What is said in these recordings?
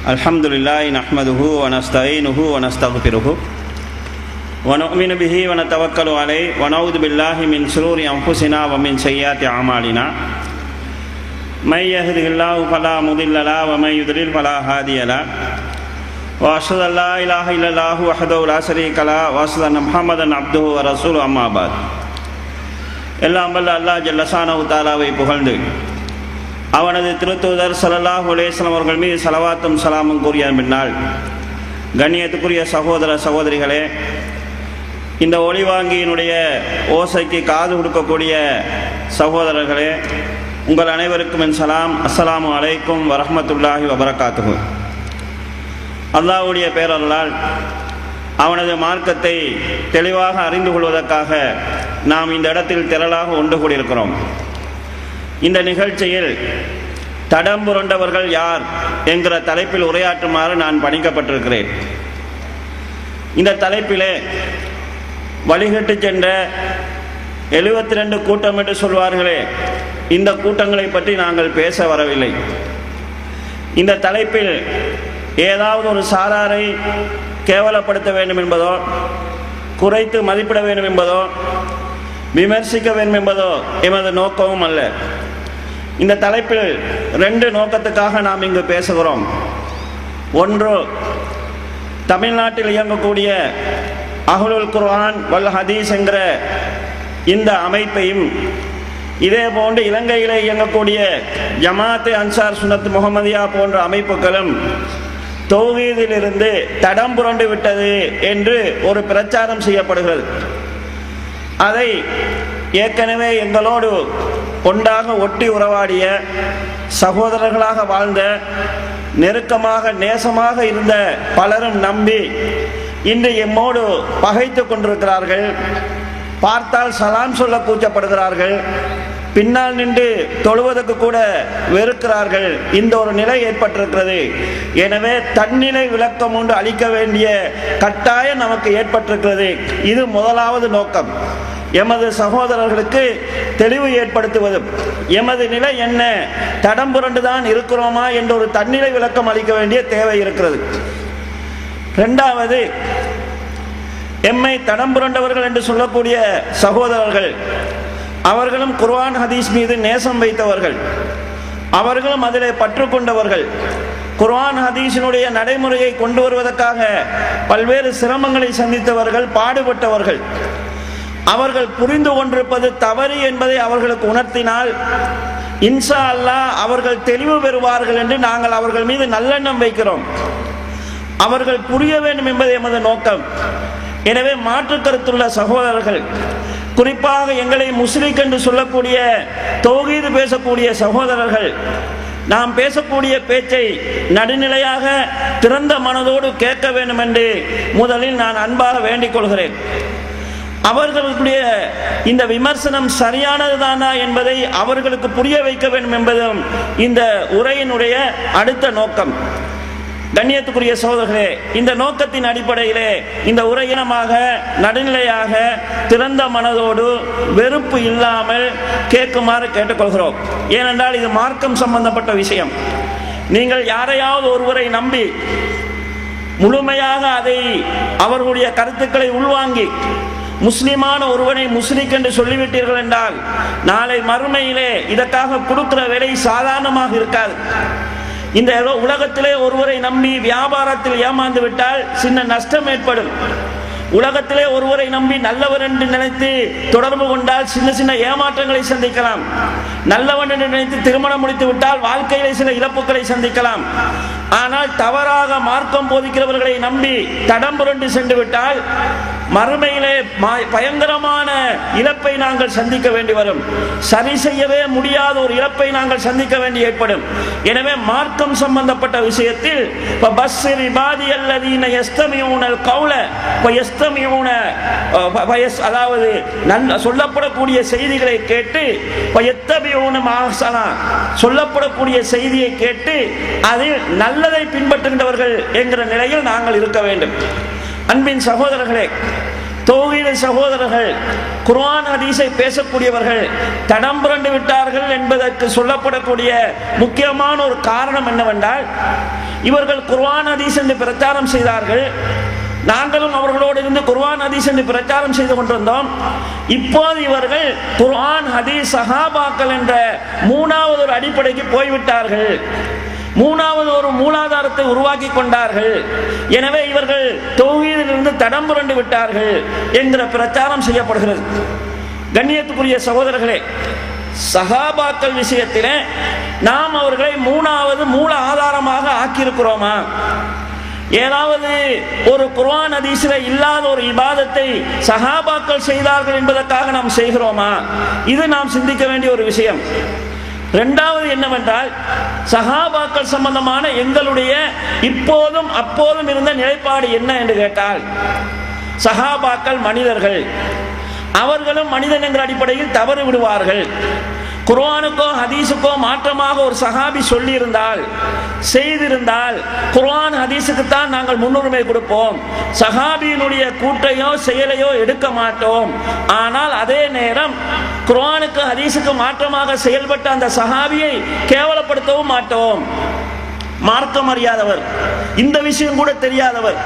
Alhamdulillah nahmaduhu wa nasta'inuhu wa nastaghfiruhu wa nu'minu bihi wa natawakkalu alayhi wa na'udzu billahi min shururi anfusina wa min sayyiati a'malina may yahdihillahu fala mudilla lahu wa may yudlil fala hadiya lahu wa ashhadu an la ilaha illallah wahdahu la sharika lahu wa ashhadu anna muhammadan abduhu wa rasuluhu amma ba'd. எல்லாம் வல்ல அல்லாஹ் ஜல்ல ஷானஹு தஆலாவை புகழ்ந்து அவனது திருத்தூதர் ஸல்லல்லாஹு அலைஹி வஸல்லம் அவர்கள் மீது ஸலவாத்தும் ஸலாமும் கூறிய பின்னால், கண்ணியத்துக்குரிய சகோதர சகோதரிகளே, இந்த ஒளிவாங்கியினுடைய ஓசைக்கு காது கொடுக்கக்கூடிய சகோதரர்களே, உங்கள் அனைவருக்கும் என் சலாம். அஸ்ஸலாமு அலைக்கும் வரஹ்மத்துல்லாஹி வபரகாத்துஹு. அல்லாஹ்வுடைய பேரருளால் அவனது மார்க்கத்தை தெளிவாக அறிந்து கொள்வதற்காக நாம் இந்த இடத்தில் திரளாக ஒன்று கூடியிருக்கிறோம். இந்த நிகழ்ச்சியில் தடம் புரண்டவர்கள் யார் என்கிற தலைப்பில் உரையாற்றுமாறு நான் பணிக்கப்பட்டிருக்கிறேன். இந்த தலைப்பிலே வழிகட்டு சென்ற 72 கூட்டம் என்று சொல்வார்களே, இந்த கூட்டங்களை பற்றி நாங்கள் பேச வரவில்லை. இந்த தலைப்பில் ஏதாவது ஒரு சாராரை கேவலப்படுத்த வேண்டும் என்பதோ, குறைத்து மதிப்பிட வேண்டும் என்பதோ, விமர்சிக்க வேண்டும் என்பதோ எமது நோக்கமும் அல்ல. இந்த தலைப்பில் 2 நோக்கத்துக்காக நாம் இங்கு பேசுகிறோம். ஒன்று, தமிழ்நாட்டில் இயங்கக்கூடிய அஹ்லுல் குர்ஆன் வல் ஹதீஸ் என்கிற இந்த அமைப்பையும், இதே போன்று இலங்கையிலே இயங்கக்கூடிய ஜமாத் அன்சார் சுன்னத் முஹம்மதியா போன்ற அமைப்புகளும் தௌஹீதிலிருந்து தடம் புரண்டு விட்டது என்று ஒரு பிரச்சாரம் செய்யப்படுகிறது. அதை ஏற்கனவே எங்களோடு ஒன்றாக ஒட்டி உறவாடிய, சகோதரர்களாக வாழ்ந்த, நெருக்கமாக நேசமாக இருந்த பலரும் நம்பி இன்று எம்மோடு பகைத்து கொண்டிருக்கிறார்கள். பார்த்தால் சலாம் சொல்ல கூச்சப்படுகிறார்கள், பின்னால் நின்று தொழுவதற்கு கூட வெறுக்கிறார்கள். இந்த ஒரு நிலை ஏற்பட்டிருக்கிறது. எனவே தன்னிலை விளக்கம் ஒன்று அளிக்க வேண்டிய கட்டாயம் நமக்கு ஏற்பட்டிருக்கிறது. இது முதலாவது நோக்கம். எமது சகோதரர்களுக்கு தெளிவு ஏற்படுத்துவது, எமது நிலை என்ன, தடம் புரண்டுதான் இருக்கிறோமா என்ற ஒரு தன்னிலை விளக்கம் அளிக்க வேண்டிய தேவை இருக்கிறது. இரண்டாவது, எம்மை தடம் புரண்டவர்கள் என்று சொல்லக்கூடிய சகோதரர்கள், அவர்களும் குர்ஆன் ஹதீஸ் மீது நேசம் வைத்தவர்கள், அவர்களும் அதிலே பற்று கொண்டவர்கள், குர்ஆன் ஹதீஸினுடைய நடைமுறையை கொண்டு வருவதற்காக பல்வேறு சிரமங்களை சந்தித்தவர்கள், பாடுபட்டவர்கள். அவர்கள் புரிந்து கொண்டிருப்பது தவறு என்பதை அவர்களுக்கு உணர்த்தினால் இன்ஷா அல்லாஹ் அவர்கள் தெளிவு பெறுவார்கள் என்று நாங்கள் அவர்கள் மீது நல்லெண்ணம் வைக்கிறோம். அவர்கள் புரிய வேண்டும் என்பது எமது நோக்கம். எனவே மாற்று கருத்துள்ள சகோதரர்கள், குறிப்பாக எங்களை முஸ்லிக் என்று சொல்லக்கூடிய தௌஹீது பேசக்கூடிய சகோதரர்கள், நாம் பேசக்கூடிய பேச்சை நடுநிலையாக திறந்த மனதோடு கேட்க வேண்டும் என்று முதலில் நான் அன்பாக வேண்டிக் கொள்கிறேன். அவர்களுடைய இந்த விமர்சனம் சரியானதுதானா என்பதை அவர்களுக்கு புரிய வைக்க வேண்டும் என்பதும் இந்த உரையினுடைய அடுத்த நோக்கம். கண்ணியத்துக்குரிய சகோதரர்களே, இந்த நோக்கத்தின் அடிப்படையிலே இந்த உரையினமாக நடுநிலையாக திறந்த மனதோடு வெறுப்பு இல்லாமல் கேட்குமாறு கேட்டுக்கொள்கிறோம். ஏனென்றால் இது மார்க்கம் சம்பந்தப்பட்ட விஷயம். நீங்கள் யாரையாவது ஒருவரை நம்பி முழுமையாக அதை அவர்களுடைய கருத்துக்களை உள்வாங்கி முஸ்லிமான ஒருவனை முஸ்லிக் என்று சொல்லிவிட்டீர்கள் என்றால் நாளை மறுமையிலே இதற்காக கொடுக்கிற விலை சாதாரணமாக இருக்காது. இந்த உலகத்திலே ஒருவரை நம்பி வியாபாரத்தில் ஏமாந்து விட்டால் சின்ன நஷ்டம் ஏற்படும். உலகத்திலே ஒருவரை நம்பி நல்லவர் என்று நினைத்து தொடர்பு கொண்டால் சின்ன சின்ன ஏமாற்றங்களை சந்திக்கலாம். நல்லவன் என்று நினைத்து திருமணம் முடித்து விட்டால் வாழ்க்கையிலே சில இழப்புகளை சந்திக்கலாம். ஆனால் தவறாக மார்க்கம் போதிக்கிறவர்களை நம்பி தடம் புரண்டு சென்று விட்டால் மறுமையிலே பயங்கரமான இழப்பை நாங்கள் சந்திக்க வேண்டி வரும். சரி செய்யவே முடியாத ஒரு இழப்பை நாங்கள் சந்திக்க வேண்டி ஏற்படும். எனவே மார்க்கம் சம்பந்தப்பட்ட விஷயத்தில் அதாவது சொல்லப்படக்கூடிய செய்திகளை கேட்டு சொல்லப்படக்கூடிய செய்தியை கேட்டு அதில் நல்லதை பின்பற்றுகின்றவர்கள் என்கிற நிலையில் நாங்கள் இருக்க வேண்டும். அன்பின் சகோதரர்களே, தௌஹீத் சகோதரர்கள், குர்ஆன் ஹதீஸை பேசக்கூடியவர்கள் தடம் புரண்டு விட்டார்கள் என்பதற்கு சொல்லப்படக்கூடிய முக்கியமான ஒரு காரணம் என்னவென்றால், இவர்கள் குர்ஆன் ஹதீஸ் என்று பிரச்சாரம் செய்தார்கள். நாங்களும் அவர்களோடு இருந்து குர்ஆன் ஹதீஸ் என்று பிரச்சாரம் செய்து கொண்டிருந்தோம். இப்போது இவர்கள் குர்ஆன் ஹதீஸ் சஹாபாக்கள் என்ற மூணாவது ஒரு அடிப்படைக்கு போய்விட்டார்கள். மூணாவது ஒரு மூலாதாரத்தை உருவாக்கி கொண்டார்கள். எனவே இவர்கள் தௌஹீதிலிருந்து தடம் புரண்டு விட்டார்கள் என்கிற பிரச்சாரம் செய்யப்படுகிறது. கண்ணியத்துக்குரிய சகோதரர்களே, சஹாபாக்கள் விஷயத்திலே நாம் அவர்களை மூணாவது மூல ஆதாரமாக ஆக்கியிருக்கிறோமா? ஏதாவது ஒரு குர்ஆன் ஹதீஸில் இல்லாத ஒரு இபாதத்தை சஹாபாக்கள் செய்தார்கள் என்பதற்காக நாம் செய்கிறோமா? இது நாம் சிந்திக்க வேண்டிய ஒரு விஷயம். இரண்டாவது என்னவென்றால், சஹாபாக்கள் சம்பந்தமான எங்களுடைய இப்போதும் அப்போதும் இருந்த நிலைப்பாடு என்ன என்று கேட்டால், சஹாபாக்கள் மனிதர்கள், அவர்களும் மனிதன் என்ற அடிப்படையில் தவறு விடுவார்கள். குர்ஆனுக்கோ ஹதீஸுக்கோ மாற்றமாக ஒரு சஹாபி சொல்லியிருந்தால், செய்திருந்தால், குர்ஆன் ஹதீஸுக்குத்தான் நாங்கள் முன்னுரிமை கொடுப்போம். சஹாபியினுடைய கூற்றையோ செயலையோ எடுக்க மாட்டோம். ஆனால் அதே நேரம் குர்ஆனுக்கு ஹதீஸுக்கு மாற்றமாக செயல்பட்ட அந்த சஹாபியை கேவலப்படுத்தவும் மாட்டோம். மார்க்கம் அறியாதவர், இந்த விஷயம் கூட தெரியாதவர்,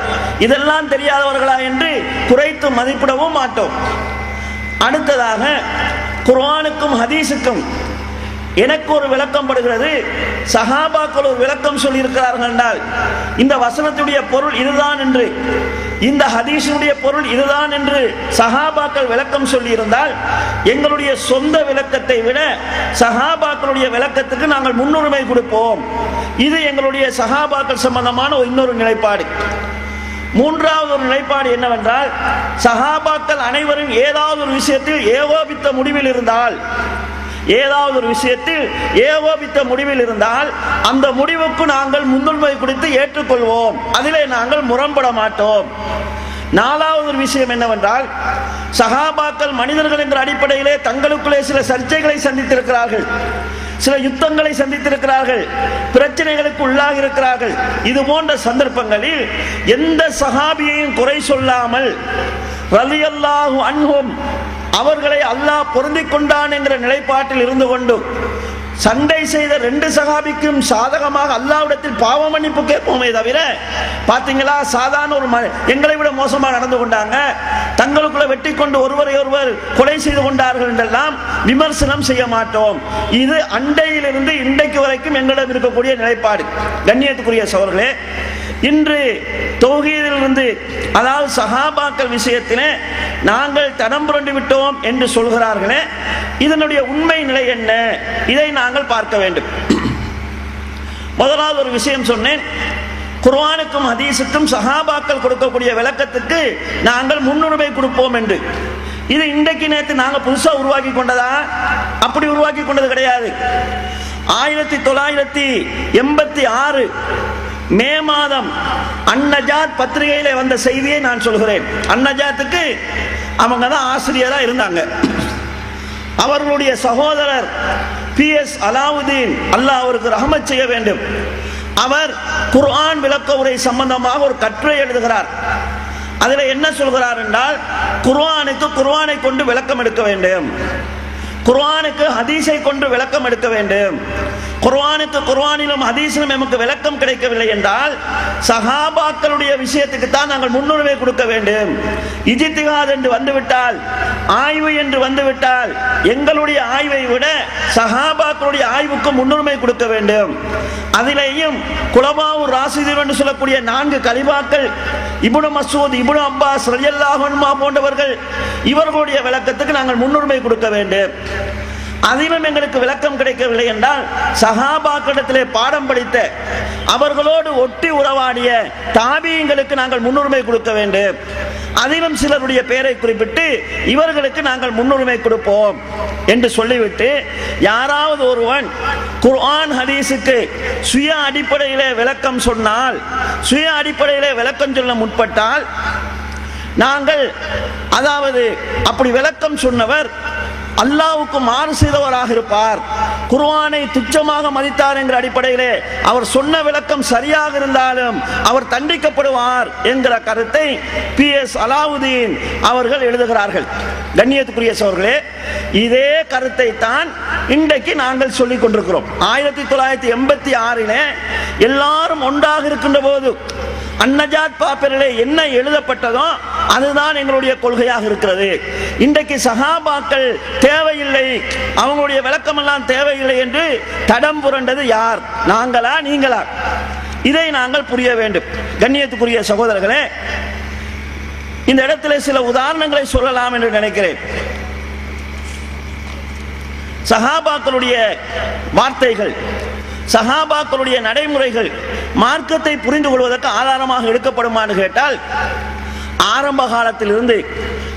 இதெல்லாம் தெரியாதவர்களா என்று குறைத்து மதிப்பிடவும் மாட்டோம். அடுத்ததாக, குர்ஆனுக்கும் ஹதீஸுக்கும் எனக்கு ஒரு விளக்கம் படுகிறது, சஹாபாக்கள் ஒரு விளக்கம் சொல்லி இருக்கிறார்கள் என்றால் இந்த வசனத்துடைய பொருள் இதுதான் என்று, இந்த ஹதீஸுடைய பொருள் இதுதான் என்று சஹாபாக்கள் விளக்கம் சொல்லி இருந்தால், எங்களுடைய சொந்த விளக்கத்தை விட சஹாபாக்களுடைய விளக்கத்துக்கு நாங்கள் முன்னுரிமை கொடுப்போம். இது எங்களுடைய சஹாபாக்கள் சம்பந்தமான இன்னொரு நிலைப்பாடு. மூன்றாவது ஒரு நிலைப்பாடு என்னவென்றால், சஹாபாக்கள் அனைவரும் ஏதாவது ஒரு விஷயத்தில் ஏகோபித்த முடிவில் இருந்தால், ஏதாவது ஒரு விஷயத்தில் ஏகோபித்த முடிவில் இருந்தால் அந்த முடிவுக்கு நாங்கள் முன்னுரிமை கொடுத்து ஏற்றுக்கொள்வோம். அதிலே நாங்கள் முரண்பட மாட்டோம். நாலாவது ஒரு விஷயம் என்னவென்றால், சஹாபாக்கள் மனிதர்கள் என்ற அடிப்படையிலே தங்களுக்குள்ளே சில சர்ச்சைகளை சந்தித்திருக்கிறார்கள், சில யுத்தங்களை சந்தித்திருக்கிறார்கள், பிரச்சனைகளுக்கு உள்ளாகி இருக்கிறார்கள். இது போன்ற சந்தர்ப்பங்களில் எந்த சஹாபியையும் குறை சொல்லாமல் ரலியல்லாஹு அன்ஹும், அவர்களை அல்லாஹ் பொருந்திக் கொண்டான் என்கிற நிலைப்பாட்டில் இருந்து கொண்டு சண்டை செய்த ரெண்டு சஹாபிக்கும் சாதகமாக அல்லாஹ்விடத்தில் பாவ மன்னிப்பு கேட்போமே தவிர, பாத்தீங்களா சாதாரண ஒரு எங்களை விட மோசமாக நடந்து கொண்டாங்க, தங்களுக்குள்ள வெட்டி கொண்டு ஒருவரை ஒருவர் கொலை செய்து கொண்டார்கள் என்றெல்லாம் விமர்சனம் செய்ய மாட்டோம். இது அண்டையிலிருந்து இன்றைக்கு வரைக்கும் எங்களிடம் இருக்கக்கூடிய நிலைப்பாடு. கண்ணியத்துக்குரிய சகோதரர்களே, இன்று தௌஹீதிலிருந்து, அதாவது சஹாபாக்கள் விஷயத்திலே நாங்கள் தடம் புரண்டு விட்டோம் என்று சொல்கிறார்களே, இதனுடைய உண்மை நிலை என்ன? இதை நாங்கள் பார்க்க வேண்டும். முதலாவது ஒரு விஷயம் சொன்னேன், குர்ஆனுக்கும் ஹதீஸுக்கும் சஹாபாக்கள் கொடுக்கக்கூடிய விளக்கத்துக்கு நாங்கள் முன்னுரிமை கொடுப்போம் என்று. இது இன்றைக்கு நேற்று நாங்கள் புதுசாக உருவாக்கி கொண்டதா? அப்படி உருவாக்கி கொண்டது கிடையாது. 1986 மே மாதம் அன்னஜாத் பத்திரிகையில வந்த செய்தியை நான் சொல்கிறேன். அன்னஜாத்துக்கு அவங்க தான் ஆசிரியரா இருந்தாங்க. அவர்களுடைய சகோதரர் PS அலாவுதீன், அல்லாஹ் அவருக்கு ரஹமத் செய்ய வேண்டும், அவர் குர்ஆன் விளக்க உரை சம்பந்தமாக ஒரு கட்டுரை எழுதுகிறார். அதில் என்ன சொல்கிறார் என்றால், குர்ஆனுக்கு குர்ஆனை கொண்டு விளக்கம் எடுக்க வேண்டும், குர்ஆனுக்கு ஹதீஸை கொண்டு விளக்கம் எடுக்க வேண்டும். குர்ஆனுக்கு குர்ஆனிலும் ஹதீஸிலும் நமக்கு விளக்கம் கிடைக்கவில்லை என்றால் சஹாபாக்களுடைய விஷயத்துக்கு தான் நாங்கள் முன்னுரிமை கொடுக்க வேண்டும். இஜ்திஹாத் என்று வந்துவிட்டால், ஆய்வு என்று வந்துவிட்டால், எங்களுடைய ஆய்வை விட சஹாபாக்களுடைய ஆய்வுக்கு முன்னுரிமை கொடுக்க வேண்டும். அதிலேயும் குலமாவுர் ராஷிதீன் என்று சொல்லக்கூடிய 4 கலிபாக்கள், இப்னு மஸ்ஊத், இப்னு அப்பாஸ் ரலியல்லாஹு அன்ஹுமா போன்றவர்கள், இவர்களுடைய விளக்கத்துக்கு நாங்கள் முன்னுரிமை கொடுக்க வேண்டும். அதிலும் எங்களுக்கு விளக்கம் கிடைக்கவில்லை என்றால் சஹாபாக்களிடத்திலே பாடம் படித்த, அவர்களோடு ஒட்டி உறவாடிய தாபியங்களுக்கு நாங்கள் முன்னுரிமை கொடுக்க வேண்டும். அதிலும் சிலருடைய பெயரை குறிப்பிட்டு இவர்களுக்கு நாங்கள் முன்னுரிமை கொடுப்போம் என்று சொல்லிவிட்டு, யாராவது ஒருவன் குர்ஆன் ஹதீஸுக்கு சுய அடிப்படையிலே விளக்கம் சொன்னால், சுய அடிப்படையிலே விளக்கம் சொல்ல முற்பட்டால், நாங்கள், அதாவது அப்படி விளக்கம் சொன்னவர் அல்லாஹ்வுக்கு மாறு செய்தவராக இருப்பார், குர்ஆனை துச்சமாக மதித்தார் என்கிற அடிப்படையிலே அவர் சொன்ன விளக்கம் சரியாக இருந்தாலும் அவர் தண்டிக்கப்படுவார் என்கிற கருத்தை PS அலாவுதீன் அவர்கள் எழுதுகிறார்கள். கண்ணியத்துக்குரிய சகோதரர்களே, இதே கருத்தை தான் இன்றைக்கு நாங்கள் சொல்லிக் கொண்டிருக்கிறோம். 1986 எல்லாரும் ஒன்றாக இருக்கின்ற போது அன்னஜாத் பாப்பரிலே என்ன எழுதப்பட்டதோ அதுதான் எங்களுடைய கொள்கையாக இருக்கிறது. இன்றைக்கு சஹாபாக்கள் தேவையில்லை, அவங்களுடைய விளக்கமெல்லாம் தேவையில்லை என்று தடம் புரண்டது யார்? நாங்களா நீங்களா? இதை நாங்கள் புரிய வேண்டும். கண்ணியத்துக்குரிய சகோதரர்களே, இந்த இடத்துல சில உதாரணங்களை சொல்லலாம் என்று நினைக்கிறேன். சஹாபாக்களுடைய வார்த்தைகள், சஹாபாக்களுடைய நடைமுறைகள் மார்க்கத்தை புரிந்து கொள்வதற்கு ஆதாரமாக எடுக்கப்படுமாறு கேட்டால், ஆரம்ப காலத்திலிருந்து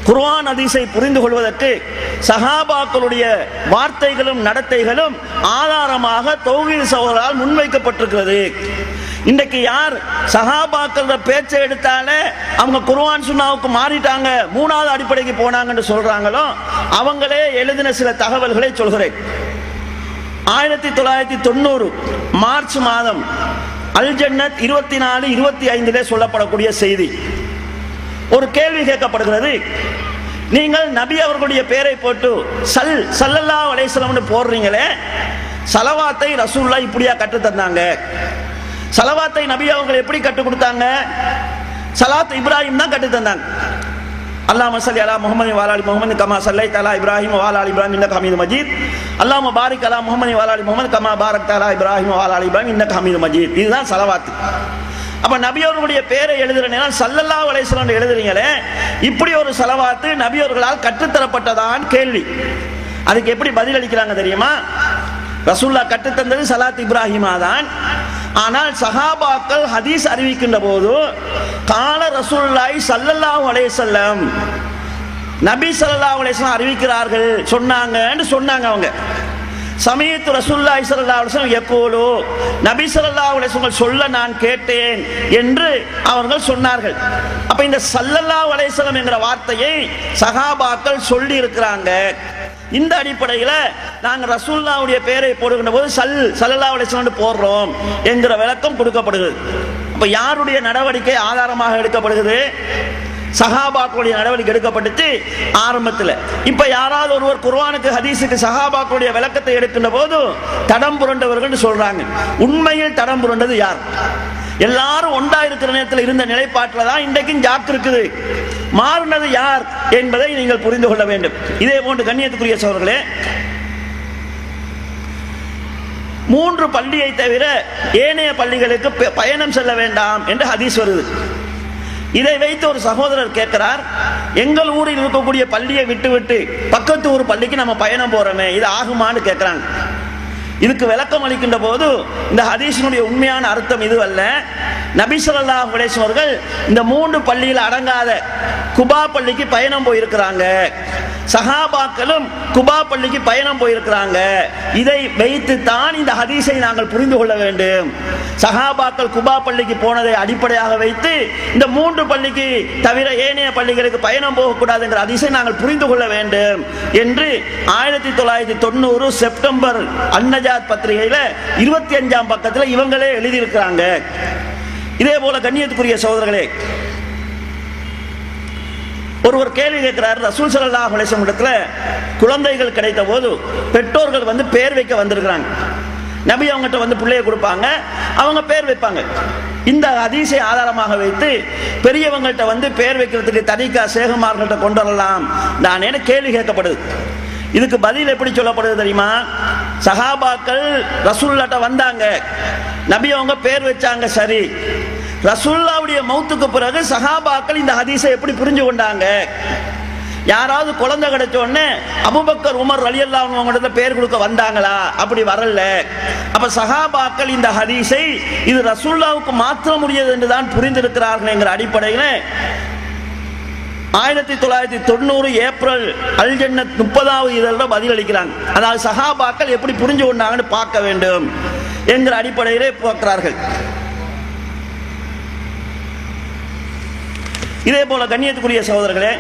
குர்ஆன் ஹதீஸை புரிந்து கொள்வதற்கு சஹாபாக்களுடைய வார்த்தைகளும் நடத்தைகளும் ஆதாரமாக தௌஹீத் சகோதரரால் முன்வைக்கப்பட்டிருக்கிறது. இன்றைக்கு யார் சஹாபாக்களோட பேச்சை எடுத்தாலே அவங்க குர்ஆன் சுன்னாவுக்கு மாறிட்டாங்க, மூணாவது அடிப்படைக்கு போனாங்கன்னு சொல்றாங்களோ அவங்களே எழுதின சில தகவல்களை சொல்கிறேன். 1990 மார்ச் மாதம் அல் ஜன்னத் 24-25 சொல்லப்படக்கூடிய செய்தி. ஒரு கேள்வி கேட்கப்படுகிறது. நீங்கள் நபி அவர்களுடைய பெயரை போட்டு ஸல்லல்லாஹு அலைஹி வஸல்லம் போடுறீங்களே, ஸலவாத்தை ரசூலுல்லாஹ் இப்படியா கற்று தந்தாங்க? ஸலவாத்தை நபி அவர்கள் எப்படி கற்றுக் கொடுத்தாங்க? ஸலாத் இப்ராஹிம் தான் கற்று தந்தாங்க. அல்லாஹும்ம ஸல்லி அலா முஹம்மதின் வ அலா ஆலி முஹம்மதின் கமா ஸல்லைத அலா இப்ராஹிம் வ அலா ஆலி இப்ராஹிம் இன்னக ஹமீதும் மஜீத். அல்லாஹும்ம பாரிக் அலா முஹம்மதின் வ அலா ஆலி முஹம்மத் கமா பாரக்த அலா இப்ராஹிம் வ அலா ஆலி இப்ராஹிம் இன்னக ஹமீதும் மஜீத். இதுதான் ஸலவாத். அப்ப நபி அவர்களுடைய பெயரை எழுதுற நேரம் ஸல்லல்லாஹு அலைஹி வஸல்லம் எழுதுறீங்களே, இப்படி ஒரு ஸலவாத்து நபி அவர்களால் கற்றுத்தரப்பட்டதான் கேள்வி. அதுக்கு எப்படி பதில் அளிக்கிறாங்க தெரியுமா? ரசூலுல்லாஹ் கற்றுத்தந்தது ஸலாத் இப்ராஹிமா தான். ஆனால் சஹாபாக்கள் ஹதீஸ் அறிவிக்கின்ற போது கால ரசூலுல்லாஹி ஸல்லல்லாஹு அலைஹி வஸல்லம், நபி ஸல்லல்லாஹு அலைஹி வஸல்லம் அறிவிக்கிறார்கள் சொன்னாங்கன்னு சொன்னாங்க. அவங்க சமீத்து ரசூலுல்லாஹி ஸல்லல்லாஹு அலைஹி வஸல்லம் யகூலு, நபி ஸல்லல்லாஹு அலைஹி வஸல்லம் சொல்ல நான் கேட்டேன் என்று அவர்கள் சொன்னார்கள். அப்ப இந்த ஸல்லல்லாஹு அலைஹி வஸல்லம் என்கிற வார்த்தையை சஹாபாக்கள் சொல்லி இருக்கிறாங்க. இந்த அடிப்படையில் நாங்கள் ரசூலுல்லாஹ்வுடைய பெயரை போடுகின்ற போது ஸல்லல்லாஹு அலைஹி வஸல்லம் போடுறோம் என்கிற விளக்கம் கொடுக்கப்படுகிறது. அப்ப யாருடைய நடவடிக்கை ஆதாரமாக எடுக்கப்படுகிறது? சஹாபாக்களுடைய நடவடிக்கை எடுக்கப்பட்டுச்சு ஆரம்பத்தில். இப்ப யாராவது ஒருவர் குர்ஆனுக்கு ஹதீஸுக்கு சஹாபாக்களுடைய விளக்கத்தை எடுக்கின்ற போது தடம் புரண்டவர்கள் சொல்றாங்க. உண்மையில் தடம் புரண்டது யார்? எல்லாரும் ஒன்றா இருக்கிற நேரத்தில் இருந்த நிலைப்பாட்டில் தான் இன்றைக்கும் ஜாக் இருக்குது. மாறினது யார் என்பதை நீங்கள் புரிந்து கொள்ள வேண்டும். இதே போன்று கண்ணியத்துக்குரிய சகோதரர்களே, 3 பள்ளியை தவிர ஏனைய பள்ளிகளுக்கு பயணம் செல்ல வேண்டாம் என்று ஹதீஸ் வருது. இதை வைத்து ஒரு சகோதரர் கேட்கிறார், எங்கள் ஊரில் இருக்கக்கூடிய பள்ளியை விட்டு பக்கத்து ஊர் பள்ளிக்கு நம்ம பயணம் போறோமே, இது ஆகுமான்னு கேட்கிறாங்க. இதுக்கு விளக்கம் அளிக்கின்ற போது இந்த ஹதீஸினுடைய உண்மையான அர்த்தம் இது அல்ல. நபி ஸல்லல்லாஹு அலைஹி வஸல்லம் அவர்கள் இந்த 3 பள்ளியில் அடங்காத குபா பள்ளிக்கு பயணம் போயிருக்கிறாங்க. சஹாபாக்களும் குபா பள்ளிக்கு பயணம் போயிருக்கிறாங்க. இதை வைத்து தான் இந்த ஹதீஸை நாங்கள் புரிந்து கொள்ள வேண்டும். சஹாபாக்கள் குபா பள்ளிக்கு போனதை அடிப்படையாக வைத்து இந்த 3 பள்ளிக்கு தவிர ஏனைய பள்ளிகளுக்கு பயணம் போகக்கூடாது என்ற ஹதீஸை நாங்கள் புரிந்து கொள்ள வேண்டும் என்று 1990 செப்டம்பர் அன்னஜாத் பத்திரிகையில 25ஆம் பக்கத்தில் இவங்களே எழுதியிருக்கிறாங்க. இதே போல கண்ணியத்துக்குரிய சகோதரர்களே, ஒருவர் கேள்வி கேட்கிறார். ரசூல் ஸல்லல்லாஹு அலைஹி வஸல்லம் இடத்துல குழந்தைகள் கிடைத்த போது பெற்றோர்கள் பேர் வைக்க வந்திருக்கிறாங்க. நபி அவங்ககிட்ட பிள்ளைய கொடுப்பாங்க, அவங்க பேர் வைப்பாங்க. இந்த ஹதீஸை ஆதாரமாக வைத்து பெரியவங்கள்ட்ட பேர் வைக்கிறதுக்கு தரிகா சேகுமார்கள்ட்ட கொண்டு வரலாம் நான் என்ன கேள்வி கேட்கப்படுது. இதுக்கு பதில் எப்படி சொல்லப்படுது தெரியுமா? சஹாபாக்கள் ரசூலுல்லாஹ்ட்ட வந்தாங்க, நபி அவங்க பேர் வச்சாங்க. சரி, ரசூலுல்லாஹ்வுடைய மௌத்துக்கு பிறகு சஹாபாக்கள் இந்த ஹதீஸை எப்படி புரிஞ்சு கொண்டாங்க? யாராவது குழந்தை கிடைச்ச உடனே அபூபக்கர் உமர் ரலியல்லாஹு அன்ஹு அவங்கள்ட்ட பேர் கொடுக்க வந்தாங்களா? அப்படி வரல. அப்ப சஹாபாக்கள் இந்த ஹதீஸை இது ரசூலுல்லாஹ்வுக்கு மாத்திரம் உரியது என்று தான் புரிந்திருக்கிறார்கள் என்கிற அடிப்படையில் 1990 ஏப்ரல் அல் ஜன்னத் 30வது இதழில் பதில் அளிக்கிறாங்க. அதாவது சஹாபாக்கள் எப்படி புரிஞ்சு கொண்டாங்கன்னு பார்க்க வேண்டும் என்கிற அடிப்படையிலே பார்க்கிறார்கள். இதே போல கண்ணியத்துக்குரிய சகோதரர்களே,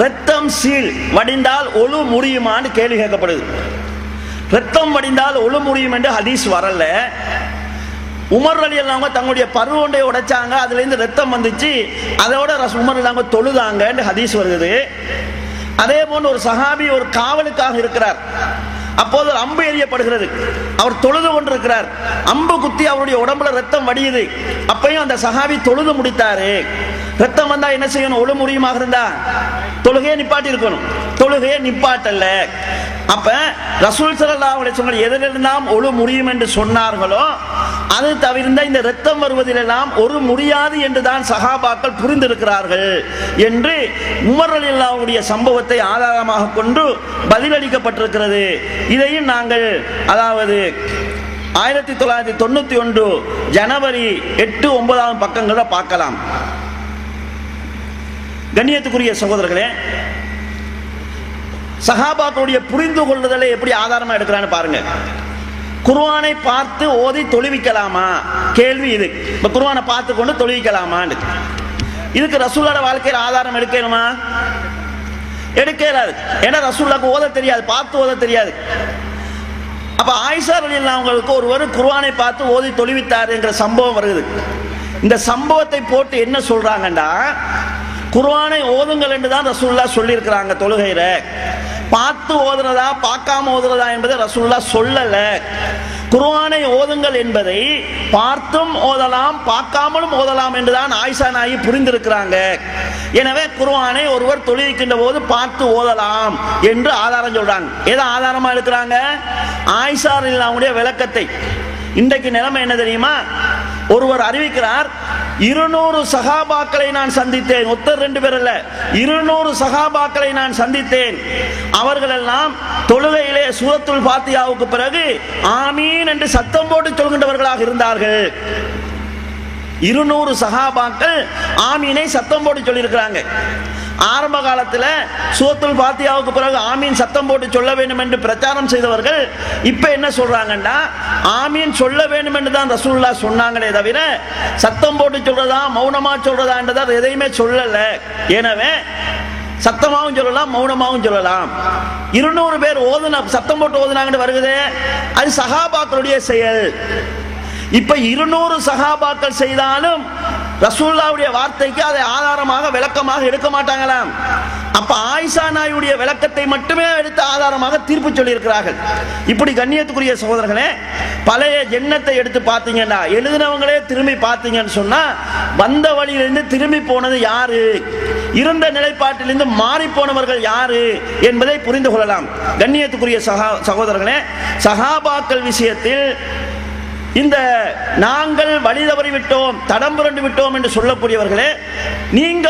ரத்தம் சீல் வடிந்தால் ஒழு முறியுமான்னு கேள்வி கேட்கப்படுது. ரத்தம் வடிந்தால் ஒழு முறியும் என்று ஹதீஸ் வரல. உமர் ரலியல்லாஹு அன்ஹு தங்களுடைய பருவொன்றை உடைச்சாங்க, அதுல இருந்து ரத்தம் வந்துச்சு, அதோட உமர் ரலியல்லாஹு அன்ஹு தொழுதாங்க என்று ஹதீஸ் வருகிறது. அதே போன்று ஒரு சஹாபி ஒரு காவலுக்காக இருக்கிறார். அப்போது ஒரு அம்பு எறியப்படுகிறது. அவர் தொழுது கொண்டிருக்கிறார். அம்பு குத்தி அவருடைய உடம்புல ரத்தம் வடியுது. அப்பையும் அந்த சஹாபி தொழுது முடித்தாரு. ரத்தம் வந்தா என்ன செய்யணும்? ஒழு முறியுமாக இருந்தா தொழுகையை நிப்பாட்டி இருக்கணும். தொழுகையை நிப்பாட்டல்ல. அப்ப ரசூல் ஸல்லல்லாஹு அலைஹி வஸல்லம் எதிலெல்லாம் ஒழு முறியும் என்று சொன்னார்களோ அது தவிர்ந்த இந்த ரத்தம் வருவதிலெல்லாம் ஒரு முடியாது என்றுதான் சஹாபாக்கள் புரிந்திருக்கிறார்கள் என்று உமர் ரலியல்லாஹு அன்ஹுடைய சம்பவத்தை ஆதாரமாக கொண்டு பதிலளிக்கப்பட்டிருக்கிறது. இதையும் நாங்கள் அதாவது 1991 ஜனவரி 8, 9 பக்கங்களில் பார்க்கலாம். கண்ணியத்துக்குரிய சகோதரர்களே, சஹாபாக்களுடைய புரிந்து கொள்ளுதலை எப்படி ஆதாரமா எடுக்கிறான்னு பாருங்க. குர்ஆனை பார்த்து ஓதி தொழுவிக்கலாமா? கேள்வி இது. இப்ப குர்ஆனை பார்த்து கொண்டு தொழுவிக்கலாமான்னு இதுக்கு ரசூலோட வாழ்க்கையில் ஆதாரம் எடுக்கணுமா? எடுக்கலாது. ஏன்னா ரசூலுக்கு ஓத தெரியாது, பார்த்து ஓத தெரியாது. அப்ப ஆயிஷா ரலியல்லாஹு அன்ஹா ஒருவர் குர்ஆனை பார்த்து ஓதி தொழுவித்தார் என்கிற சம்பவம் வருது. இந்த சம்பவத்தை போட்டு என்ன சொல்றாங்கன்னா, குர்ஆனை ஓதுங்கள் என்று தான் ரசூலுல்லாஹ் சொல்லி இருக்கிறாங்க. தொழுகையில பார்த்து ஓதுறதா பார்க்காம ஓதுறதா என்பதை ரசூலுல்லாஹ் சொல்லல. குர்ஆனை ஓதுங்கள் என்பதை பார்த்தும் ஓதலாம் பார்க்காமலும் ஓதலாம் என்றுதான் ஆயிஷா நாயகி புரிந்திருக்கிறாங்க. எனவே குர்ஆனை ஒருவர் தொழுகின்ற போது பார்த்து ஓதலாம் என்று ஆதாரம் சொல்றாங்க. ஏதோ ஆதாரமா இருக்கிறாங்க ஆயிஷா ரலியல்லாஹு அன்ஹா விளக்கத்தை. இன்றைக்கு நிலைமை என்ன தெரியுமா? ஒருவர் அறிவிக்கிறார், 200 சஹாபாக்களை நான் சந்தித்தேன். ஒருத்தர் 2 பேர் அல்ல, 200 சஹாபாக்களை நான் சந்தித்தேன். அவர்கள் எல்லாம் தொழுகையிலே சூரத்துல் ஃபாத்தியாவுக்கு பிறகு ஆமீன் என்று சத்தம் போட்டு சொல்கின்றவர்களாக இருந்தார்கள். 200 சஹாபாக்கள் ஆமீனை சத்தம் போட்டு சொல்லியிருக்கிறாங்க. ஆரம்ப காலத்தில் சூரத்துல் ஃபாத்தியாவுக்கு பிறகு ஆமீன் சத்தம் போட்டு சொல்ல வேண்டும் என்று பிரச்சாரம் செய்தவர்கள் இப்ப என்ன சொல்றாங்கன்னா, ஆமீன் சொல்ல வேண்டும் என்று தான் ரசூலுல்லாஹ் சொன்னாங்களே தவிர சத்தம் போட்டு சொல்றதா மௌனமா சொல்றதா என்றதா எதையுமே சொல்லல. எனவே சத்தமாகவும் சொல்லலாம் மௌனமாகவும் சொல்லலாம். 200 பேர் ஓதுன சத்தம் போட்டு ஓதுனாங்கன்னு வருகிறது, அது சஹாபாக்களுடைய செயல். இப்ப 200 சஹாபாக்கள் செய்தாலும் ரசூலுல்லாஹ்வுடைய வார்த்தைக்கு அதை ஆதாரமாக விளக்கமாக எடுக்க மாட்டாங்களாம். அப்ப ஆயிஷா நாயுடைய விளக்கத்தை மட்டுமே எடுத்து ஆதாரமாக தீர்ப்பு சொல்லி இருக்கிறார்கள். இப்படி கண்ணியத்துக்குரிய சகோதரர்களே, பழைய ஜன்னத்தை எடுத்து பார்த்தீங்கன்னா எழுதினவங்களே திரும்பி பார்த்தீங்கன்னு சொன்னா வந்த வழியிலிருந்து திரும்பி போனது யாரு, இருந்த நிலைப்பாட்டிலிருந்து மாறி போனவர்கள் யாரு என்பதை புரிந்து கொள்ளலாம். கண்ணியத்துக்குரிய சகோதரர்களே, சஹாபாக்கள் விஷயத்தில் இந்த நாங்கள் வழி தவறி விட்டோம் தடம் புரண்டு விட்டோம் என்று சொல்லக்கூடியவர்களே, நீங்க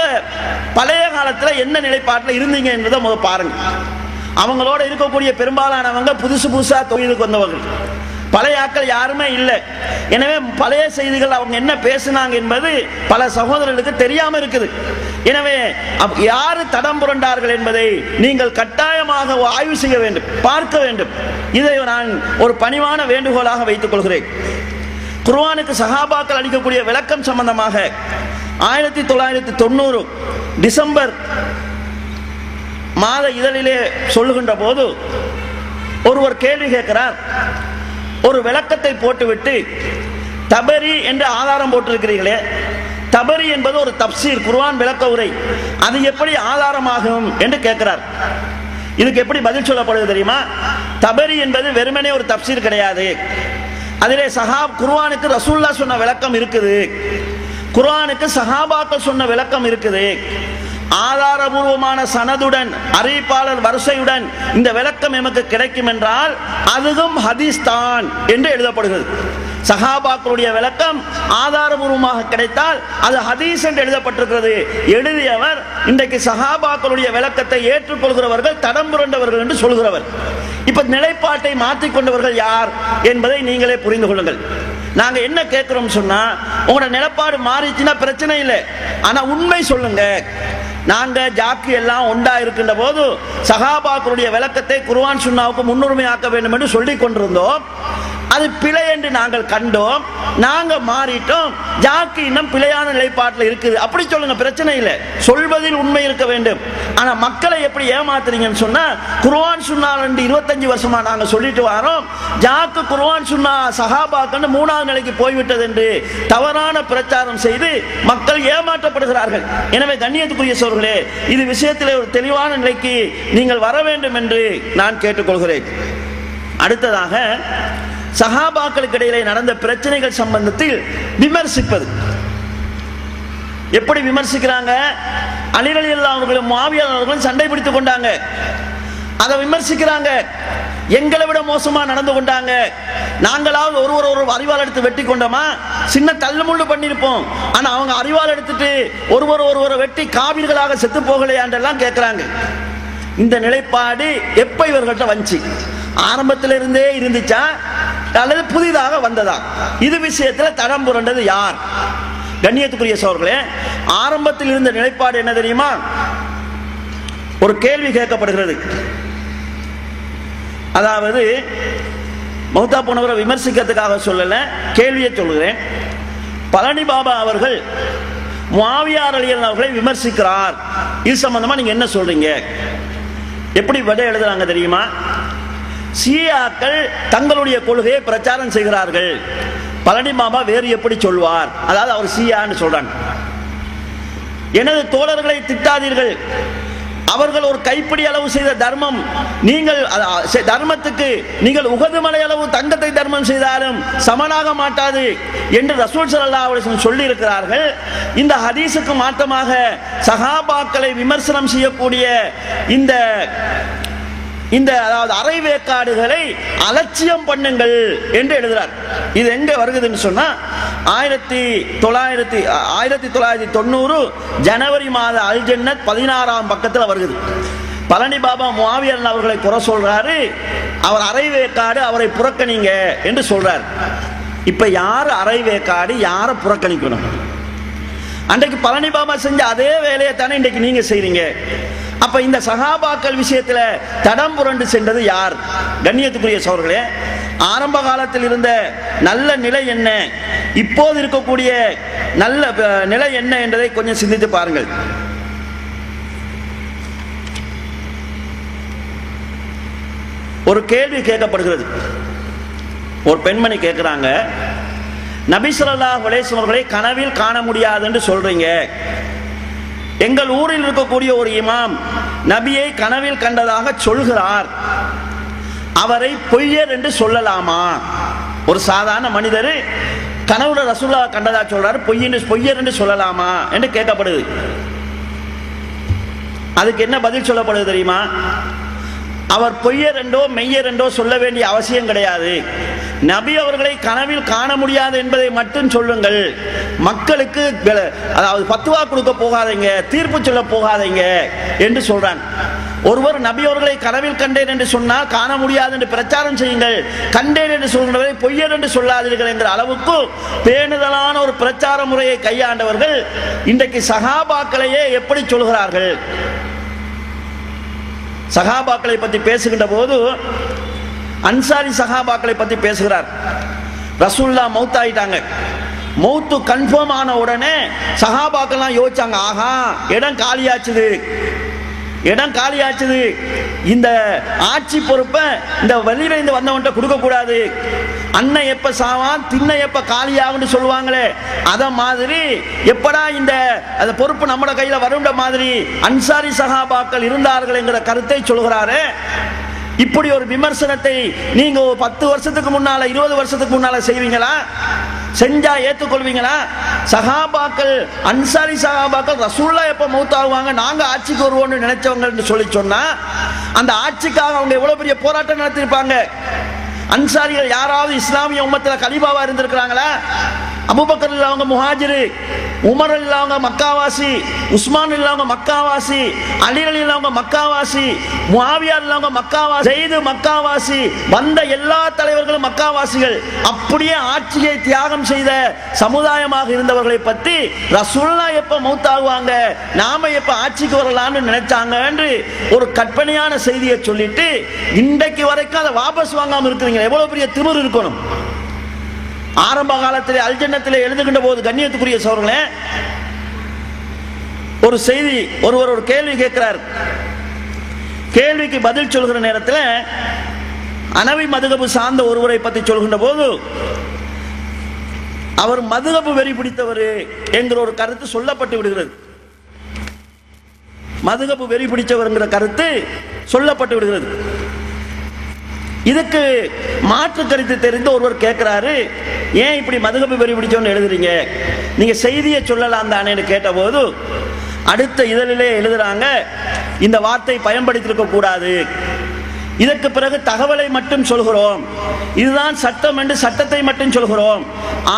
பழைய காலத்தில் என்ன நிலைப்பாட்டில் இருந்தீங்க என்பதை முதல் பாருங்க. அவங்களோட இருக்கக்கூடிய பெரும்பாலானவங்க புதுசா தொழிலுக்கு வந்தவர்கள், பழைய ஆட்கள் யாருமே இல்லை. எனவே பழைய செய்திகள் அவங்க என்ன பேசினாங்க என்பது பல சகோதரர்களுக்கு தெரியாம இருக்குது. எனவே யாரு தடம் புரண்டார்கள் என்பதை நீங்கள் கட்டாயமாக ஆய்வு செய்ய வேண்டும், பார்க்க வேண்டும். இதை நான் ஒரு பணிவான வேண்டுகோளாக வைத்துக் கொள்கிறேன். குர்ஆனுக்கு சஹாபாக்கள் அளிக்கக்கூடிய விளக்கம் சம்பந்தமாக 1990 டிசம்பர் மாத இதழிலே சொல்லுகின்ற போது ஒருவர் கேள்வி கேட்கிறார். ஒரு விளக்கத்தை போட்டுவிட்டு தபரி என்று ஆதாரம் போட்டிருக்கிறீர்களே, தபரி என்பது ஒரு தப்சீர், குர்ஆன் விளக்க உரை, அது எப்படி ஆதாரமாகும் என்று கேட்கிறார். இதுக்கு எப்படி பதில் சொல்லப்படுது தெரியுமா? தபரி என்பது வெறுமனே ஒரு தப்சீர் கிடையாது. அதிலே குர்ஆனுக்கு ரசூலுல்லாஹ் சொன்ன விளக்கம் இருக்குது, குர்ஆனுக்கு சஹாபாக்கள் சொன்ன விளக்கம் இருக்குது. ஆதாரபூர்வமான சனதுடன் அறிவிப்பாளர் வரிசையுடன் இந்த விளக்கம் எமக்கு கிடைக்கும் என்றால் அதுவும் ஹதீஸ் தான் என்று எழுதப்படுகிறது. சஹாபாக்களுடைய விளக்கம் ஆதாரபூர்வமாக கிடைத்தால் அது ஹதீஸ் என்று எழுதப்பட்டிருக்கிறது. எழுதியவர் இன்றைக்கு சஹாபாக்களுடைய விளக்கத்தை ஏற்றுக்கொள்கிறவர்கள் தடம் புரண்டவர்கள் என்று சொல்கிறவர். இப்ப நிலைப்பாட்டை மாற்றிக்கொண்டவர்கள் யார் என்பதை நீங்களே புரிந்து கொள்ளுங்கள். நாங்க என்ன கேட்கிறோம் சொன்னா, உங்களோட நிலைப்பாடு மாறிச்சுன்னா பிரச்சனை இல்லை, ஆனா உண்மை சொல்லுங்க. நாங்க ஜாக்கி எல்லாம் ஒன்றா இருக்கின்ற போது சஹாபாக்களுடைய விளக்கத்தை குர்ஆன் சுன்னாவுக்கு முன்னுரிமை ஆக்க வேண்டும் என்று சொல்லிக் கொண்டிருந்தோம். அது பிழை என்று நாங்கள் கண்டோம், நாங்க மாறிட்டோம், ஜாக்கு இன்னும் பிழையான நிலைப்பாட்டில் இருக்குது அப்படி சொல்லுங்க, பிரச்சனை இல்லை, சொல்வதில் உண்மை இருக்க வேண்டும். ஆனா மக்களை எப்படி ஏமாத்துறீங்கன்னு சொன்னா, குர்ஆன் சுன்னா 25 வருஷமா நாங்க சொல்லிட்டு வரோம், ஜாக்கு குர்ஆன் சுன்னா சஹாபாக்கள் 3வது நிலைக்கு போய்விட்டது என்று தவறான பிரச்சாரம் செய்து மக்கள் ஏமாற்றப்படுகிறார்கள். எனவே கண்ணியத்துக்குரிய சகோதரர்களே, இது விஷயத்திலே ஒரு தெளிவான நிலைக்கு நீங்கள் வர வேண்டும் என்று நான் கேட்டுக்கொள்கிறேன். அடுத்ததாக சஹாபாக்களுக்கு இடையிலே நடந்த பிரச்சனைகள் சம்பந்தத்தில் விமர்சிப்பது. எப்படி விமர்சிக்கிறாங்க? அலி ரலியல்லாஹு அவர்களும் முஆவியா அவர்களும் சண்டை பிடித்துக் கொண்டாங்க, அதை விமர்சிக்கிறாங்க. எங்களை விட மோசமா நடந்து கொண்டாங்க, நாங்களாவது ஒருவர் அறிவால் எடுத்து வெட்டி கொண்டோமா, சின்ன தள்ளுமுள்ளு பண்ணிருப்போம், ஆனா அவங்க அறிவால் எடுத்துட்டு ஒருவரை வெட்டி காவிர்களாக செத்து போகலையாண்டெல்லாம் கேட்கிறாங்க. இந்த நிலைப்பாடு எப்ப இவர்கள்ட்ட வந்துச்சு? ஆரம்பத்திலிருந்தே இருந்துச்சா அல்லது புதிதாக வந்ததா? இது விஷயத்தில் தடம் புரண்டது யார்? கண்ணியத்துக்குரிய சகோதரர்களே, ஆரம்பத்தில் இருந்த நிலைப்பாடு என்ன தெரியுமா? ஒரு கேள்வி கேட்கப்படுகிறது. அதாவது மௌத்தா போனவரை விமர்சிக்கிறதுக்காக சொல்லல, கேள்வியை சொல்கிறேன். பழனி பாபா அவர்கள் முஆவியா ரலியல்லாஹு அவர்களை விமர்சிக்கிறார், இது சம்பந்தமா நீங்க என்ன சொல்றீங்க? எப்படி விடை எழுதுறாங்க தெரியுமா? ஷியாக்கள் தங்களுடைய கொள்கையை பிரச்சாரம் செய்கிறார்கள், பழனி பாபா வேறு எப்படி சொல்வார்? அதாவது அவர் ஷியான்னு சொல்றாங்க. எனது தோழர்களை திட்டாதீர்கள், அவர்கள் ஒரு கைப்பிடி அளவு செய்த தர்மம், நீங்கள் தர்மத்துக்கு நீங்கள் உகது மலை அளவு தங்கத்தை தர்மம் செய்தாலும் சமனாக மாட்டாது என்று ரசூல் ஸல்லல்லாஹு அலைஹி வஸல்லம் சொல்லி இருக்கிறார்கள். இந்த ஹதீஸுக்கு மாற்றமாக சஹாபாக்களை விமர்சனம் செய்யக்கூடிய இந்த அதாவது அரைவேக்காடுகளை அலட்சியம் பண்ணுங்கள் என்று எழுதுறார். இது எங்க வருகுதுன்னு சொன்னா 1990 ஜனவரி மாத அல் ஜன்னத் 16ஆம் பக்கத்தில் வருகிறது. பழனி பாபா முஆவியா அவர்களை குறை சொல்றாரு, அவர் அரைவேக்காடு, அவரை புறக்கணிங்க என்று சொல்றார். இப்ப யார் அரைவேக்காடு, யாரை புறக்கணிக்கணும்? அன்றைக்கு பழனி பாபா செஞ்ச அதே வேலையை தானே இன்றைக்கு நீங்க செய்றீங்க. அப்ப இந்த சஹாபாக்கள் விஷயத்துல தடம் புரண்டு சென்றது யார்? கண்ணியத்துக்குரிய சகோதரர்களே, ஆரம்ப காலத்தில் இருந்த நல்ல நிலை என்ன, இப்போது இருக்கக்கூடிய நல்ல நிலை என்ன என்பதை கொஞ்சம் சிந்தித்து பாருங்கள். ஒரு கேள்வி கேட்கப்படுகிறது. ஒரு பெண்மணி கேட்கிறாங்க, நபி ஸல்லல்லாஹு அலைஹி வஸல்லம் அவர்களை கனவில் காண முடியாது என்று சொல்றீங்க, எங்கள் ஊரில் இருக்கக்கூடிய ஒரு இமாம் நபியை கனவில் கண்டதாக சொல்கிறார், அவரை பொய்யர் என்று சொல்லலாமா? ஒரு சாதாரண மனிதர் கனவுல ரசூலுல்லாஹ் கண்டதா சொல்றாரு, பொய்யர் என்று சொல்லலாமா என்று கேட்கப்படுது. அதுக்கு என்ன பதில் சொல்லப்படுது தெரியுமா? அவர் பொய்யர் என்றோ மெய்யர் என்றோ சொல்ல வேண்டிய அவசியம் கிடையாது, நபி அவர்களை கனவில் காண முடியாது என்பதை மட்டும் சொல்லுங்கள், மக்களுக்கு அதாவது பத்துவா கொடுக்க போகாதீங்க, தீர்ப்பு சொல்ல போகாதீங்க என்று சொல்றாங்க. ஒருவர் நபி அவர்களை கனவில் கண்டேன் என்று சொன்னால் காண முடியாது என்று பிரச்சாரம் செய்யுங்கள், கண்டேன் என்று சொல்கிறவரை பொய்யர் என்று சொல்லாதீர்கள் என்கிற அளவுக்கு பேணுதலான ஒரு பிரச்சார முறையை கையாண்டவர்கள் இன்றைக்கு சஹாபாக்களையே எப்படி சொல்கிறார்கள்? சஹாபாக்களை பற்றி பேசுகின்ற போது அன்சாரி சஹாபாக்களை பற்றி பேசுகிறார். ரசூலுல்லாஹ் மௌத்தாயிட்டாங்க, மௌத்து கன்ஃபார்ம் ஆன உடனே சஹாபாக்கெல்லாம் யோசிச்சாங்க, ஆஹா இடம் காலியாச்சுது, இந்த ஆட்சி பொறுப்பை இந்த வெளியிலிருந்து வந்தவன்ட்ட கொடுக்க கூடாது, அண்ணன் எப்ப சாவான் திண்ணை எப்ப காலியாகும்னு சொல்லுவாங்களே அத மாதிரி எப்படா இந்த பொறுப்பு நம்ம கையில வரும்ன்ற மாதிரி அன்சாரி சஹாபாக்கள் இருந்தார்கள் என்கிற கருத்தை சொல்கிறாரு. இப்படி ஒரு விமர்சனத்தை நீங்க 10 வருஷத்துக்கு முன்னால 20 வருஷத்துக்கு முன்னால செய்வீங்களா? செஞ்சா ஏத்துக்கொள்வீங்களா? சஹாபாக்கள் அன்சாரி சஹாபாக்கள் ரசூலுல்லாஹ் எப்ப மௌத்தாகுவாங்க நாங்க ஆட்சிக்கு வருவோம்னு நினைச்சவங்க சொல்லி சொன்னா அந்த ஆட்சிக்காக அவங்க எவ்வளவு பெரிய போராட்டம் நடத்திருப்பாங்க. அன்சாரிகள் யாராவது இஸ்லாமிய உம்மத்துல கலீஃபாவா இருந்திருக்கிறாங்களா? அபூபக்கர் அவங்க முஹாஜிர், உமர் இல்லாம மக்காவாசி, உஸ்மான் இல்லாம மக்காவாசி, அலி இல்லாம மக்காவாசி, முஆவியா இல்லாம மக்காவாசி, ஸைது மக்காவாசி, வந்த எல்லா தலைவர்களும் மக்காவாசிகள். அப்படியே ஆட்சியை தியாகம் செய்த சமுதாயமாக இருந்தவர்களை பற்றி ரசூலுல்லாஹ் எப்ப மௌத்தாகுவாங்க, நாம எப்ப ஆட்சிக்கு வரலாம்னு நினைச்சாங்க என்று ஒரு கற்பனையான செய்தியை சொல்லிட்டு இன்றைக்கு வரைக்கும் அதை வாபஸ் வாங்காம இருக்கிறீங்க. எவ்வளவு பெரிய திமிரு இருக்கணும். ஆரம்ப காலத்திலே அல்ஜன்னத்திலே எழுதுகின்ற போது கண்ணியத்துக்குரிய சகோதரர்களே, ஒரு செய்தி, ஒருவர் ஒரு கேள்வி கேட்கிறார். கேள்விக்கு பதில் சொல்கிற நேரத்தில் அனவி மதுகபு சார்ந்த ஒருவரை பற்றி சொல்கின்ற போது அவர் மதுகபு வெறி பிடித்தவர் என்கிற ஒரு கருத்து சொல்லப்பட்டு விடுகிறது. மதுகபு வெறி பிடித்தவர்ங்கிற கருத்து சொல்லப்பட்டு விடுகிறது. இதுக்கு மாற்று கருத்து தெரிந்து ஒருவர் கேட்கிறாரு, ஏன் இப்படி மதுகபு வெறி பிடிச்சவன்னு எழுதுறீங்க, நீங்க செய்தியை சொல்லலாம் தானேன்னு கேட்டபோது அடுத்த இதழிலே எழுதுறாங்க, இந்த வார்த்தை பயன்படுத்தியிருக்க கூடாது, இதற்கு பிறகு தகவலை மட்டும் சொல்கிறோம், இதுதான் சட்டம் என்று சட்டத்தை மட்டும் சொல்கிறோம்,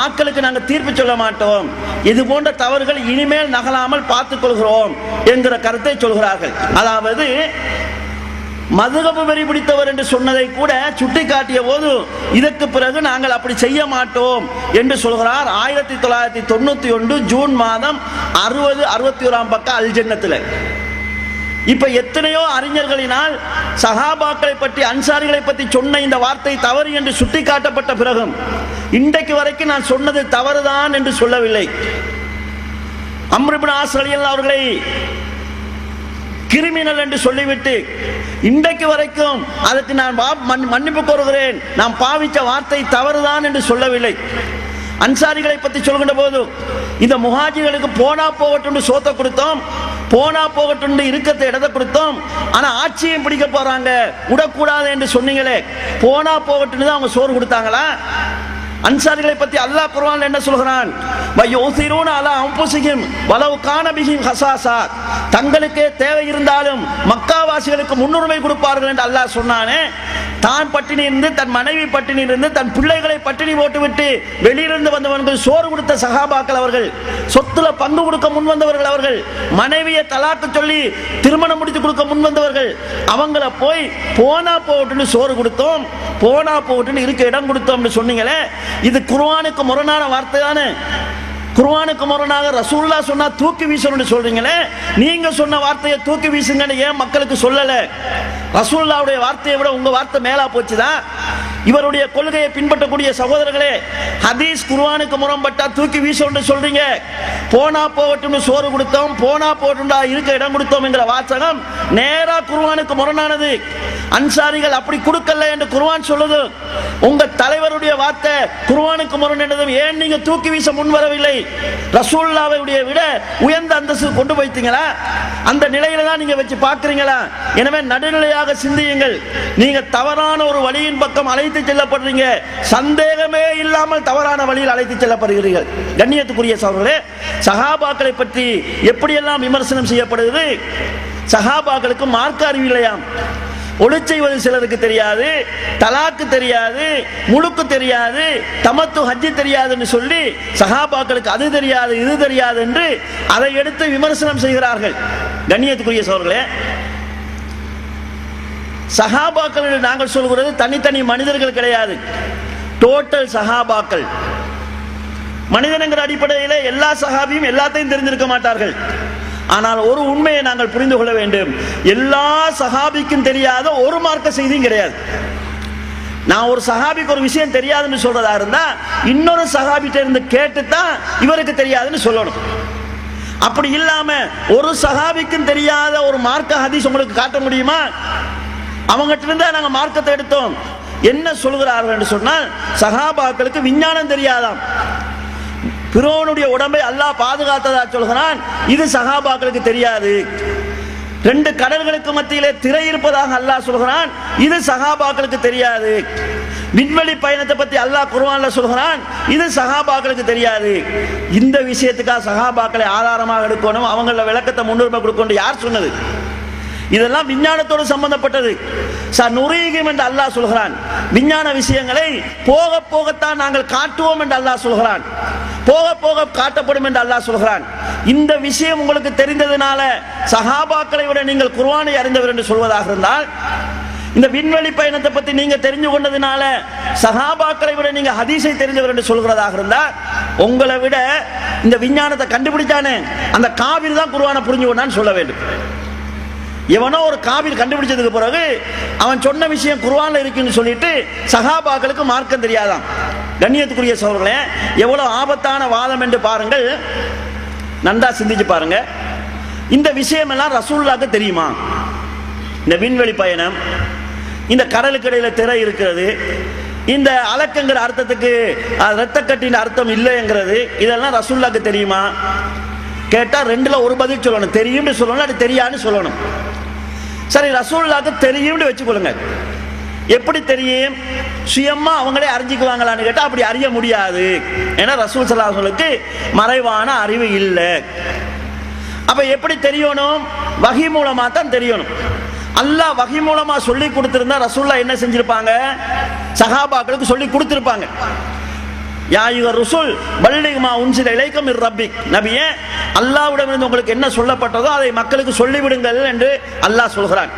ஆட்களுக்கு நாங்கள் தீர்ப்பு சொல்ல மாட்டோம், இது போன்ற தவறுகள் இனிமேல் நகலாமல் பார்த்துக் கொள்கிறோம் என்கிற கருத்தை சொல்கிறார்கள். அதாவது மதுகபு வெறி பிடித்தவர் என்று சொன்னதை கூட சுட்டி காட்டிய போது இதற்கு பிறகு நாங்கள் அப்படி செய்ய மாட்டோம் என்று சொல்கிறார். 1991 ஜூன் மாதம் 60-61 பக்கம் அல்ஜன்னத்தில். இப்ப எத்தனையோ அறிஞர்களினால் சஹாபாக்களை பற்றி, அன்சாரிகளை பற்றி சொன்ன இந்த வார்த்தை தவறு என்று சுட்டி காட்டப்பட்ட பிறகும் இன்றைக்கு வரைக்கும் நான் சொன்னது தவறுதான் என்று சொல்லவில்லை. அம்ர் இப்னு ஆஸ் ரலியல்லாஹு அவர்களை கிரிமினல் என்று சொல்லிவிட்டு இன்றைக்கு வரைக்கும் அதற்கு நான் மன்னிப்பு கோருகிறேன், நான் பாவித்த வார்த்தை தவறுதான் என்று சொல்லவில்லை. அன்சாரிகளை பற்றி சொல்கின்ற போது இந்த முஹாஜிர்களுக்கு போனா போகட்டும் சோத்தை கொடுத்தோம், போனா போகட்டும் இருக்கத்தை இடத்தை கொடுத்தோம், ஆனா ஆட்சியும் பிடிக்க போறாங்க விடக்கூடாது என்று சொன்னீங்களே, போனா போகட்டும் தான் அவங்க சோறு கொடுத்தாங்களா? அன்சாரிகளை பற்றி அல்லாஹ் குர்ஆன்ல என்ன சொல்கிறான், வயூசிரூன அலா அன்ஃபுஸிஹிம் வலவ் கான பிஹிம் ஹஸாஸா, தங்களுக்கே தேவை இருந்தாலும் மக்காவாசிகளுக்கு முன்னுரிமை கொடுப்பார்கள் என்று அல்லாஹ் சொன்னானே. தான் பட்டினி இருந்து, தன் மனைவி பட்டினி இருந்து, தன் பிள்ளைகளை பட்டினி போட்டுவிட்டு வெளியிலிருந்து வந்தவர்கள் சோறு கொடுத்த சஹாபாக்கள் அவர்கள், சொத்துல பங்கு கொடுக்க முன் வந்தவர்கள் அவர்கள், மனைவியை தலாக்கு சொல்லி திருமணம் முடித்து கொடுக்க முன் வந்தவர்கள், அவங்கள போய் போனா போகட்டுன்னு சோறு கொடுத்தோம், போனா போகட்டுன்னு இருக்க இடம் கொடுத்தோம் சொன்னீங்களே, இது குர்ஆனுக்கு முரணான வார்த்தை தானே? குர்ஆனுக்கு முரணாக ரசூலுல்லாஹ் சொன்னா தூக்கி வீசணும்னு சொல்றீங்களே, நீங்க சொன்ன வார்த்தையை தூக்கி வீசுங்கன்னு ஏன் மக்களுக்கு சொல்லல? ரசூலுல்லாஹ்வுடைய வார்த்தையை விட உங்க வார்த்தை மேலா போச்சுதான். இவருடைய கொள்கையை பின்பற்றக்கூடிய சகோதரர்களே, ஹதீஸ் குர்ஆனுக்கு முரண்பட்டா தூக்கி வீசணும்னு சொல்றீங்க, போனா போகட்டும்னு சோறு கொடுத்தோம், போனா போகட்டும்டா இருக்க இடம் கொடுத்தோம் என்கிற வாசகம் நேரா குர்ஆனுக்கு முரணானது. அன்சாரிகள் அப்படி கொடுக்கல என்று குர்ஆன் சொல்லுது. உங்க தலைவருடைய வார்த்தை குர்ஆனுக்கு முரணானது, ஏன் நீங்க தூக்கி வீச முன் வரவில்லை? ரசூலுல்லாஹ்வுடைய விட உயர்ந்த அந்தஸ்து கொண்டு போய்த்தீங்களா? அந்த நிலையில தான் நீங்க வச்சு பார்க்கறீங்களா? எனவே நடுநிலையாக சிந்தியுங்கள். நீங்க தவறான ஒரு வழியின் பக்கம் அழைத்து செல்லப்படுறீங்க, சந்தேகமே இல்லாமல் தவறான வழியில் அழைத்து செல்லப்படுகிறீர்கள். கண்ணியத்துக்குரிய சகோதரர்களே, சஹாபாக்களை பற்றி எப்படியெல்லாம் விமர்சனம் செய்யப்படுகிறது. சஹாபாக்களுக்கு மார்க்க அறிவு இல்லையாம், ஒளி செய்வது சிலருக்கு தெரியாது, தலாக்கு தெரியாது, முழுக்கு தெரியாது, தமத்து ஹஜ்ஜி தெரியாதுன்னு சொல்லி சஹாபாக்களுக்கு அது தெரியாது இது தெரியாது என்று அதை எடுத்து விமர்சனம் செய்கிறார்கள். கண்ணியத்துக்குரிய சகோதரர்களே, சஹாபாக்கள் என்று நாங்கள் சொல்கிறது தனித்தனி மனிதர்கள் கிடையாது, டோட்டல் சஹாபாக்கள். மனிதனுங்கிற அடிப்படையில் எல்லா சஹாபியும் எல்லாத்தையும் தெரிந்திருக்க மாட்டார்கள். ஆனால் ஒரு உண்மையை நாங்கள் புரிந்து கொள்ள வேண்டும், எல்லா சஹாபிக்கும் தெரியாத ஒரு மார்க்க செய்தியும் கிடையாது. நான் ஒரு சஹாபிக்கு ஒரு விஷயம் தெரியாதுன்னு சொல்றதா இருந்தா இன்னொரு சஹாபிட்ட இருந்து கேட்டுத்தான் இவருக்கு தெரியாதுன்னு சொல்லணும். அப்படி இல்லாம ஒரு சஹாபிக்கும் தெரியாத ஒரு மார்க்க ஹதீஸ் உங்களுக்கு காட்ட முடியுமா? அவங்ககிட்ட இருந்தா நாங்க மார்க்கத்தை எடுத்தோம். என்ன சொல்கிறார்கள் என்று சொன்னால், சஹாபாக்களுக்கு விஞ்ஞானம் தெரியாதாம். பிரோனுடைய உடம்பை அல்லாஹ் பாதுகாத்ததா சொல்கிறான், இது சஹாபாக்களுக்கு தெரியாது. 2 கடல்களுக்கு மத்தியிலே திரை இருப்பதாக அல்லாஹ் சொல்கிறான், இது சஹாபாக்களுக்கு தெரியாது. விண்வெளி பயணத்தை பத்தி அல்லாஹ் குர்ஆன்ல சொல்கிறான், இது சஹாபாக்களுக்கு தெரியாது. இந்த விஷயத்துக்காக சஹாபாக்களை ஆதாரமாக எடுக்கணும், அவங்கள விளக்கத்தை முன்னுரிமை கொடுக்கணும் யார் சொன்னது? இதெல்லாம் விஞ்ஞானத்தோடு சம்பந்தப்பட்டது. சனுரீஹிம் என்று அல்லாஹ் சொல்கிறான், விஞ்ஞான விஷயங்களை போக போகத்தான் நாங்கள் காட்டுவோம் என்று அல்லாஹ் சொல்கிறான். போக போக காட்டப்படும் என்று அல்லாஹ் சொல்கிறான். இந்த விஷயம் உங்களுக்கு தெரிந்ததனால சஹாபாக்களை விட நீங்கள் குர்ஆனை அறிந்தவர் என்று சொல்வதாக இருந்தால், இந்த விண்வெளி பயணத்தை பத்தி நீங்க தெரிஞ்சு கொண்டதுனால சஹாபாக்களை விட நீங்க ஹதீஸை தெரிந்தவர் என்று சொல்கிறதாக இருந்தால், உங்களை விட இந்த விஞ்ஞானத்தை கண்டுபிடிச்சானே அந்த காபிர் தான் குர்ஆனை புரிஞ்சு கொண்டான்னு சொல்ல வேண்டும். எவனோ ஒரு காபிர் கண்டுபிடிச்சதுக்கு பிறகு அவன் சொன்ன விஷயம் குர்ஆன்ல இருக்குன்னு சொல்லிட்டு சஹாபாக்களுக்கு மார்க்கம் தெரியாதான். கண்ணியத்துக்குரிய சகோதரர்களே, எவ்வளவு ஆபத்தான வாதம் என்று பாருங்கள். நன்றா சிந்திச்சு பாருங்க. இந்த விஷயம் எல்லாம் ரசூலுல்லாஹ்க்கு தெரியுமா? இந்த விண்வெளி பயணம், இந்த கடலுக்கு இடையில திரை இருக்கிறது, இந்த அலக்கங்கிற அர்த்தத்துக்கு இரத்தக்கட்டின் அர்த்தம் இல்லைங்கிறது, இதெல்லாம் ரசூலுல்லாஹ்க்கு தெரியுமா? கேட்டா ரெண்டுல ஒரு பதில் சொல்லணும். தெரியும்னு சொல்லணும், அது தெரியான்னு சொல்லணும். சரி, ரசூலுல்லாஹ்க்கு தெரியும்னு வச்சுக்கொள்ளுங்க. எப்படி தெரியும்? சுயமா அவங்களே அறிஞ்சிக்குவாங்களான்னு கேட்டா அப்படி அறிய முடியாது. ஏன்னா ரசூல் ஸல்லல்லாஹு அலைஹி வஸல்லம் மறைவான அறிவு இல்லை. அப்ப எப்படி தெரியணும்? வஹி மூலமா தான் தெரியணும். அல்லாஹ் வஹி மூலமா சொல்லி கொடுத்திருந்தா ரசூலுல்லாஹ் என்ன செஞ்சிருப்பாங்க? சஹாபாக்களுக்கு சொல்லி கொடுத்திருப்பாங்க. யா அய்யுஹர் ரசூல் பல்லிக் மா உன்சில இலைக்கும் மிர் ரப்பிக். நபியே, அல்லாஹ்விடமிருந்து உங்களுக்கு என்ன சொல்லப்பட்டதோ அதை மக்களுக்கு சொல்லிவிடுங்கள் என்று அல்லாஹ் சொல்கிறான்.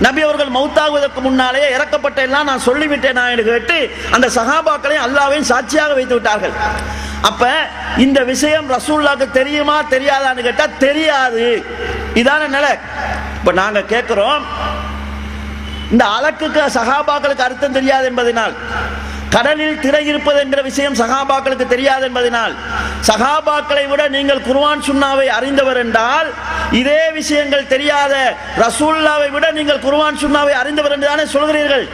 நபி அவர்கள் மௌத்தாகுவதற்கு முன்னாலேயே இறக்கப்பட்ட எல்லாம் நான் சொல்லிவிட்டேன் என்று கேட்டு அந்த சஹாபாக்களையும் அல்லாஹ்வையும் சாட்சியாக வைத்து விட்டார்கள். அப்ப இந்த விஷயம் ரசூலுல்லாஹ்க்கு தெரியுமா தெரியாதான்னு கேட்டா தெரியாது. இதான நிலை. இப்ப நாங்க கேட்கிறோம், இந்த அலக்குக்கு சஹாபாக்களுக்கு அர்த்தம் தெரியாது என்பதனால், கடலில் திரை இருப்பது என்ற விஷயம் சஹாபாக்களுக்கு தெரியாது என்பதனால், சஹாபாக்களை விட நீங்கள் குர்ஆன் சுன்னாவை அறிந்தவர் என்றால், இதே விஷயங்கள் தெரியாத ரசூலுல்லாஹ்வை விட நீங்கள் குர்ஆன் சுன்னாவை அறிந்தவர் என்று தானே சொல்கிறீர்கள்.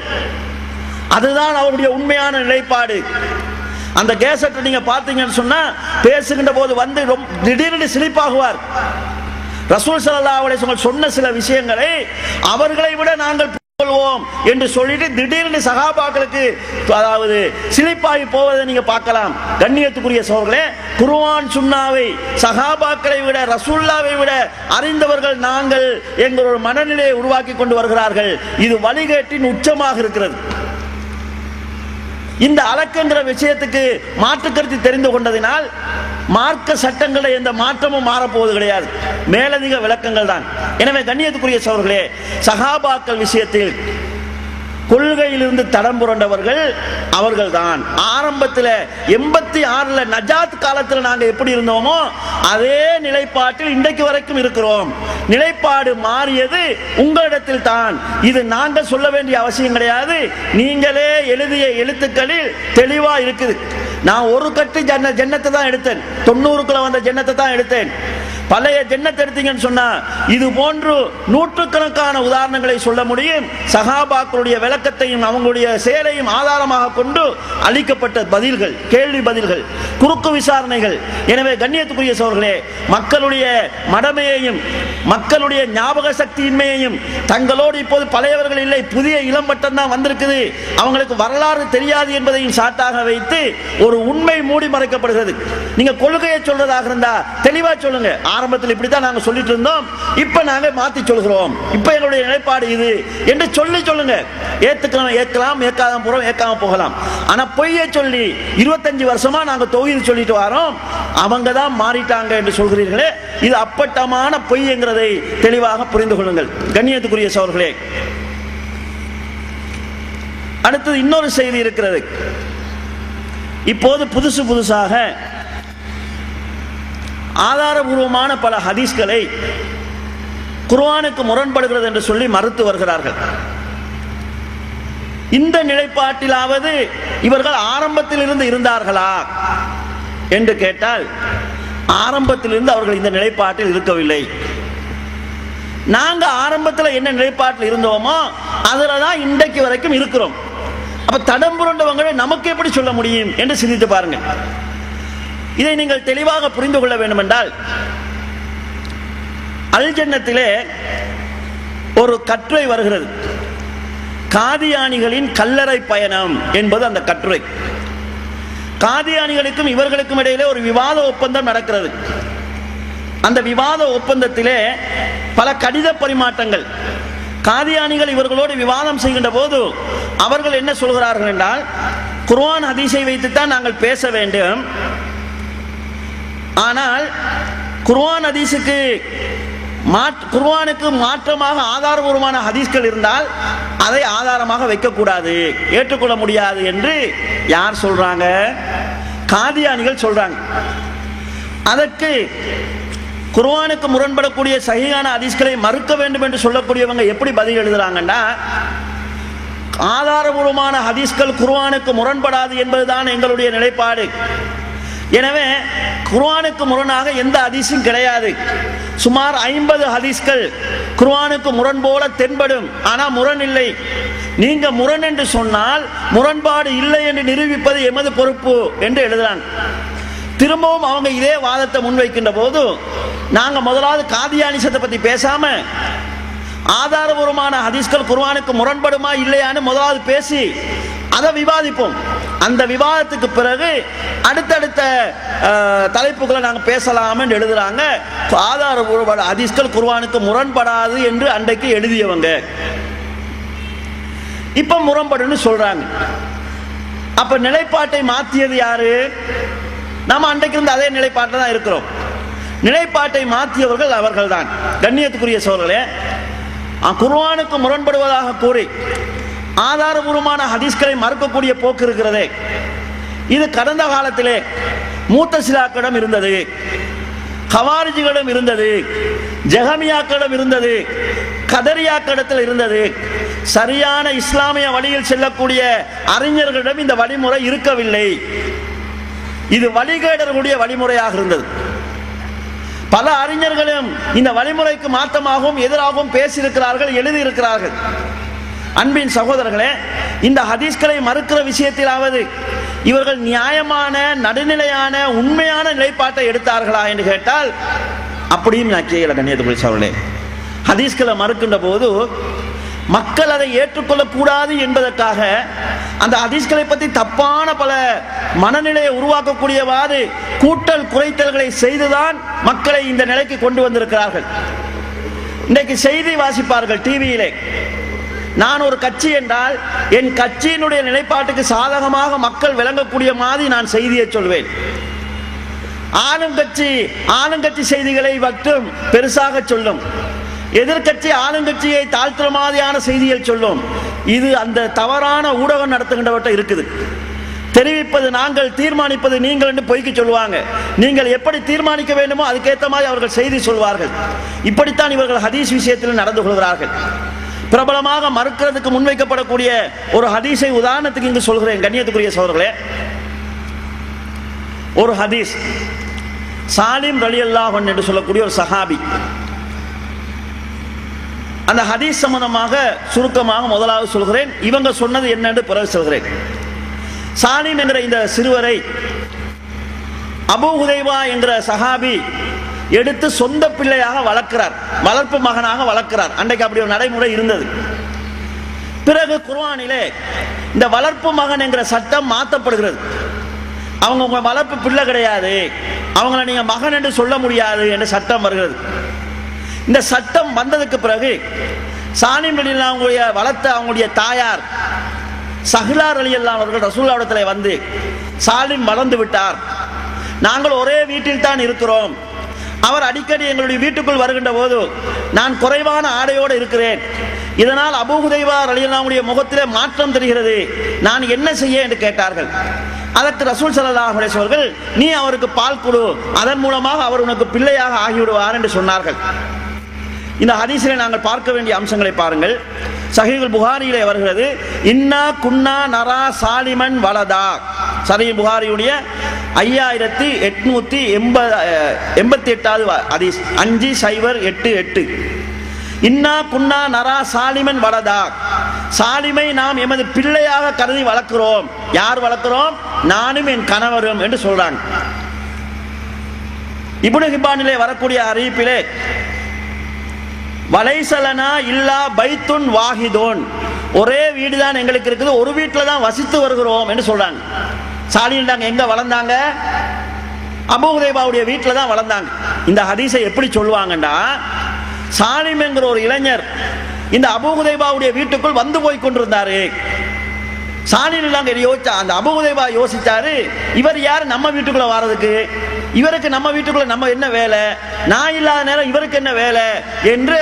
அதுதான் அவருடைய உண்மையான நிலைப்பாடு. அந்த கேசட்டை நீங்க பார்த்தீங்கன்னு சொன்னா பேசுகின்ற போது வந்து திடீர்னு சிலிப்பாகுவார். ரசூல் ஸல்லல்லாஹு அலைஹி வஸல்லம் சொன்ன சில விஷயங்களை அவர்களை விட நாங்கள் கொள்வோம் என்று சொல்லிட்டு திடீர்னு சஹாபாக்களுக்கு அதாவது சிலிப்பாகி போவதை நீங்க பார்க்கலாம். கண்ணியத்துக்குரிய சகோதரர்களே, குர்ஆன் சுன்னாவை சஹாபாக்களை விட ரசூலுல்லாஹ்வை விட அறிந்தவர்கள் நாங்கள் எங்கள் ஒரு மனநிலையை உருவாக்கி கொண்டு வருகிறார்கள். இது வழிகேட்டின் உச்சமாக இருக்கிறது. இந்த அலக்கங்கிற விஷயத்துக்கு மாற்று கருத்து தெரிந்து கொண்டதினால் மார்க்க சட்டங்களை எந்த மாற்றமும் மாறப்போவது கிடையாது. மேலதிக விளக்கங்கள் தான். எனவே கண்ணியத்துக்குரிய சகோதரர்களே, சஹாபாக்கள் விஷயத்தில் கொள்கையிலிருந்து தடம் புரண்டவர்கள் அவர்கள் தான். ஆரம்பத்தில் 86 நஜாத் காலத்தில் நாங்கள் எப்படி இருந்தோமோ அதே நிலைப்பாட்டில் இன்றைக்கு வரைக்கும் இருக்கிறோம். நிலைப்பாடு மாறியது உங்களிடத்தில் தான். இது நாங்கள் சொல்ல வேண்டிய அவசியம் கிடையாது. நீங்களே எழுதிய எழுத்துக்களில் தெளிவா இருக்குது. நான் ஒரு கட்டு ஜன்னத்தை தான் எடுத்தேன், 90க்குள்ள வந்த ஜன்னத்தை தான் எடுத்தேன். பழைய ஜன்னத்தை எடுத்தீங்கன்னு சொன்னா இது போன்று நூற்றுக்கணக்கான உதாரணங்களை சொல்ல முடியும். சஹாபாக்களுடைய விளக்கத்தையும் அவங்களுடைய செயலையும் ஆதாரமாக கொண்டு அளிக்கப்பட்ட பதில்கள், கேள்வி பதில்கள், குறுக்கு விசாரணைகள். எனவே கண்ணியத்துக்குரிய சகோதரர்களே, மக்களுடைய மடமையையும் மக்களுடைய ஞாபக சக்தியின்மையையும், தங்களோடு இப்போது பழையவர்கள் இல்லை, புதிய இளம்பட்டம் தான் வந்திருக்குது, அவங்களுக்கு வரலாறு தெரியாது என்பதையும் சாட்டாக வைத்து ஒரு உண்மை மூடி மறைக்கப்படுகிறது. நீங்க கொள்கையை சொல்றதாக இருந்தா தெளிவா சொல்லுங்க. ஆரம்பத்தில் இப்படித்தான் நாங்க சொல்லிட்டு இருந்தோம், இப்ப நாங்க மாத்தி சொல்கிறோம், இப்ப எங்களுடைய நிலைப்பாடு இது என்று சொல்லுங்க. ஏற்கலாம், ஏற்காம போகலாம். ஆனா பொய்யை சொல்லி 25 வருஷமா நாங்க தௌஹீத் சொல்லிட்டு வரோம், அவங்க தான் மாறிட்டாங்க என்று சொல்கிறீர்களே, இது அப்பட்டமான பொய் என்கிறதை தெளிவாக புரிந்து கொள்ளுங்கள். கண்ணியத்துக்குரிய சகோதரர்களே, அடுத்தது இன்னொரு செய்தி இருக்கிறது. இப்போது புதுசாக ஆதாரபூர்வமான பல ஹதீஸ்களை குர்ஆனுக்கு முரண்படுகிறது என்று சொல்லி மறுத்து வருகிறார்கள். இந்த நிலைப்பாட்டிலாவது இவர்கள் ஆரம்பத்தில் இருந்து இருந்தார்களா என்று கேட்டால், ஆரம்பத்திலிருந்து அவர்கள் இந்த நிலைப்பாட்டில் இருக்கவில்லை. நாங்க ஆரம்பத்தில் என்ன நிலைப்பாட்டில் இருந்தோமோ அதுலதான் இன்றைக்கு வரைக்கும் இருக்கிறோம். அப்ப தடம் புரண்டவங்களை நமக்கு எப்படி சொல்ல முடியும் என்று சிந்தித்து பாருங்க. இதை நீங்கள் தெளிவாக புரிந்து கொள்ள வேண்டும் என்றால், அல் ஜன்னத்திலே ஒரு கட்டுரை வருகிறது, காதியானிகளின் கல்லறை பயணம் என்பது அந்த கட்டுரை. காதியானிகளுக்கும் இவர்களுக்கும் இடையிலே ஒரு விவாத ஒப்பந்தம் நடக்கிறது. அந்த விவாத ஒப்பந்தத்திலே பல கடித பரிமாற்றங்கள். காதியானிகள் இவர்களோடு விவாதம் செய்கின்ற போது அவர்கள் என்ன சொல்கிறார்கள் என்றால், குர்ஆன் ஹதீஸை வைத்துத்தான் நாங்கள் பேச வேண்டும், ஆனால் குர்ஆன் ஹதீஸுக்கு குர்ஆனுக்கு மாற்றமாக ஆதாரபூர்வமான ஹதீஸ்கள் இருந்தால் அதை ஆதாரமாக வைக்கக்கூடாது, ஏற்றுக்கொள்ள முடியாது என்று யார் சொல்றாங்க? காதியானிகள் சொல்றாங்க. அதற்கு குர்ஆனுக்கு முரண்படக்கூடிய சஹீஹான ஹதீஸ்களை மறுக்க வேண்டும் என்று சொல்லக்கூடியவங்க எப்படி பதில் எழுதுறாங்கன்னா, ஆதாரபூர்வமான ஹதீஸ்கள் குர்ஆனுக்கு முரண்படாது என்பதுதான் எங்களுடைய நிலைப்பாடு. எனவே குர்ஆனுக்கு முரணாக எந்த ஹதீஸும் கிடையாது. சுமார் 50 ஹதீஸ்கள் குர்ஆனுக்கு முரண் போல தென்படும், ஆனா முரண் இல்லை. நீங்க முரண் என்று சொன்னால் முரண்பாடு இல்லை என்று நிரூபிப்பது எமது பொறுப்பு என்று எழுதுறாங்க. திரும்பவும் அவங்க இதே வாதத்தை முன்வைக்கின்ற போது நாங்க முதலாவது காதியானிசத்தை பத்தி பேசாம ஆதாரபூர்வமான ஹதீஸ்கள் குர்ஆனுக்கு முரண்படுமா இல்லையான்னு முதலாவது பேசி அதை விவாதிப்போம். அந்த விவாதத்துக்கு பிறகு அடுத்தடுத்த தலைப்புகளை நாங்கள் பேசலாம் என்று எழுதுறாங்க. ஆதாரபூர்வ ஹதீஸ்கள் குர்ஆனுக்கு முரண்படாது என்று அன்றைக்கு எழுதியவங்க இப்ப முரண்படுன்னு சொல்றாங்க. அப்ப நிலைப்பாட்டை மாற்றியது யாரு? நம்ம அன்றைக்கு இருந்த அதே நிலைப்பாட்டில் தான் இருக்கிறோம். நிலைப்பாட்டை மாற்றியவர்கள் அவர்கள் தான். கண்ணியத்துக்குரிய சோழர்களே, குர்ஆனுக்கு முரண்படுவதாக கூறி ஆதாரபூர்வமான ஹதீஸ்களை மறுக்கக்கூடிய போக்கு இருக்கிறதே, இது கடந்த காலத்திலே மூத்தசிலாக்களிடம் இருந்தது, கவாரிஜிகளிடம் இருந்தது, ஜஹமியாக்களிடம் இருந்தது, கதரியாக்களிடத்தில் இருந்தது. சரியான இஸ்லாமிய வழியில் செல்லக்கூடிய அறிஞர்களிடம் இந்த வழிமுறை இருக்கவில்லை. இது வழிகேடர்களுடைய வழிமுறையாக இருந்தது. பல அறிஞர்களும் இந்த வழிமுறைக்கு மாற்றமாகவும் எதிராகவும் பேசியிருக்கிறார்கள், எழுதியிருக்கிறார்கள். அன்பின் சகோதரர்களே, இந்த ஹதீஸ்களை மறுக்கிற விஷயத்திலாவது இவர்கள் நியாயமான, நடுநிலையான, உண்மையான நிலைப்பாட்டை எடுத்தார்களா என்று கேட்டால் அப்படியும் நான் கேட்கல. கண்ணியத்துக்குரிய சகோதரர்களே, ஹதீஸ்களை மறுக்கின்ற போது மக்கள் அதை ஏற்றுக்கொள்ளக்கூடாது என்பதற்காக அந்த ஹதீஸ்களை பற்றி தப்பான பல மனநிலையை உருவாக்கக்கூடியவாறு கூட்டல் குறைத்தல்களை செய்துதான் மக்களை இந்த நிலைக்கு கொண்டு வந்திருக்கிறார்கள். இன்றைக்கு செய்தி வாசிப்பார்கள் டிவியிலே. நான் ஒரு கட்சி என்றால் என் கட்சியினுடைய நிலைப்பாட்டுக்கு சாதகமாக மக்கள் விளங்கக்கூடிய மாதிரி நான் செய்தியை சொல்வேன். ஆளுங்கட்சி செய்திகளை மட்டும் பெருசாக சொல்லும், எதிர்கட்சி ஆளுங்கட்சியை தாழ்த்துற மாதிரியான செய்திகள் சொல்லும். இது அந்த தவறான ஊடகம் நடத்துகின்றவற்றை இருக்குது. தெரிவிப்பது நாங்கள், தீர்மானிப்பது நீங்கள் என்று பொய்க்கு சொல்லுவாங்க. நீங்கள் எப்படி தீர்மானிக்க வேண்டுமோ அதுக்கேற்ற மாதிரி அவர்கள் செய்தி சொல்வார்கள். இப்படித்தான் இவர்கள் ஹதீஸ் விஷயத்தில் நடந்து கொள்கிறார்கள். பிரபலமாக மறுக்கிறதுக்கு முன்வைக்கப்படக்கூடிய ஒரு ஹதீஸை உதாரணத்துக்கு இங்கு சொல்கிறேன். கண்ணியத்துக்குரிய சகோதரர்களே, ஒரு ஹதீஸ் சாலிம் ரலியல்லாஹு அன்ஹு என்று சொல்லக்கூடிய ஒரு சஹாபி. அந்த ஹதீஸ் சம்பந்தமாக சுருக்கமாக முதலாவது சொல்கிறேன், இவங்க சொன்னது என்ன என்று பிறகு சொல்கிறேன். சாலிம் என்கிற இந்த சிறுவரை அபூ ஹுதைபா என்கிற சஹாபி எடுத்து சொந்த பிள்ளையாக வளர்க்கிறார், வளர்ப்பு மகனாக வளர்க்கிறார். அன்றைக்கு அப்படி ஒரு நடைமுறை இருந்தது. பிறகு குர்ஆனிலே இந்த வளர்ப்பு மகன் என்கிற சட்டம் மாற்றப்படுகிறது. அவங்க உங்க வளர்ப்பு பிள்ளை கிடையாது, அவங்கள நீங்க மகன் என்று சொல்ல முடியாது என்ற சட்டம் வருகிறது. இந்த சட்டம் வந்ததுக்கு பிறகு சாலிம் ரலியல்லாஹு வளர்த்த அவங்களுடைய தாயார் சஹ்லா ரலியல்லாஹு அவர்கள் ரசூலுல்லாஹ்விடத்தில் வந்து, சாலிம் வளர்ந்து விட்டார், நாங்கள் ஒரே வீட்டில் தான் இருக்கிறோம், அவர் அடிக்கடி எங்களுடைய வீட்டுக்குள் வருகின்ற போது நான் குறைவான ஆடையோடு இருக்கிறேன், இதனால் அபூ ஹுதைபா ரலியல்லாஹு முகத்திலே மாற்றம் தெரிகிறது, நான் என்ன செய்ய என்று கேட்டார்கள். அதற்கு ரசூல் ஸல்லல்லாஹு அலைஹி வஸல்லம் அவர்கள், நீ அவருக்கு பால் கொடு, அதன் மூலமாக அவர் உனக்கு பிள்ளையாக ஆகிவிடுவார் என்று சொன்னார்கள். இந்த ஹதீஸிலே நாங்கள் பார்க்க வேண்டிய அம்சங்களை பாருங்கள். சஹீஹுல் புகாரியிலே வருகிறது, இன்னா குன்னா நரா சாலிமன் வலதா. சஹீஹ் புகாரியுடைய 5888வது ஹதீஸ் 5088. இன்னா குன்னா நரா சாலிமன் வலதா, சாலிமை நாம் எமது பிள்ளையாக கருதி வளர்க்கிறோம். யார் வளர்க்கிறோம்? நானும் என் கணவரும் என்று சொல்றாங்க. இப்னு ஹிப்பானிலே வரக்கூடிய அறிவிப்பிலே வலைசலனா இல்லா பைத்துன் வாஹிதோன், ஒரே வீடு தான் எங்களுக்கு இருக்குது, ஒரு வீட்டில் தான் வசித்து வருகிறோம் என்று சொல்றாங்க. சாலிம் எங்க வளர்ந்தாங்க? அபூ ஹுதைபாவுடைய வீட்டில் தான் வளர்ந்தாங்க. இந்த ஹதீஸை எப்படி சொல்லுவாங்கண்டா, சாலிம் என்கிற ஒரு இளைஞர் இந்த அபூ ஹுதைபாவுடைய வீட்டுக்குள் வந்து போய் கொண்டிருந்தாரு. சாலிம் என்கிற ஒரு இளைஞர் இந்த அபூ ஹுதைபாவுடைய வீட்டுக்குள் வந்து போய் கொண்டிருந்தாரு. சாலிம் என்கிற ஒரு இளைஞர் இந்த அபூ ஹுதைபாவுடைய வீட்டுக்குள் வந்து போய் கொண்டிருந்தாரு. சாலிம் என்கிற ஒரு இளைஞர் இந்த அபூ ஹுதைபாவுடைய வீட்டுக்குள் வந்து போய் கொண்டிருந்தாரு. சாலிம் யோசிச்சா, அந்த அபூ ஹுதைபா யோசிச்சாரு, இவர் யார் நம்ம வீட்டுக்குள்ள வர்றதுக்கு, இவருக்கு நம்ம வீட்டுக்குள்ள நம்ம என்ன வேலை, நான் இல்லாத நேரம் இவருக்கு என்ன வேலை என்று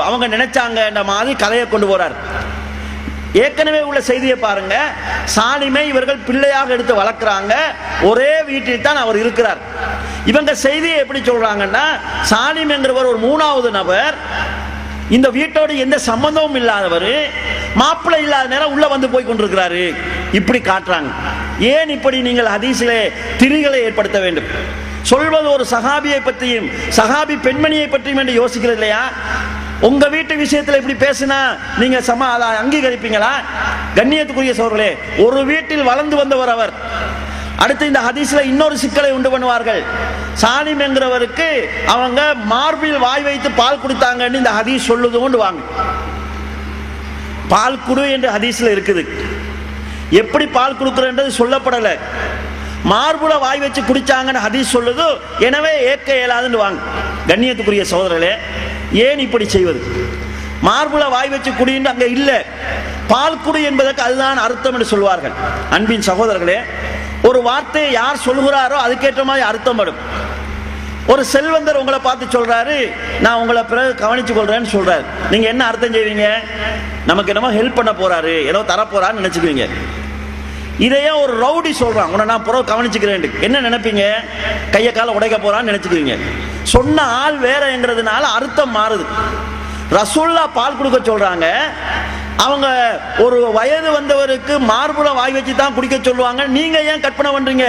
அவங்க நினைச்சாங்க மாதிரி கதையை கொண்டு போறார். ஏற்கனவே உள்ள செய்தியை பாருங்க, சாலிமை இவர்கள் பிள்ளையாக எடுத்து வளர்க்கிறாங்க, ஒரே வீட்டில் தான் அவர் இருக்கிறார். இவங்க செய்தியை எப்படி சொல்றாங்கன்னா, சாலிம் என்கிறவர் ஒரு மூணாவது நபர், இந்த வீட்டோடு எந்த சம்பந்தமும் இல்லாதவர், மாப்பிள்ளை இல்லாத நேரம் உள்ள வந்து போய் கொண்டிருக்கிறாரு, இப்படி காட்டுறாங்க. ஏன் இப்படி நீங்கள் ஹதீஸிலே திரிகளை ஏற்படுத்த வேண்டும்? சொல்வது ஒரு சஹாபியை பற்றியும் சஹாபி பெண்மணியை பற்றியும் என்று யோசிக்கிறது இல்லையா? உங்க வீட்டு விஷயத்தில் இப்படி பேசினா நீங்க அங்கீகரிப்பீங்களா? கண்ணியத்துக்குரிய சகோதரர்களே, ஒரு வீட்டில் வளர்ந்து வந்தவர் அவர். அடுத்து இந்த ஹதீஸ்ல இன்னொரு சிக்கலை உண்டு பண்ணுவார்கள். சாலிம் என்கிறவருக்கு அவங்க மார்பில் வாய் வைத்து பால் குடித்தாங்கன்னு இந்த ஹதீஸ் சொல்லுது கொண்டு வாங்க. பால் குடு என்று ஹதீஸ்ல இருக்குது, எப்படி பால் கொடுக்குறது சொல்லப்படலை. மார்புல வாய் வச்சு குடிச்சாங்கன்னு ஹதீஸ் சொல்லுது, எனவே ஏற்க இயலாதுன்னு வாங்க. கண்ணியத்துக்குரிய சகோதரர்களே, ஏன் இப்படி செய்வது? மார்புல வாய் வச்சு குடின்னு அங்க இல்ல, பால் குடி என்பதற்கு அதுதான் அர்த்தம் என்று சொல்வார்கள். அன்பின் சகோதரர்களே, ஒரு வார்த்தையை யார் சொல்கிறாரோ அதுக்கேற்ற மாதிரி அர்த்தம் படும். ஒரு செல்வந்தர் உங்களை பார்த்து சொல்றாரு, நான் உங்களை பிறகு கவனிச்சு கொள்றேன்னு சொல்றாரு, நீங்க என்ன அர்த்தம் செய்வீங்க? நமக்கு என்னமோ ஹெல்ப் பண்ண போறாரு, ஏதோ தர போறான்னு நினைச்சுக்குவீங்க. இதையே ஒரு ரவுடி சொல்றான், உன்னை நான் பிறகு கவனிச்சுக்கிறேன், என்ன நினைப்பீங்க? கையை காலை உடைக்க போறான்னு நினைச்சுக்குவீங்க. சொன்ன ஆள் வேறங்கிறதுனால அர்த்தம் மாறுது. ரசூல்லா பால் கொடுக்க சொல்றாங்க, அவங்க ஒரு வயது வந்தவருக்கு மார்புல வாய் வச்சு தான் குடிக்க சொல்லுவாங்க, நீங்க ஏன் கற்பனை பண்றீங்க?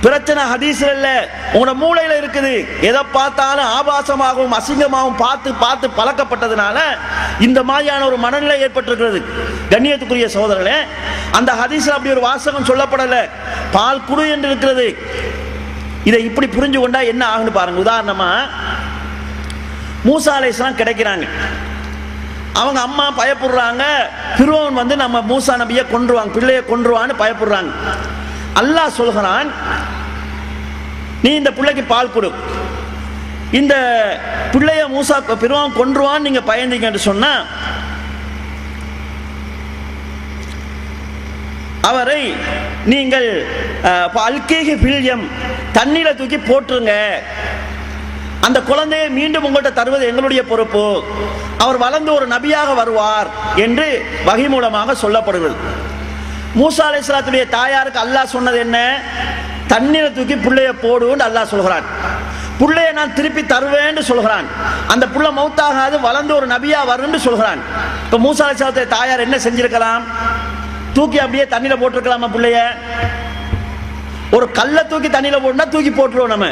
பிரச்சனை ஹதீஸ்ல இல்ல, உங்களோட மூளையில இருக்குது. எதை பார்த்தாலும் ஆபாசமாகவும் அசிங்கமாகவும் பார்த்து பார்த்து பழக்கப்பட்டதுனால இந்த மாதிரியான ஒரு மனநிலை ஏற்பட்டிருக்கிறது. கண்ணியத்துக்குரிய சகோதரர்களே, அந்த ஹதீஸ்ல அப்படி ஒரு வாசகம் சொல்லப்படல, பால் குடு என்று இருக்கிறது. இதை இப்படி புரிஞ்சு கொண்டா என்ன ஆகுன்னு பாருங்க. உதாரணமா மூசா அலைஹிஸ்ஸலாம் கிடைக்கிறாங்க, அவங்க அம்மா பயப்படுறாங்க, ஃபிரௌன் வந்து நம்ம மூசா நபியை கொன்றுவாங்க, பிள்ளையை கொன்றுவான்னு பயப்படுறாங்க. அல்லாஹ் சொல்கிறான், நீ இந்த பிள்ளைக்கு பால் கொடு, இந்த பிள்ளைய மூசா ஃபிரௌன் கொன்றுவான்னு நீங்க பயந்தீங்கன்னு சொன்னா அவரை நீங்கள் அல்கீஹி ஃபில் யம், தண்ணீரை தூக்கி போட்டுருங்க, அந்த குழந்தையை மீண்டும் உங்கள்கிட்ட தருவது எங்களுடைய பொறுப்பு, அவர் வளர்ந்து ஒரு நபியாக வருவார் என்று வஹி மூலமாக சொல்லப்படுகிறது. மூசா அலைஹிஸ்ஸலாத்துடைய தாயாருக்கு அல்லாஹ் சொன்னது என்ன? தண்ணீரை தூக்கி புள்ளைய போடுன்னு அல்லாஹ் சொல்கிறான். புள்ளைய நான் திருப்பி தருவேன்னு சொல்கிறான். அந்த புள்ள மௌத்தாகாது, வளர்ந்து ஒரு நபியா வரும்னு சொல்கிறான். இப்ப மூசா அலைஹிஸ்ஸலாத்துடைய தாயார் என்ன செஞ்சிருக்கலாம்? தூக்கி அப்படியே தண்ணியில போட்டிருக்கலாமா? புள்ளைய ஒரு கல்லை தூக்கி தண்ணியில போடுனா தூக்கி போட்டுருவோம். நம்ம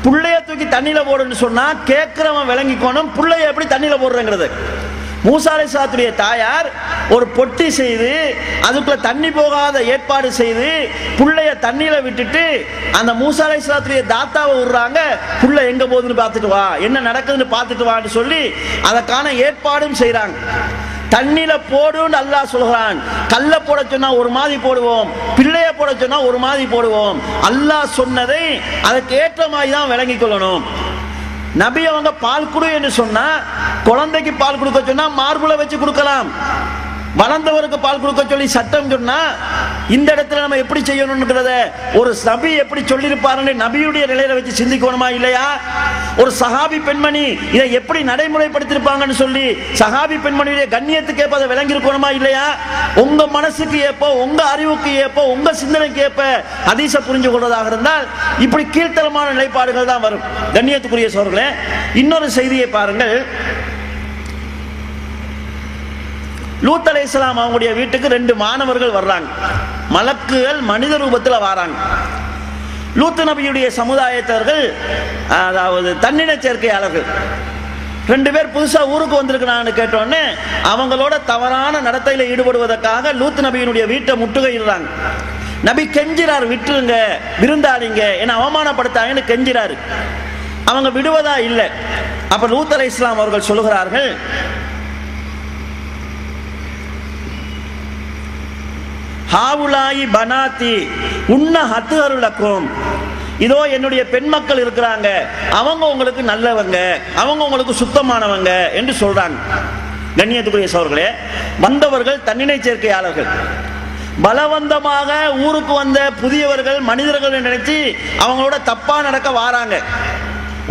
புள்ளைய தூக்கி தண்ணியில போடுன்னு சொன்னா கேட்கிறவன் விளங்கிக்கணும் புள்ளைய எப்படி தண்ணியில போடுறேங்கிறது. மூசா அலைஹிஸ்ஸலாத்துடைய தாயார் ஒரு பொட்டி செய்து அதுக்குள்ள தண்ணி போகாத ஏற்பாடு செய்து புள்ளைய தண்ணியில விட்டுட்டு அந்த மூசா அலைஹிஸ்ஸலாத்துடைய தாத்தாவை விடுறாங்க, புள்ள எங்க போகுதுன்னு பார்த்துட்டு வா, என்ன நடக்குதுன்னு பார்த்துட்டு வான்னு சொல்லி அதற்கான ஏற்பாடும் செய்யறாங்க. தண்ணியில போடுன்னு அல்லாஹ் சொல்கிறான். கல்ல போட சொன்னா ஒரு மாதிரி போடுவோம், பிள்ளைய போட சொன்னா ஒரு மாதிரி போடுவோம். அல்லாஹ் சொன்னதை அதற்கு ஏற்ற மாதிரி தான் விளங்கிக் கொள்ளணும். நபி அவங்க பால் குடு என்று சொன்னா, குழந்தைக்கு பால் கொடுக்க சொன்னா மார்புல வச்சு கொடுக்கலாம். வளர்ந்தவருக்கு பால் கொடுக்க சொல்லி சட்டம் சொன்னா இந்த இடத்துல நம்ம எப்படி செய்யணும்ன்றத ஒரு நபி எப்படி சொல்லியிருப்பாருன்னு நபியுடைய நிலையில வச்சு சிந்திக்கணுமா இல்லையா? ஒரு சஹாபி பெண்மணி இதை எப்படி நடைமுறைப்படுத்திருப்பாங்கன்னு சொல்லி சஹாபி பெண்மணியுடைய கண்ணியத்துக்கு ஏற்ப அதை விளங்கி இருக்கணுமா இல்லையா? உங்க மனசுக்கு ஏற்ப, உங்க அறிவுக்கு ஏற்ப, உங்க சிந்தனைக்கு ஏற்ப ஹதீஸை புரிஞ்சு கொள்வதாக இருந்தால் இப்படி கீழ்த்தரமான நிலைப்பாடுகள் தான் வரும். கண்ணியத்துக்குரிய சகோதரர்களே, இன்னொரு செய்தியை பாருங்கள். லூத் அலைஹிஸ்ஸலாம் அவங்களுடைய வீட்டுக்கு 2 மாணவர்கள் வர்றாங்க. மலக்குகள் மனித ரூபத்தில் வராங்க. லூத் நபியுடைய சமுதாயத்தவர்கள், அதாவது தன்னின சேர்க்கையாளர்கள் 2 பேர் புதுசா ஊருக்கு வந்திருக்கிறான்னு கேட்டோன்னே அவங்களோட தவறான நடத்தையில ஈடுபடுவதற்காக லூத் நபியினுடைய வீட்டை முற்றுகையிடுறாங்க. நபி கெஞ்சிறார், விட்டுருங்க விருந்தாளிங்க, என்ன அவமானப்படுத்தாங்கன்னு கெஞ்சிறாரு. அவங்க விடுவதா இல்லை. அப்ப லூத் அலைஹிஸ்ஸலாம் அவர்கள் சொல்லுகிறார்கள், ஹாவுலாயி பனாத்தி உன்ன ஹத்துஹருலக்கும், இதோ என்னுடைய பெண் மக்கள் இருக்கிறாங்க, அவங்க உங்களுக்கு நல்லவங்க, அவங்க உங்களுக்கு சுத்தமானவங்க என்று சொல்றாங்க. கண்ணியத்துக்குரிய சகோதரர்களே, வந்தவர்கள் தன்னிலை சேர்க்கையாளர்கள். பலவந்தமாக ஊருக்கு வந்த புதியவர்கள் மனிதர்கள் நினைச்சு அவங்களோட தப்பா நடக்க வாராங்க.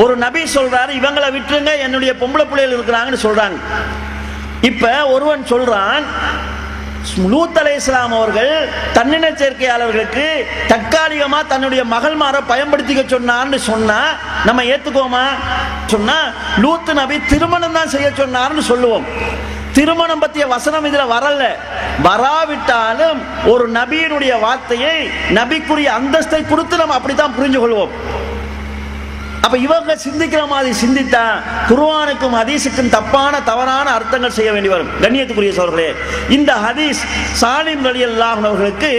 ஒரு நபி சொல்றாரு, இவங்களை விட்டுருங்க, என்னுடைய பொம்பளை பிள்ளைகள் இருக்கிறாங்கன்னு சொல்றாங்க. இப்ப ஒருவன் சொல்றான், லூத் அலைஹிஸ்ஸலாம் அவர்கள் தன்னிலை சேர்க்கையாளர்களுக்கு தற்காலிகமா தன்னுடைய மகள்மாரை பயன்படுத்திக்க சொன்னார்னு சொன்னா நம்ம ஏத்துக்குவோமா? சொன்னா லூத் நபி திருமணம் தான் செய்ய சொன்னார்னு சொல்லுவோம். திருமணம் பற்றிய வசனம் இதுல வரல. வராவிட்டாலும் ஒரு நபியினுடைய வார்த்தையை, நபிக்குரிய அந்தஸ்தை கொடுத்து நம்ம அப்படித்தான் புரிஞ்சு கொள்வோம். அப்ப இவங்க சிந்திக்கிற மாதிரி சிந்தித்தா குர்ஆனுக்கும் ஹதீஸுக்கும் தவறான அர்த்தங்கள் செய்ய வேண்டி வரும். கண்ணியத்துக்குரிய சகோதரர்களே, இந்த ஹதீஸ் சாலிம் ரலியல்லாஹு அன்ஹு அவர்களுக்கு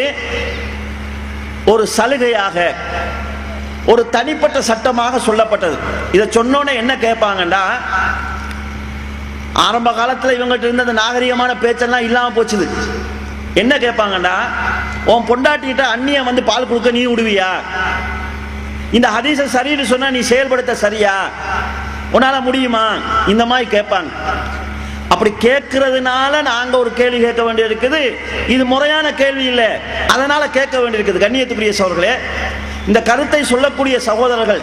ஒரு சலுகையாக, ஒரு தனிப்பட்ட சட்டமாக சொல்லப்பட்டது. இதை சொன்னோன்னே என்ன கேட்பாங்கண்டா, ஆரம்ப காலத்தில் இவங்ககிட்ட இருந்த அந்த நாகரிகமான பேச்செல்லாம் இல்லாம போச்சுது. என்ன கேட்பாங்கண்டா, உன் பொண்டாட்டிகிட்ட அண்ணிய வந்து பால் கொடுக்க நீ விடுவியா? இந்த ஹதீஸை சரின்னு சொன்னா நீ செயல்படுத்த சரியா? உன்னால முடியுமா? இந்த மாதிரி கேட்பாங்க. அப்படி கேட்கறதுனால நாங்க ஒரு கேள்வி கேட்க வேண்டியிருக்குது. இது முறையான கேள்வி இல்லை, அதனால கேட்க வேண்டியிருக்குது. கண்ணியத்துக்குரிய சகோதரர்களே, இந்த கருத்தை சொல்லக்கூடிய சகோதரர்கள்,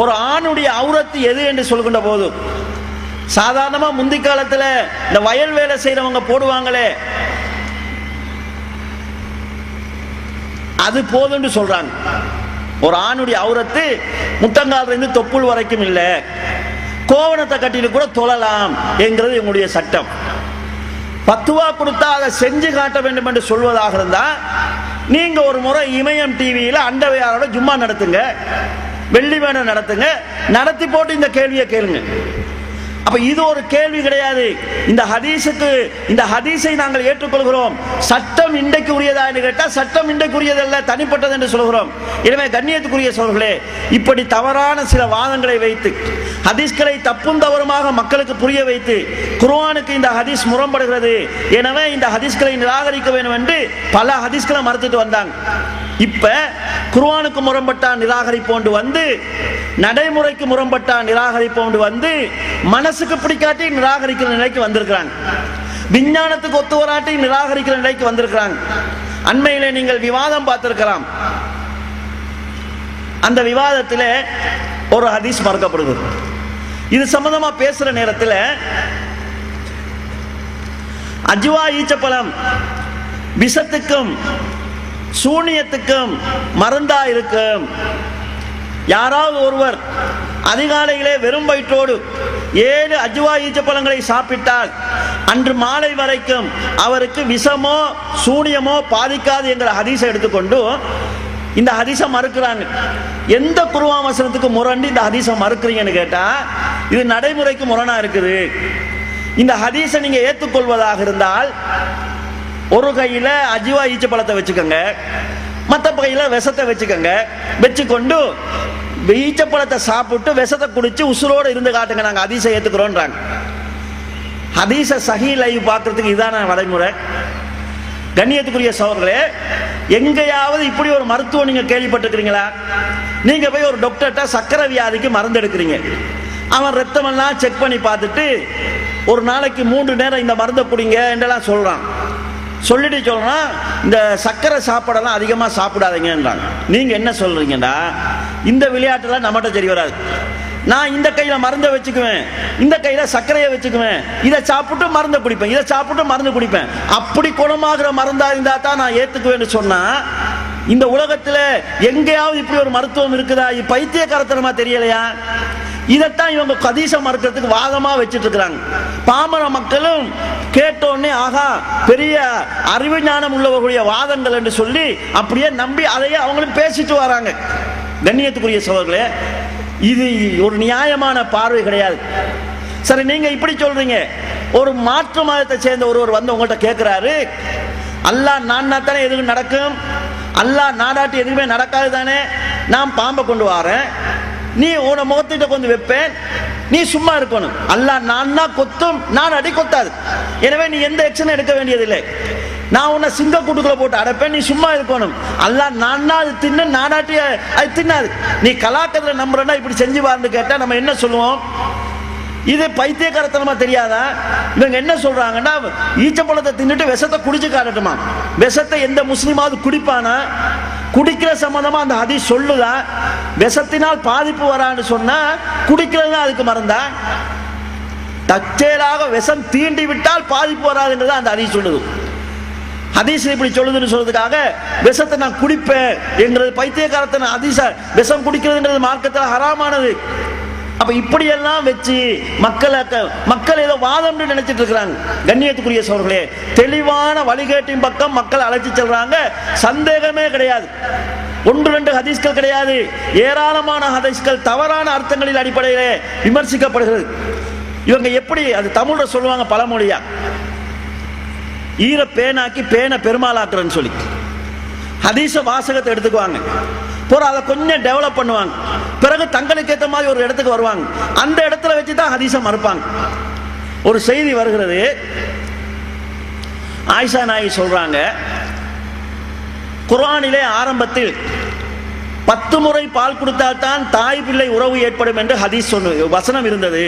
ஒரு ஆணுடைய அவுரத்து எது என்று சொல்கின்ற போது, சாதாரணமா முந்தி காலத்துல இந்த வயல் வேலை செய்யறவங்க போடுவாங்களே, அது போதுன்னு சொல்றாங்க. ஒரு ஆணுடைய அவுரத்து முட்டங்கால இருந்து தொப்புள் வரைக்கும் இல்ல, கோவணத்தை கட்டிட்டு கூட தொழலாம் என்கிறது எங்களுடைய சட்டம். பத்துவா கொடுத்தா அதை செஞ்சு காட்ட வேண்டும் என்று சொல்வதாக இருந்தா, நீங்க ஒரு முறை இமயம் டிவியில அண்டவையாரோட ஜும்மா நடத்துங்க, வெள்ளி வேணம் நடத்துங்க, நடத்தி போட்டு இந்த கேள்வியை கேளுங்க. அப்ப இது ஒரு கேள்வி கிடையாது. இந்த ஹதீஸை நாங்கள் ஏற்றுக்கொள்கிறோம். சட்டம் இன்றைக்கு உரியதா என்று கேட்டால் சட்டம் இன்றைக்கு உரியதல்ல, தனிப்பட்டது என்று சொல்கிறோம். எனவே கண்ணியத்துக்குரிய சகோதரர்களே, இப்படி தவறான சில வாதங்களை வைத்து ஹதீஸ்களை தப்பும் தவறுமாக மக்களுக்கு புரிய வைத்து குர்ஆனுக்கு இந்த ஹதீஸ் முரண்படுகிறது, எனவே இந்த ஹதீஸ்களை நிராகரிக்க வேண்டும் என்று பல ஹதீஸ்களை மறுத்துட்டு வந்தாங்க. இப்ப குர்ஆனுக்கு முரண்பட்டா நிராகரிப்போண்டு வந்து, நடைமுறைக்கு முரண்பட்டா நிராகரிப்போண்டு வந்து, மனசுக்கு பிடிக்காட்டி நிராகரிக்கிற நிலைக்கு வந்திருக்கிறாங்க. விஞ்ஞானத்துக்கு ஒத்து வராட்டி நிராகரிக்கிற நிலைக்கு வந்திருக்கிறாங்க. அண்மையிலே நீங்கள் விவாதம் பார்த்திருக்கலாம். அந்த விவாதத்தில் ஒரு ஹதீஸ் மறுக்கப்படுகிறது. இது சம்பந்தமா பேசுற நேரத்தில் அஜ்வா ஈச்சப்பழம் விஷத்துக்கும் சூனியத்துக்கும் மருந்தா இருக்கும். யாராவது ஒருவர் அதிகாலையிலே வெறும் வயிற்றோடு 7 அஜ்வா ஈச்சப்பழங்களை சாப்பிட்டால் அன்று மாலை வரைக்கும் அவருக்கு விஷமோ சூனியமோ பாதிக்காது என்கிற ஹதீஸை எடுத்துக்கொண்டு இந்த ஹதீஸை மறுக்கிறாங்க. எந்த குர்ஆன் வசனத்துக்கு முரண்டி இந்த ஹதீஸை மறுக்கிறீங்கன்னு கேட்டா, இது நடைமுறைக்கு முரணா இருக்குது. இந்த ஹதீஸை நீங்க ஏற்றுக்கொள்வதாக இருந்தால் ஒரு கையில அஜ்வா ஈச்சப்பழத்தை வச்சுக்கோங்க, மற்ற கையில விஷத்தை வச்சுக்கோங்க, வச்சுக்கொண்டு ஈச்சப்பழத்தை சாப்பிட்டு விஷத்தை குடிச்சு உசுரோடு இருந்து காட்டுங்க, நாங்க ஹதீஸை ஏத்துக்கிறோன்றாங்க. ஹதீஸை சஹீ லைவ் பார்க்கறதுக்கு இதான நடைமுறை? கண்ணியத்துக்குரிய சகோதரர்களே, எங்கேயாவது இப்படி ஒரு மருத்துவம் நீங்க கேள்விப்பட்டிருக்கிறீங்களா? நீங்க போய் ஒரு டாக்டர்கிட்ட சக்கரை வியாதிக்கு மருந்து எடுக்கிறீங்க. அவன் ரத்தமெல்லாம் செக் பண்ணி பார்த்துட்டு ஒரு நாளைக்கு 3 நேரம் இந்த மருந்தை குடிங்க என்றெல்லாம் சொல்றான். சொல்லிட்டு சொல்றான், இந்த சக்கரை சாப்பாடெல்லாம் அதிகமா சாப்பிடாதீங்கன்றாங்க. நீங்க என்ன சொல்றீங்கடா, இந்த விளையாட்டுலாம் நம்மகிட்ட சரி வராது. நான் இந்த கையில மருந்தை வச்சுக்குவேன், இந்த கையில சர்க்கரையை வச்சுக்குவேன், இதை சாப்பிட்டு மருந்து குடிப்பேன், இதை சாப்பிட்டு மருந்து குடிப்பேன், அப்படி குணமாகிற மருந்தா இருந்தா தான் நான் ஏத்துக்குவேன்னு சொன்னா, இந்த உலகத்துல எங்கேயாவது இப்படி ஒரு மருத்துவம் இருக்குதா? இது பைத்தியக்காரத்தனமா தெரியலையா? இதைத்தான் இவங்க ஹதீஸை மறுக்கிறதுக்கு வாதமா வச்சுட்டு இருக்கிறாங்க. பாமர மக்களும் கேட்டோடனே ஆகா பெரிய அறிவு ஞானம் உள்ளவர்களுடைய வாதங்கள் என்று சொல்லி அப்படியே நம்பி அதையே அவங்களும் பேசிட்டு வராங்க. கண்ணியத்துக்குரிய சகோதரர்களே, இது ஒரு நியாயமான பார்வை கிடையாது. சரி, நீங்க இப்படி சொல்றீங்க. ஒரு மாற்று மதத்தை சேர்ந்த ஒருவர் வந்து உங்கள்கிட்ட கேட்கிறாரு, அல்லாஹ் நான்னா தானே எதுவும் நடக்கும், அல்லாஹ் நாடாட்டி எதுவுமே நடக்காது தானே, நான் பாம்பை கொண்டு வரேன், நீ உன முகத்திட்ட கொண்டு வைப்பேன், நீ சும்மா இருக்கணும், அல்லாஹ் நான்னா கொத்தும் நான் அடி கொத்தாது, எனவே நீ எந்த ஆக்ஷன் எடுக்க வேண்டியதில்லை, நான் உன்னை சிங்க கூட்டுக்குள்ள போட்டு அடைப்பேன், நீ சும்மா இருக்கணும், அல்லாஹ் நான்னா அது தின்னு நாடாட்டி அது தின்னாது, நீ கலாக்கத்துல நம்புறா இப்படி செஞ்சு பாருன்னு கேட்டா நம்ம என்ன சொல்லுவோம்? இது பைத்தியக்காரத்தனமா தெரியாதா? இவங்க என்ன சொல்றாங்கன்னா, ஈச்சப்பழத்தை தின்னுட்டு விஷத்தை குடிச்சு காட்டட்டுமா? விஷத்தை எந்த முஸ்லிமாவது குடிப்பானா? குடிக்கிற சம்பந்தமா அந்த ஹதீஸ் சொல்லுதா? விஷத்தினால் பாதிப்பு வரான்னு சொன்னா குடிக்கிறது அதுக்கு மறந்தா? தற்செயலாக விஷம் தீண்டி விட்டால் பாதிப்பு வராதுங்கிறத அந்த ஹதீஸ் சொல்லுது. ஹதீஸ் இப்படி சொல்லுதுன்னு சொல்றதுக்காக விஷத்தை நான் குடிப்பேன் என்கிறது பைத்தியக்காரத்தன ஹதீஸ. விஷம் குடிக்கிறதுங்கிறது மார்க்கத்தில் ஹராமானது. அப்ப இப்படி எல்லாம் வச்சு மக்கள் ஏதோ வாதம் நினைச்சிட்டு இருக்கிறாங்க. கண்ணியத்துக்குரிய சகோதரர்களே, தெளிவான வழிகேட்டின் பக்கம் மக்கள் அழைச்சி செல்றாங்க, சந்தேகமே கிடையாது. 1-2 ஹதீஸ்கள் கிடையாது, ஏராளமான ஹதீஸ்கள் தவறான அர்த்தங்களின் அடிப்படையிலே விமர்சிக்கப்படுகிறது. இவங்க எப்படி அது தமிழ்ல சொல்லுவாங்க பழமொழியா, ஈர பேனாக்கி பேனை பெருமாளாக்குறன்னு சொல்லி ஹதீஸ வாசகத்தை எடுத்துக்குவாங்க, போற அதை கொஞ்சம் டெவலப் பண்ணுவாங்க, பிறகு தங்களுக்கு ஏற்ற மாதிரி ஒரு இடத்துக்கு வருவாங்க, அந்த இடத்துல வச்சு தான் ஹதீஸை மறுப்பாங்க. ஒரு செய்தி வருகிறது, ஆயிஷா நாயகி சொல்றாங்க, குர்ஆனிலே ஆரம்பத்தில் 10 முறை பால் கொடுத்தால் தான் தாய் பிள்ளை உறவு ஏற்படும் என்று ஹதீஸ் வசனம் இருந்தது.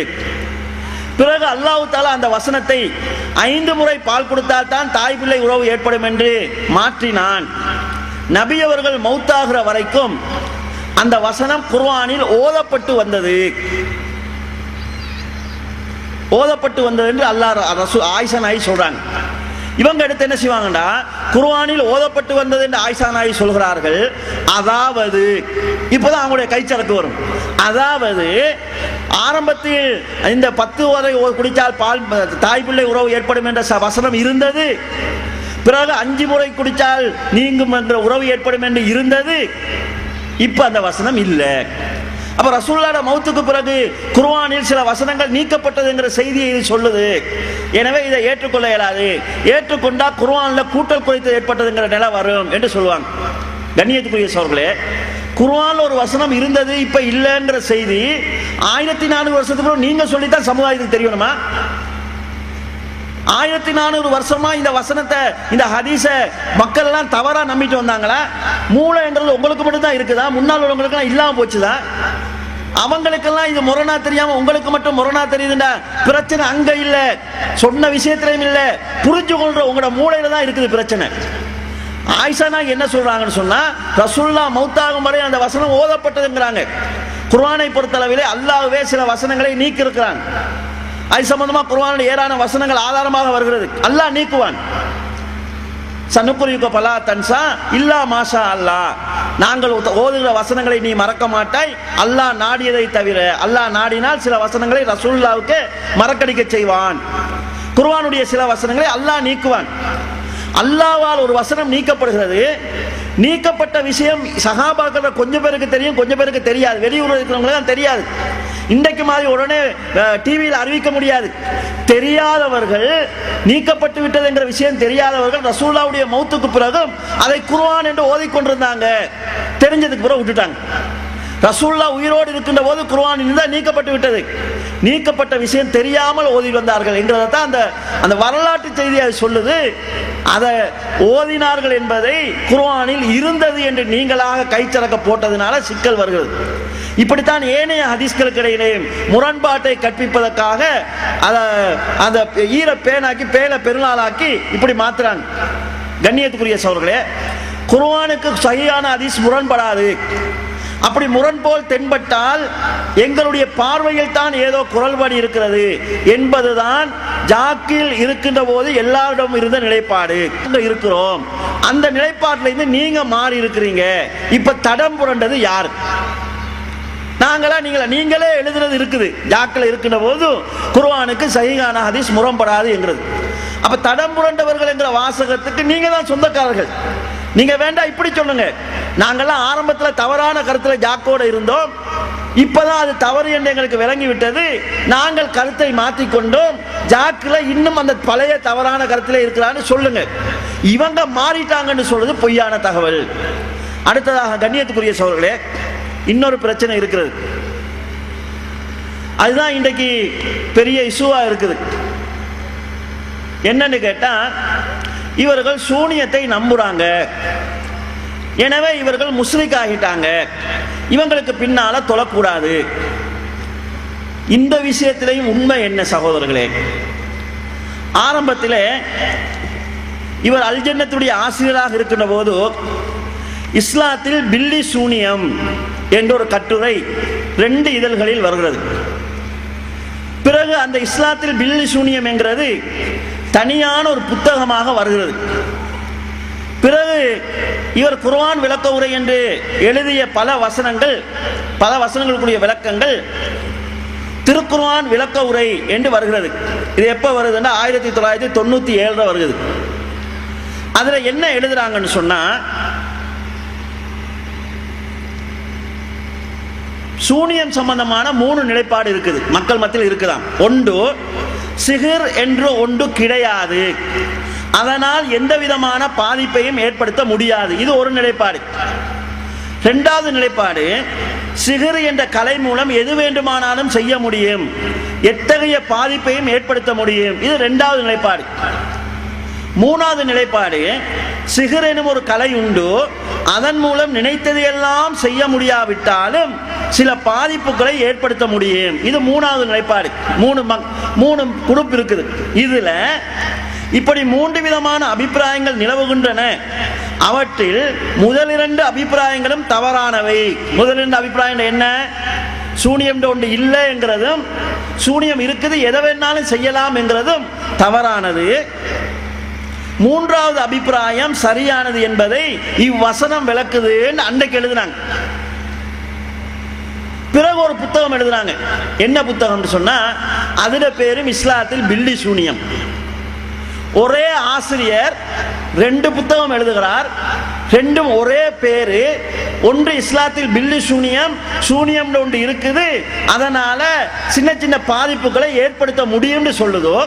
பிறகு அல்லாஹ் தஆலா அந்த வசனத்தை 5 முறை பால் கொடுத்தால் தான் தாய் பிள்ளை உறவு ஏற்படும் என்று மாற்றினான். நபி அவர்கள் மௌத்தாகிற வரைக்கும் அந்த வசனம் குர்ஆனில் ஓதப்பட்டு வந்தது என்று அல்லாஹ் ஆயிஷா நாயகி சொல்றாங்க. இவங்க எடுத்து என்ன செய்வாங்கடா, குர்ஆனில் ஓதப்பட்டு வந்தது என்று ஆயிஷா நாயகி சொல்கிறார்கள். அதாவது இப்பதான் அவங்களுடைய கைச்சரக்கு வரும். அதாவது ஆரம்பத்தில் இந்த 10 வரை குடித்தால் பால் தாய் பிள்ளை உறவு ஏற்படும் என்ற வசனம் இருந்தது. பிறகு 5 முறை குடித்தால் நீங்கும் என்ற உறவு ஏற்படும் என்று இருந்தது. இப்ப அந்த வசனம் இல்லை. அப்ப ரசூலுல்லாஹ் மௌத்துக்கு பிறகு குர்ஆனில் சில வசனங்கள் நீக்கப்பட்டது என்கிற செய்தியை இது சொல்லுது. எனவே இதை ஏற்றுக்கொள்ள இயலாது. ஏற்றுக்கொண்டா குர்ஆன்ல கூட்டல் குறைத்தல் ஏற்பட்டதுங்கிற நிலை வரும் என்று சொல்லுவாங்க. கண்ணியத்துக்குரிய சகோதரர்களே, குர்ஆன்ல ஒரு வசனம் இருந்தது இப்ப இல்லைங்கிற செய்தி 1400 வருஷத்துக்கு நீங்க சொல்லித்தான் சமுதாயத்துக்கு தெரியணுமா? 1400 வருஷமா இந்த வசனத்தை, இந்த ஹதீஸ மக்கள் எல்லாம் தவறா நம்பிட்டு வந்தாங்களா? மூளைங்கிறது உங்களுக்கு மட்டும் தான் இருக்குதா? முன்னால் உள்ளவங்களுக்கு எல்லாம் இல்லாம போச்சுதா? அவங்களுக்கெல்லாம் இது முரணா தெரியாம உங்களுக்கு மட்டும் முரணா தெரியுதுண்டா? பிரச்சனை அங்க இல்ல, சொன்ன விஷயத்திலையும் இல்ல, புரிஞ்சு கொள்ற உங்களோட மூளையில தான் இருக்குது பிரச்சனை. ஆயிஷா நாயகி என்ன சொல்றாங்கன்னு சொன்னா, ரசூலுல்லாஹ் மௌத்தாகும் வரை அந்த வசனம் ஓதப்பட்டதுங்கிறாங்க. குர்ஆனை பொறுத்தளவிலே அல்லாஹ்வே சில வசனங்களை நீக்கி இருக்கிறான். அது சம்பந்தமா குர்ஆனில் ஏராளமான வசனங்கள் ஆதாரமாக வருகிறது. அல்லாஹ் நீக்குவான். சனுக்குரியுக பலா தன்சா இல்லா மாஷா அல்லாஹ், நாங்கள் ஓதுகிற வசனங்களை நீ மறக்க மாட்டாய் அல்லாஹ் நாடியதை தவிர. அல்லாஹ் நாடினால் சில வசனங்களை ரசூலுல்லாஹ்வுக்கு மறக்கடிக்க செய்வான். குர்ஆனுடைய சில வசனங்களை அல்லாஹ் நீக்குவான். அல்லாஹ்வால் ஒரு வசனம் நீக்கப்படுகிறது. நீக்கப்பட்ட விஷயம் சஹாபாக்கள் கொஞ்சம் பேருக்கு தெரியும், கொஞ்சம் பேருக்கு தெரியாது. வெளியூரில் இருக்கிறவங்களுக்கு தான் தெரியாது. இன்றைக்கு மாதிரி உடனே டிவியில் அறிவிக்க முடியாது. தெரியாதவர்கள், நீக்கப்பட்டு விட்டது என்கிற விஷயம் தெரியாதவர்கள் ரசூலுல்லாஹ்வுடைய மௌத்துக்கு பிறகு அதை குர்ஆன் என்று ஓதிக்கொண்டிருந்தாங்க. தெரிஞ்சதுக்கு பிறகு விட்டுட்டாங்க. ரசூலுல்லாஹ் உயிரோடு இருக்கின்ற போது குர்ஆன் இருந்தால் நீக்கப்பட்டு விட்டது. நீக்கப்பட்ட விஷயம் தெரியாமல் ஓதி வந்தார்கள் என்கிறத தான் அந்த வரலாற்று செய்தி அது சொல்லுது. அதை ஓதினார்கள் என்பதை குர்ஆனில் இருந்தது என்று நீங்களாக கைச்சரக்க போட்டதுனால சிக்கல் வருகிறது. இப்படித்தான் ஏனைய ஹதீஸ்களுக்கு இடையிலே முரண்பாட்டை கற்பிப்பதற்காக அந்த ஈர பேனாக்கி பேனை பெருநாளாக்கி இப்படி மாத்துறாங்க. கண்ணியத்துக்குரிய சகோதரர்களே, குர்ஆனுக்கு சஹீஹான ஹதீஸ் முரண்படாது. அப்படி முரண்போல் தென்பட்டால் எங்களுடைய பார்வையில் தான் ஏதோ குரல்படி இருக்கிறது என்பதுதான் ஜாக்கில் இருக்கின்ற போது எல்லாரிடம் இருந்த நிலைப்பாடு இருக்கிறோம். அந்த நிலைப்பாட்டில இருந்து நீங்க மாறி இருக்கிறீங்க. இப்ப தடம் புரண்டது யார்? நீங்களே எழுதுறது இருக்குது. ஜாக்கில் இருக்கின்ற போது குர்ஆனுக்கு சஹீஹான ஹதீஸ் முரண்படாது என்கிறது. அப்ப தடம் புரண்டவர்கள் என்கிற வாசகத்துக்கு நீங்க தான் சொந்தக்காரர்கள். நீங்க வேண்டாம் இப்படி சொல்லுங்க, நாங்கெல்லாம் ஆரம்பத்தில் தவறான கருத்துல ஜாக்கோட இருந்தோம், இப்பதான் அது தவறு என்று எங்களுக்கு விளங்கி விட்டது, நாங்கள் கருத்தை மாற்றிக்கொண்டோம், ஜாக்கில் இன்னும் அந்த பழைய தவறான கருத்துல இருக்கிறான்னு சொல்லுங்க. இவங்க மாறிட்டாங்கன்னு சொல்றது பொய்யான தகவல். அடுத்ததாக கண்ணியத்துக்குரிய சகோதரர்களே, இன்னொரு பிரச்சனை இருக்கிறது. அதுதான் இன்றைக்கு பெரிய இஷ்யூவா இருக்குது. என்னன்னு கேட்டா, இவர்கள் சூனியத்தை நம்புறாங்க, எனவே இவர்கள் முஸ்லிக் ஆகிட்டாங்க, இவங்களுக்கு பின்னால தொழக்கூடாது. இந்த விஷயத்திலையும் உண்மை என்ன சகோதரர்களே? ஆரம்பத்தில் இவர் அல்ஜன்னத்துடைய ஆசிரியராக இருக்கின்ற போது இஸ்லாத்தில் பில்லி சூனியம் என்ற ஒரு கட்டுரை 2 இதழ்களில் வருகிறது. பிறகு அந்த இஸ்லாத்தில் பில்லி சூனியம் என்கிறது தனியான ஒரு புத்தகமாக வருகிறது. பிறகு இவர் குர்ஆன் விளக்க உரை என்று எழுதிய பல வசனங்களுக்குரிய விளக்கங்கள் திருக்குர்ஆன் விளக்க உரை என்று வருகிறது. இது எப்ப வருதுன்னா 1997 வருகிறது. அதுல என்ன எழுதுறாங்கன்னு சொன்னா, சூனியம் சம்பந்தமான 3 நிலைப்பாடு இருக்குது, மக்கள் மத்தியில் இருக்குதாம். ஒன்று, சிஹிர் என்று ஒன்று கிடையாது, அதனால் எந்த விதமான பாதிப்பையும் ஏற்படுத்த முடியாது. இது ஒரு நிலைப்பாடு. 2வது நிலைப்பாடு, சிஹிர் என்ற கலை மூலம் எது வேண்டுமானாலும் செய்ய முடியும், எத்தகைய பாதிப்பையும் ஏற்படுத்த முடியும். இது 2வது நிலைப்பாடு. 3வது நிலைப்பாடு, சிஹிர் எனும் ஒரு கலை உண்டு, அதன் மூலம் நினைத்ததையெல்லாம் செய்ய முடியாவிட்டாலும் சில பாதிப்புகளை ஏற்படுத்த முடியும். இது 3வது நிலைப்பாடு. 3 குரூப் இருக்குது. இதுல இப்படி 3 விதமான அபிப்பிராயங்கள் நிலவுகின்றன. அவற்றில் முதல் 2 அபிப்பிராயங்களும் தவறானவை. முதல் 2 அபிப்பிராயம் என்ன? சூனியம் ஒன்று இல்லை என்கிறதும், சூனியம் இருக்குது எதை வேணாலும் செய்யலாம் என்கிறதும் தவறானது. 3வது அபிப்பிராயம் சரியானது என்பதை இவ்வசனம் விளக்குது அன்றைக்கு எழுதுனாங்க. பிறகு ஒரு புத்தகம் எழுதுறாங்க. என்ன புத்தகம் சொன்னா, அதுல பேரும் இஸ்லாத்தில் பில்லி சூனியம். ஒரே ஆசிரியர் 2 புத்தகம் எழுதுகிறார், 2ம் ஒரே பேரு. ஒன்று இஸ்லாத்தில் பில்லி சூனியம், சூனியம் ஒன்று இருக்குது, அதனால சின்ன சின்ன பாதிப்புகளை ஏற்படுத்த முடியும்னு சொல்லுதோ.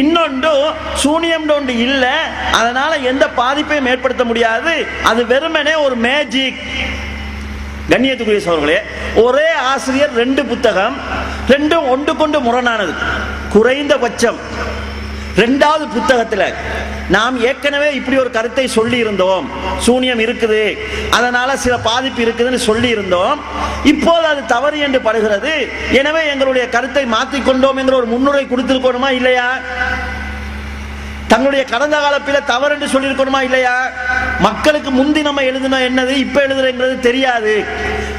இன்னொன்று சூனியம் ஒன்று இல்லை, அதனால எந்த பாதிப்பையும் ஏற்படுத்த முடியாது, அது வெறுமனே ஒரு மேஜிக். கண்ணியத்துக்குரிய சகோதரர்களே, ஒரே ஆசிரியர் 2 புத்தகம், 2ம் ஒன்று கொண்டு முரணானது. குறைந்தபட்சம் 2வது புத்தகத்தில் நாம் ஏற்கனவே இப்படி ஒரு கருத்தை சொல்லி இருந்தோம், சூனியம் இருக்குது அதனால சில பாதிப்பு இருக்குதுன்னு சொல்லி இருந்தோம், இப்போது அது தவறு என்று படுகிறது, எனவே எங்களுடைய கருத்தை மாற்றிக்கொண்டோம் என்ற ஒரு முன்னுரை கொடுத்திருக்கணுமா இல்லையா? தங்களுடைய கடந்த காலத்தில் தவறு என்று சொல்லியிருக்கணுமா இல்லையா? மக்களுக்கு முந்தி நம்ம எழுதின என்னது இப்ப எழுதுறது தெரியாது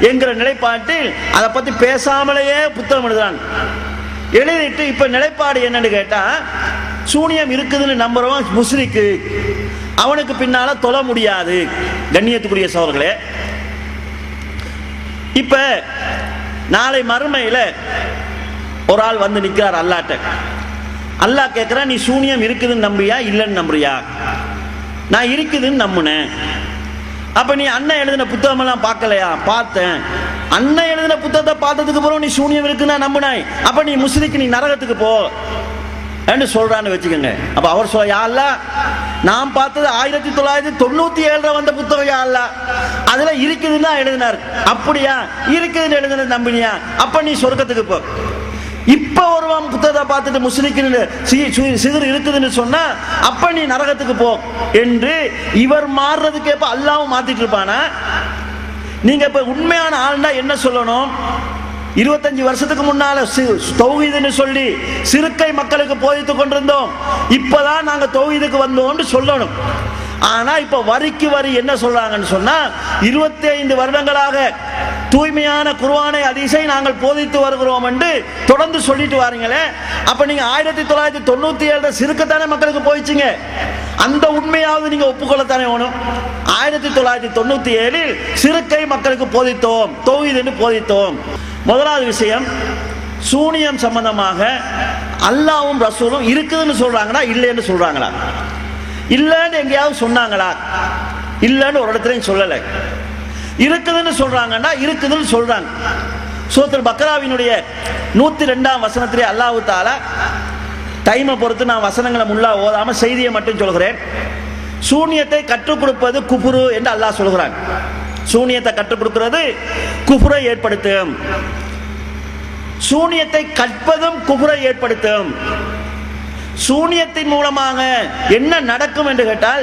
என்கிற நிலைப்பாட்டில் அதை பத்தி பேசாமலேயே புத்தகம் எழுதுறாங்க. எழுதிட்டு இப்ப நிலைப்பாடு என்னன்னு கேட்டா, சூனியம் இருக்குதுன்னு நம்புறவன் முஸ்லிக்கு, அவனுக்கு பின்னால தொழ முடியாது. கண்ணியத்துக்குரிய சகோதரர்களே, இப்ப நாளை மறுமையில ஒரு ஆள் வந்து நிற்கிறார் அல்லாட்ட. அல்லாஹ் கேட்கிறா, நீ சூனியம் இருக்குதுன்னு நம்புறியா இல்லைன்னு நம்புறியா? நான் இருக்குதுன்னு நம்புனேன். அப்ப நீ அண்ணன் எழுதின புத்தகம் எல்லாம் பார்க்கலையா? பார்த்தேன். அண்ணன் எழுதின புத்தகத்தை பார்த்ததுக்கு பிறகு நீ சூனியம் இருக்குன்னா நம்புனாய், அப்ப நீ முஸ்லிக்கு, நீ நரகத்துக்கு போ என்று சொல்றான்னு வச்சுக்கோங்க. அப்ப அவர் சொல்ல, யா அல்லாஹ், நான் பார்த்தது 1997 வந்த புத்தகம், யா அல்லாஹ், அதுல இருக்குதுன்னா எழுதினார். அப்படியா? இருக்குதுன்னு எழுதினது நம்பினியா? அப்ப நீ சொர்க்கத்துக்கு போ. இப்ப ஒருவன் புத்தகத்தை பார்த்துட்டு முஸ்லிக்கு சிதறு இருக்குதுன்னு சொன்னா அப்ப நீ நரகத்துக்கு போ என்று இவர் மாறுறதுக்கு எப்ப அல்லாவும் மாத்திட்டு இருப்பானா? நீங்க இப்ப உண்மையான ஆள்னா என்ன சொல்லணும்? 25 வருஷத்துக்கு முன்னால தௌஹீதுன்னு சொல்லி சிறுக்கை மக்களுக்கு போதித்துக் கொண்டிருந்தோம், இப்பதான் நாங்க தௌஹீதுக்கு வந்தோம்னு சொல்லணும். ஆனா இப்ப வரிக்கு வரி என்ன சொல்றாங்கன்னு சொன்னா, 25 வருடங்களாக தூய்மையான குர்ஆனை ஹதீஸை நாங்கள் போதித்து வருகிறோம் என்று தொடர்ந்து சொல்லிட்டு வாரீங்களே, அப்ப நீங்க 1997 சிறுக்கத்தானே மக்களுக்கு போயிடுச்சுங்க. அந்த உண்மையாவது நீங்க ஒப்புக்கொள்ளத்தானே வேணும். 1997 சிறுக்கை மக்களுக்கு போதித்தோம், தௌஹீத் என்று போதித்தோம். முதலாவது விஷயம், சூனியம் சம்பந்தமாக அல்லாஹ்வும் ரசூலும் இருக்குதுன்னு சொல்றாங்களா இல்லைன்னு சொல்றாங்களா? இல்லன்னு எங்கேயாவது சொன்னாங்களா? இல்லன்னு ஒரு இடத்துலையும் சொல்லலை. இருக்குதுன்னு சொல்றாங்கன்னா இருக்குதுன்னு சொல்றாங்க. சூரத்துல் பக்ராவினுடைய 102ஆம் வசனத்திலே அல்லாஹ் தஆலா, டைமை பொறுத்து நான் வசனங்களை முல்லா ஓதாம செய்தியை மட்டும் சொல்கிறேன், சூனியத்தை கற்றுக் கொடுப்பது குஃப்ரு என்று அல்லாஹ் சொல்கிறான். சூனியத்தை கற்றுக் கொடுக்கிறது குஃப்ரை ஏற்படுத்தும், சூனியத்தை கற்பதும் குஃப்ரை ஏற்படுத்தும். சூனியத்தின் மூலமாக என்ன நடக்கும் என்று கேட்டால்,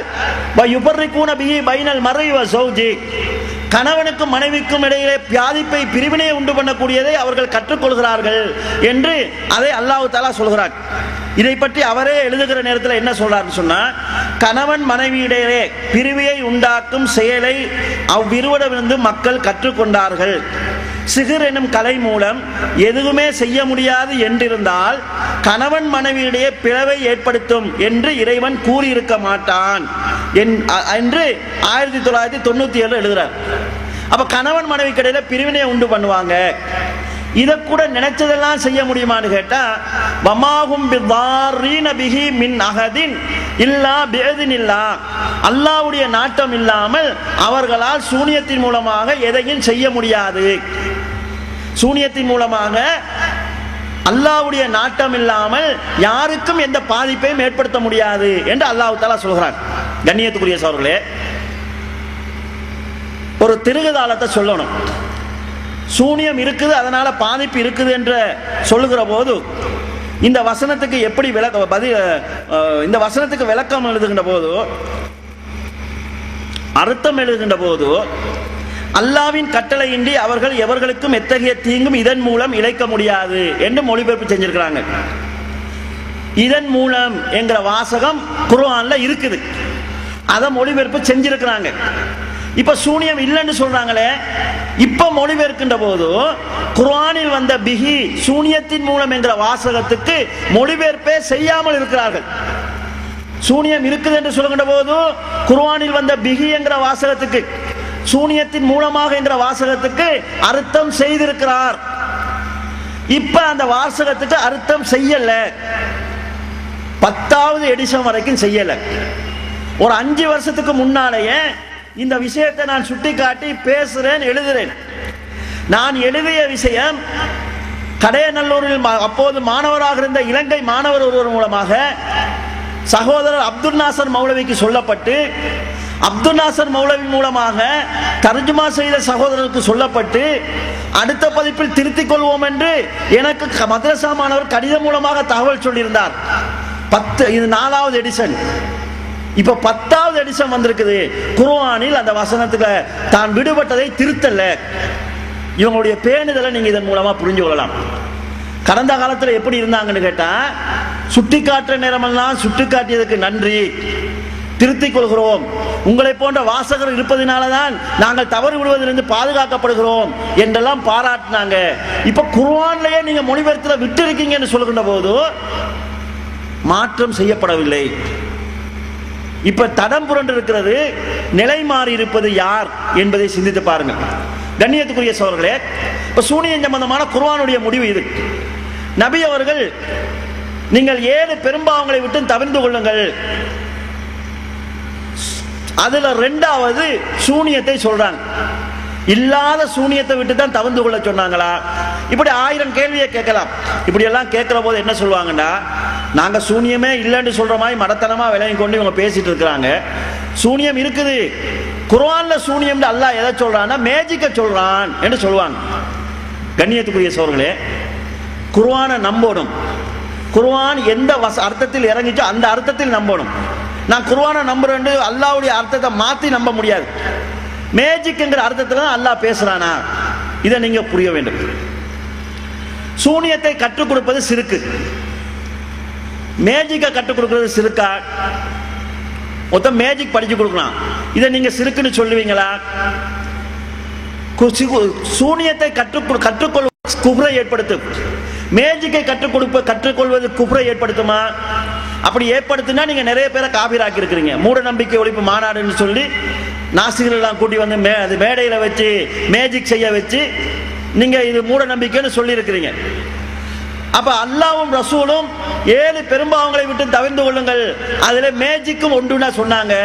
கணவனுக்கும் மனைவிக்கும் இடையிலே பாதிப்பை பிரிவினை உண்டு பண்ணக்கூடியதை அவர்கள் கற்றுக்கொள்கிறார்கள் என்று அதை அல்லாஹ் தஆலா சொல்கிறார். இதை பற்றி அவரே எழுதுகிற நேரத்தில் என்ன சொல்றாருன்னு சொன்னா, கணவன் மனைவியிடையே பிரிவினை உண்டாக்கும் செயலை அவ்விருவரிடமிருந்து மக்கள் கற்றுக்கொண்டார்கள். சிகிர் எனும் கலை மூலம் எதுவுமே செய்ய முடியாது என்றிருந்தால் கணவன் மனைவியிடையே பிளவை ஏற்படுத்தும் என்று இறைவன் கூறியிருக்க மாட்டான் என்று 1997 எழுதுறார். அப்ப கணவன் மனைவிக்கு இடையில பிரிவினை உண்டு பண்ணுவாங்க, இதை கூட நினைச்சதெல்லாம் செய்ய முடியுமான்னு கேட்டா, வமாஹும் பிதாரீன பிஹி மின் அஹதின் இல்லா பிஇذنில்லாஹ், அல்லாஹ்வுடைய நாட்டம் இல்லாமல் அவர்களால் சூனியத்தின் மூலமாக எதையும் செய்ய முடியாது. சூனியத்தின் மூலமாக அல்லாஹ்வுடைய நாட்டம் இல்லாமல் யாருக்கும் எந்த பாதிப்பையும் ஏற்படுத்த முடியாது என்று அல்லாஹ் தஆலா சொல்கிறார். கண்ணியத்துக்குரிய சகோதரர்களே, ஒரு திருகுதாளத்தை சொல்லணும். சூனியம் இருக்குது, அதனால பாதிப்பு இருக்குது என்று சொல்லுகிற போது இந்த வசனத்துக்கு எப்படி இந்த வசனத்துக்கு விளக்கம் எழுதுகின்ற போது, அர்த்தம் எழுதுகின்ற போது, அல்லாவின் கட்டளையின்றி அவர்கள் எவர்களுக்கும் எத்தகைய தீங்கும் இதன் மூலம் இழைக்க முடியாது என்று மொழிபெயர்ப்பு செஞ்சிருக்கிறாங்க. இதன் மூலம் என்கிற வாசகம் குர்ஆன்ல இருக்குது, அதை மொழிபெயர்ப்பு செஞ்சிருக்கிறாங்க. இப்ப சூனியம் இல்லைன்னு சொல்றாங்களே, இப்ப மொழிபெயர்க்கின்ற போது குர்ஆனில் வந்த பிஹி சூனியத்தின் மூலம் என்கிற வாசகத்துக்கு மொழிபெயர்ப்பே செய்யாமல் இருக்கிறார்கள். சூனியம் இருக்குது என்று சொல்லுகின்ற போது குர்ஆனில் வந்த பிஹி என்கிற வாசகத்துக்கு, சூனியத்தின் மூலமாக என்கிற வாசகத்துக்கு அர்த்தம் செய்திருக்கிறார். இப்ப அந்த வாசகத்துக்கு அர்த்தம் செய்யல, 10வது எடிஷன் வரைக்கும் செய்யல. ஒரு 5 வருஷத்துக்கு முன்னாலேயே இந்த விஷயத்தை நான் சுட்டிக்காட்டி பேசுறேன், எழுதுறேன். நான் எழுதிய விஷயம் கடையநல்லூரில் அப்போது மாணவராக இருந்த இலங்கை மாணவர் ஒருவர் மூலமாக சகோதரர் அப்துல் நாசர் மௌலவிக்கு சொல்லப்பட்டு, அப்துல் நாசர் மௌலவி மூலமாக தர்ஜுமா செய்த சகோதரருக்கு சொல்லப்பட்டு, அடுத்த பதிப்பில் திருத்திக் கொள்வோம் என்று எனக்கு மதரசா மாணவர் கடிதம் மூலமாக தகவல் சொல்லியிருந்தார். இது 4வது எடிஷன். இப்ப 10வது எடிஷன் வந்திருக்குது. குர்ஆனில் அந்த வசனத்துக்கு தான் விடுபட்டதை திருத்தல்ல. இவங்களுடைய பேணுதலை நீங்க இதன் மூலமா புரிஞ்சு கொள்ளலாம். கடந்த காலத்துல எப்படி இருந்தாங்கன்னு கேட்டா, சுட்டி காட்டுற நேரமெல்லாம் சுட்டி காட்டியதுக்கு நன்றி, திருத்திக் கொள்கிறோம், உங்களை போன்ற வாசகர் இருப்பதனாலதான் நாங்கள் தவறு விடுவதிலிருந்து பாதுகாக்கப்படுகிறோம் என்றெல்லாம் பாராட்டினாங்க. இப்ப குர்ஆன்லயே நீங்க மொழிபெயர்த்துல விட்டு இருக்கீங்கன்னு சொல்லுகின்ற போது மாற்றம் செய்யப்படவில்லை. இப்ப தடம் புரண்டு இருக்கிறது, நிலை மாறி இருப்பது யார் என்பதை சிந்தித்து பாருங்க. கண்ணியத்துக்குரிய சகோதரர்களே, இப்ப சூனியம் சம்பந்தமான குர்ஆனுடைய முடிவு இது. நபி அவர்கள், நீங்கள் 7 பெரும்பாவங்களை விட்டு தவிர்த்து கொள்ளுங்கள், அதுல 2வது சூனியத்தை சொல்றாங்க. இல்லாத சூனியத்தை விட்டு தான் தவிர்த்து கொள்ள சொன்னாங்களா? இப்படி 1000 கேள்வியை கேட்கலாம். இப்படி எல்லாம் கேட்கிற போது என்ன சொல்லுவாங்கன்னா, நாங்க சூனியமே இல்லைன்னு சொல்ற மாதிரி மடத்தனமா விலகி கொண்டு இவங்க பேசிட்டு இருக்கிறாங்க. சூனியம் இருக்குது, குர்ஆன்ல சூனியம் அல்லாஹ் எதை சொல்றான்னா மேஜிக்க சொல்றான் என்று சொல்லுவாங்க. கண்ணியத்துக்குரிய சகோதரர்களே, குர்ஆனை நம்பணும். குர்ஆன் எந்த அர்த்தத்தில் இறங்கிச்சோ அந்த அர்த்தத்தில் நம்பணும். நான் குர்ஆனை நம்புறேன், அல்லாஹ்வுடைய அர்த்தத்தை மாத்தி நம்ப முடியாது. மேஜிக் என்கிற அர்த்தத்தில் தான் அல்லாஹ் பேசுறானா, இதை நீங்க புரிய வேண்டும். சூனியத்தை கற்றுக் கொடுப்பது சிறுக்கு, மேஜிக்கை கற்றுக் கொடுக்கிறது சிறுக்கா? மொத்தம் மேஜிக் படிச்சு கொடுக்கலாம், இதை நீங்க சிறுக்குன்னு சொல்லுவீங்களா? சூனியத்தை கற்றுக்கொள்வது குஃப்ரை ஏற்படுத்தும், மேஜிக்கை கற்றுக்கொள்வது குஃப்ரை ஏற்படுத்துமா? அப்படி ஏற்படுத்தினா நீங்க நிறைய பேரை காபிராக்கி இருக்கிறீங்க. மூட நம்பிக்கை ஒழிப்பு மாநாடுன்னு சொல்லி நாசிகள் எல்லாம் கூட்டி வந்து மேடையில வச்சு மேஜிக் செய்ய வச்சு நீங்க இது மூட நம்பிக்கைன்னு சொல்லி இருக்கிறீங்க. அப்ப அல்லாஹ்வும் ரசூலும் 7 பெரும்பாவங்களை விட்டு தவிர்த்து கொள்ளுங்கள், அதுல மேஜிக்கும் ஒன்றுனா சொன்னாங்க.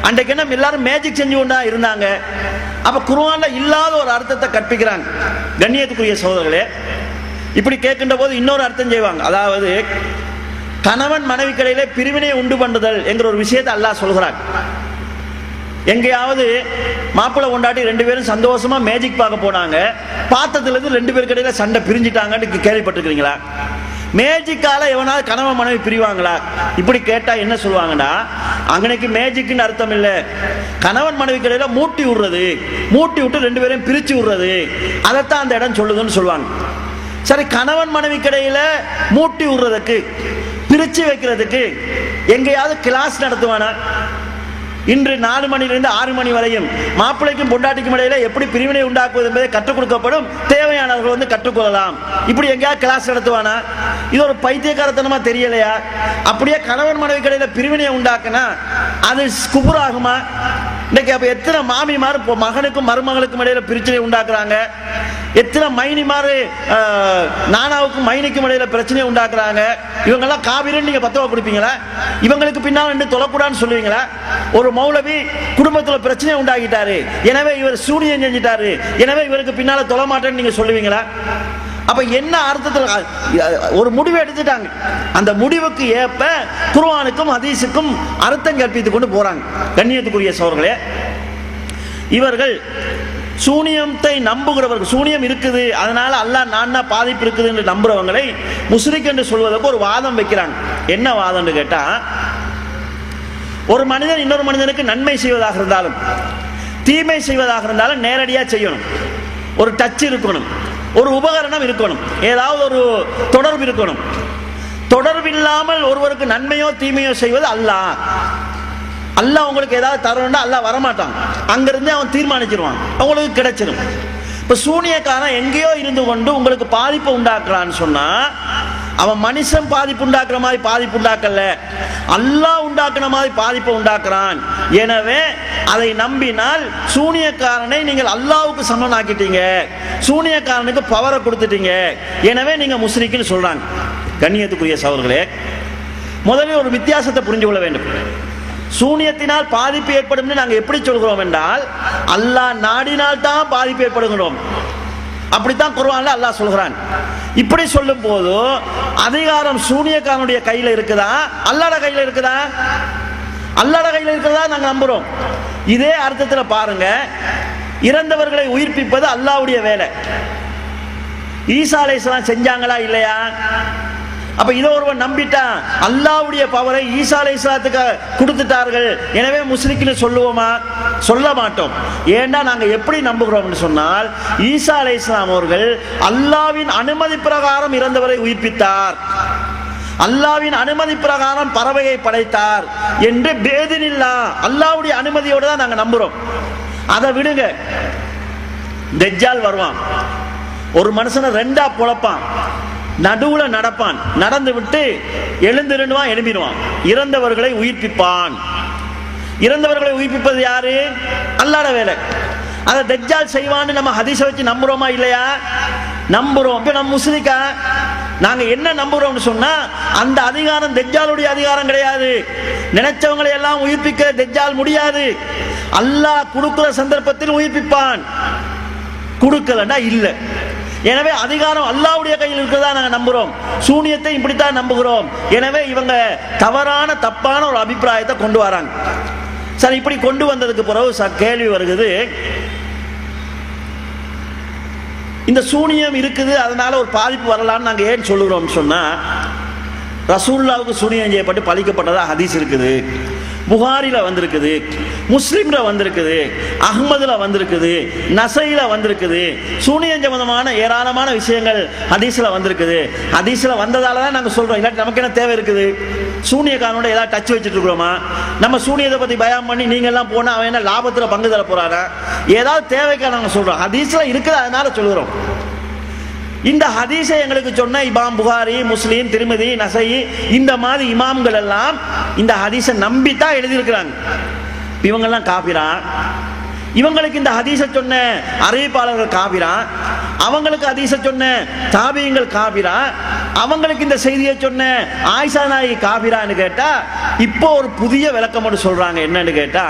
அன்றைக்கு என்ன எல்லாரும் மேஜிக் செஞ்சு கொண்டா இருந்தாங்க. அப்ப குர்ஆன்ல இல்லாத ஒரு அர்த்தத்தை கற்பிக்கிறாங்க. கண்ணியத்துக்குரிய சகோதரர்களே, இப்படி கேட்கின்ற போது இன்னொரு அர்த்தம் செய்வாங்க. அதாவது கணவன் மனைவிக்கிடையிலே பிரிவினை உண்டு பண்ணுதல் என்கிற ஒரு விஷயத்தை அல்லாஹ் சொல்கிறான். எங்கேயாவது மாப்பிள்ளை கொண்டாட்டி 2 பேரும் சந்தோஷமா மேஜிக் பார்க்க போனாங்க, பார்த்ததுல இருந்து 2 பேருக்கு இடையில சண்டை பிரிஞ்சிட்டாங்கன்னு கேள்விப்பட்டிருக்கிறீங்களா? மேஜிக்கால எவனாவது கணவன் மனைவி பிரிவாங்களா? இப்படி கேட்டா என்ன சொல்லுவாங்கடா, அங்கனைக்கு மேஜிக்னு அர்த்தம் இல்லை, கணவன் மனைவி கிடையில மூட்டி விடுறது, மூட்டி விட்டு ரெண்டு பேரையும் பிரிச்சு விடுறது, அதைத்தான் அந்த இடம் சொல்லுதுன்னு சொல்லுவாங்க. சரி, கணவன் மனைவி கிடையில மூட்டி விடுறதுக்கு பிரிச்சு வைக்கிறதுக்கு எங்கேயாவது கிளாஸ் நடத்துவானா? இன்று 4 மணிலிருந்து 6 மணி வரையும் மாப்பிள்ளைக்கும் பொண்டாட்டிக்கும் இடையில எப்படி பிரிவினை உண்டாக்குவது என்பதை கற்றுக் கொடுக்கப்படும், தேவையானவர்கள் வந்து கற்றுக்கொள்ளலாம். இப்படி எங்கேயாவது கிளாஸ் நடத்துவானா? இது ஒரு பைத்தியக்காரத்தனமா தெரியலையா? அப்படியே கணவன் மனைவி இடையில பிரிவினையை உண்டாக்குனா அது குபுராகுமா? இன்னைக்கு அப்ப எத்தனை மாமிமார் மகனுக்கும் மருமகளுக்கும் இடையில பிரச்சனை உண்டாக்குறாங்க, எத்தனை மைனிமாரு நானாவுக்கும் மைனிக்கும் இடையில பிரச்சனை உண்டாக்குறாங்க. இவங்கெல்லாம் காவிரின்னு நீங்க பத்தவ கொடுப்பீங்களா? இவங்களுக்கு பின்னால் நின்று தொலைக்கூடாதுன்னு சொல்லுவீங்களா? ஒரு மௌலவி குடும்பத்துல பிரச்சனை உண்டாக்கிட்டாரு, எனவே இவர் சூனியம் செஞ்சிட்டாரு, எனவே இவருக்கு பின்னால தொலை மாட்டேன்னு நீங்க சொல்லுவீங்களா? அப்ப என்ன அர்த்தத்தில் ஒரு முடிவு எடுத்துட்டாங்க, அந்த முடிவுக்கு ஏற்ப குர்ஆனுக்கும் ஹதீஸுக்கும் அர்த்தம் கற்பித்துக் கொண்டு போறாங்க. கண்ணியத்துக்குரிய சகோதரர்களே, இவர்கள் சூனியத்தை நம்புகிறவர்கள், சூனியம் இருக்குது அதனால அல்லாஹ் நான்னா பாதிப்பு இருக்குது என்று நம்புறவங்களை முஸ்ரிக் என்று சொல்வதற்கு ஒரு வாதம் வைக்கிறாங்க. என்ன வாதம்னு கேட்டா, ஒரு மனிதன் இன்னொரு மனிதனுக்கு நன்மை செய்வதாக இருந்தாலும் தீமை செய்வதாக இருந்தாலும் நேரடியாக செய்யணும். ஒரு டச் இருக்கணும், ஒரு உபகரணம் இருக்கணும், ஏதாவது ஒரு தொடர்பு இருக்கணும். தொடர்பில்லாமல் ஒருவருக்கு நன்மையோ தீமையோ செய்வது அல்லாஹ். அல்லாஹ் உங்களுக்கு ஏதாவது தரணும்னா அல்லாஹ் வரமாட்டான், அங்கிருந்து அவன் தீர்மானிச்சிருவான், அவங்களுக்கு கிடைச்சிடும். இப்ப சூனியக்காரன் எங்கேயோ இருந்து கொண்டு உங்களுக்கு பாதிப்பை உண்டாக்குறான்னு சொன்னா அவன் மனுஷன் பாதிப்பு உண்டாக்குற மாதிரி பாதிப்பு உண்டாக்கல, அல்லாஹ் உண்டாக்குன மாதிரி பாதிப்பை உண்டாக்குறான். எனவே அதை நம்பினால் சூனியக்காரனை நீங்கள் அல்லாஹ்வுக்கு சமனாக்கிட்டீங்க, சூனியக்காரனுக்கு பவரை கொடுத்துட்டீங்க, எனவே நீங்க முஸ்ரிக்னு சொல்றாங்க. கண்ணியத்துக்குரிய சகோதரர்களே, முதலில் ஒரு வித்தியாசத்தை புரிந்து கொள்ள வேண்டும். சூனியத்தினால் பாதிப்பு ஏற்படும் நாங்கள் எப்படி சொல்கிறோம் என்றால், அல்லாஹ் நாடினால் தான் பாதிப்பு ஏற்படுகிறோம், அப்படித்தான் குர்ஆன்ல அல்லாஹ் சொல்கிறான். இப்படி சொல்லும் போது அதிகாரம் சூனியக்காரனுடைய கையில இருக்குதா அல்லாஹ்வுடைய கையில இருக்குதா? அல்லாஹ்வுடைய கையில இருக்கிறதா நாங்க நம்புறோம். இதே அர்த்தத்தில் பாருங்க, இறந்தவர்களை உயிர்ப்பிப்பது அல்லாஹ்வுடைய வேலை. ஈசா அலைஹிஸ்ஸலாம் செஞ்சாங்களா இல்லையா? அப்ப இதை ஒருவன் நம்பிட்டா அல்லாஹ்வுடைய பவரை ஈசா அலைஹிஸ்ஸலாத்துக்கு கொடுத்துட்டார்கள், எனவே முஸ்லிக்னு சொல்லுவோமா? சொல்ல மாட்டோம். ஏன்னா நாங்க எப்படி நம்புகிறோம்னு சொன்னால், ஈசா அலைஹிஸ்ஸலாம் அவர்கள் அல்லாஹ்வின் அனுமதி பிரகாரம் இறந்தவரை உயிர்ப்பித்தார், அல்லாஹ்வின் அனுமதி பிரகாரம் பறவையை படைத்தார் என்று பேதினில்லா அல்லாஹ்வுடைய அனுமதியோடு தான் நாங்க நம்புறோம். அதை விடுங்க, தஜ்ஜால் வருவான், ஒரு மனுஷனை ரெண்டா பொழப்பான், நடுவுல நடப்பான், நடந்து விட்டு எழுந்திருவான், எழும்பிடுவான், இறந்தவர்களை உயிர்ப்பிப்பான். இறந்தவர்களை உயிர்ப்பிப்பது யாரு? அல்லாஹ்வுடைய வேலை. அதை தஜ்ஜால் செய்வான்னு நம்ம ஹதீஸை வச்சு நம்புறோமா இல்லையா? நம்புறோம். இப்ப நம்ம முஸ்லிக்கா நாங்க என்ன நம்புறோம்னு சொன்னா, அந்த அதிகாரம் தஜ்ஜாலுடைய அதிகாரம் கிடையாது. நினைச்சவங்களை எல்லாம் உயிர்ப்பிக்க தஜ்ஜால் முடியாது. அல்லாஹ் கொடுக்கிற சந்தர்ப்பத்தில் உயிர்ப்பிப்பான், கொடுக்கலன்னா இல்ல. எனவே அதிகாரம் அல்லாஹ்வுடைய கையில் இருக்கிறதா நாங்க நம்புறோம். சூனியத்தை இப்படித்தான் நம்புகிறோம். எனவே இவங்க தவறான தப்பான ஒரு அபிப்பிராயத்தை கொண்டு வராங்க. சரி, இப்படி கொண்டு வந்ததுக்கு பிறகு கேள்வி வருகிறது, இந்த சூனியம் இருக்குது அதனால ஒரு பாதிப்பு வரலான்னு நாங்க ஏன் சொல்லுகிறோம் சொன்னா, ரசூலுல்லாஹ்வுக்கு சூனியம் செய்யப்பட்டு பழிக்கப்பட்டதா ஹதீஸ் இருக்குது, புகாரில வந்திருக்குது, முஸ்லிம்ல வந்திருக்குது, அஹ்மதுல வந்திருக்குது, நசையில வந்திருக்குது. சூனியம் சம்பந்தமான ஏராளமான விஷயங்கள் ஹதீஸ்ல வந்திருக்குது. ஹதீஸ்ல வந்ததால தான் நாங்க சொல்றோம், இல்லாட்டி நமக்கு என்ன தேவை இருக்குது? சூனியக்காரனோட ஏதாவது டச் வச்சுட்டு இருக்கிறோமா? நம்ம சூனியத்தை பத்தி பயம் பண்ணி நீங்க எல்லாம் போனா அவன் என்ன லாபத்துல பங்கு தர போறானா? ஏதாவது தேவைக்கா நாங்க சொல்றோம், ஹதீஸ்ல இருக்குது அதனால சொல்லுறோம். இந்த ஹதீஸை எங்களுக்கு சொன்ன இமாம் புகாரி, முஸ்லீம், திருமதி, நசை, இந்த மாதிரி இமாம்கள் எல்லாம் இந்த ஹதீஸை நம்பித்தான் எழுதியிருக்கிறாங்க. இவங்கெல்லாம் காபிரா? இவங்களுக்கு இந்த ஹதீஸை சொன்ன அறிவிப்பாளர்கள் காபிரா? அவங்களுக்கு ஹதீஸை சொன்ன தாபியங்கள் காபிரா? அவங்களுக்கு இந்த செய்தியை சொன்ன ஆயிஷா நாயகி காபிரான்னு கேட்டா, இப்போ ஒரு புதிய விளக்கம் மட்டும் சொல்றாங்க. என்னன்னு கேட்டா,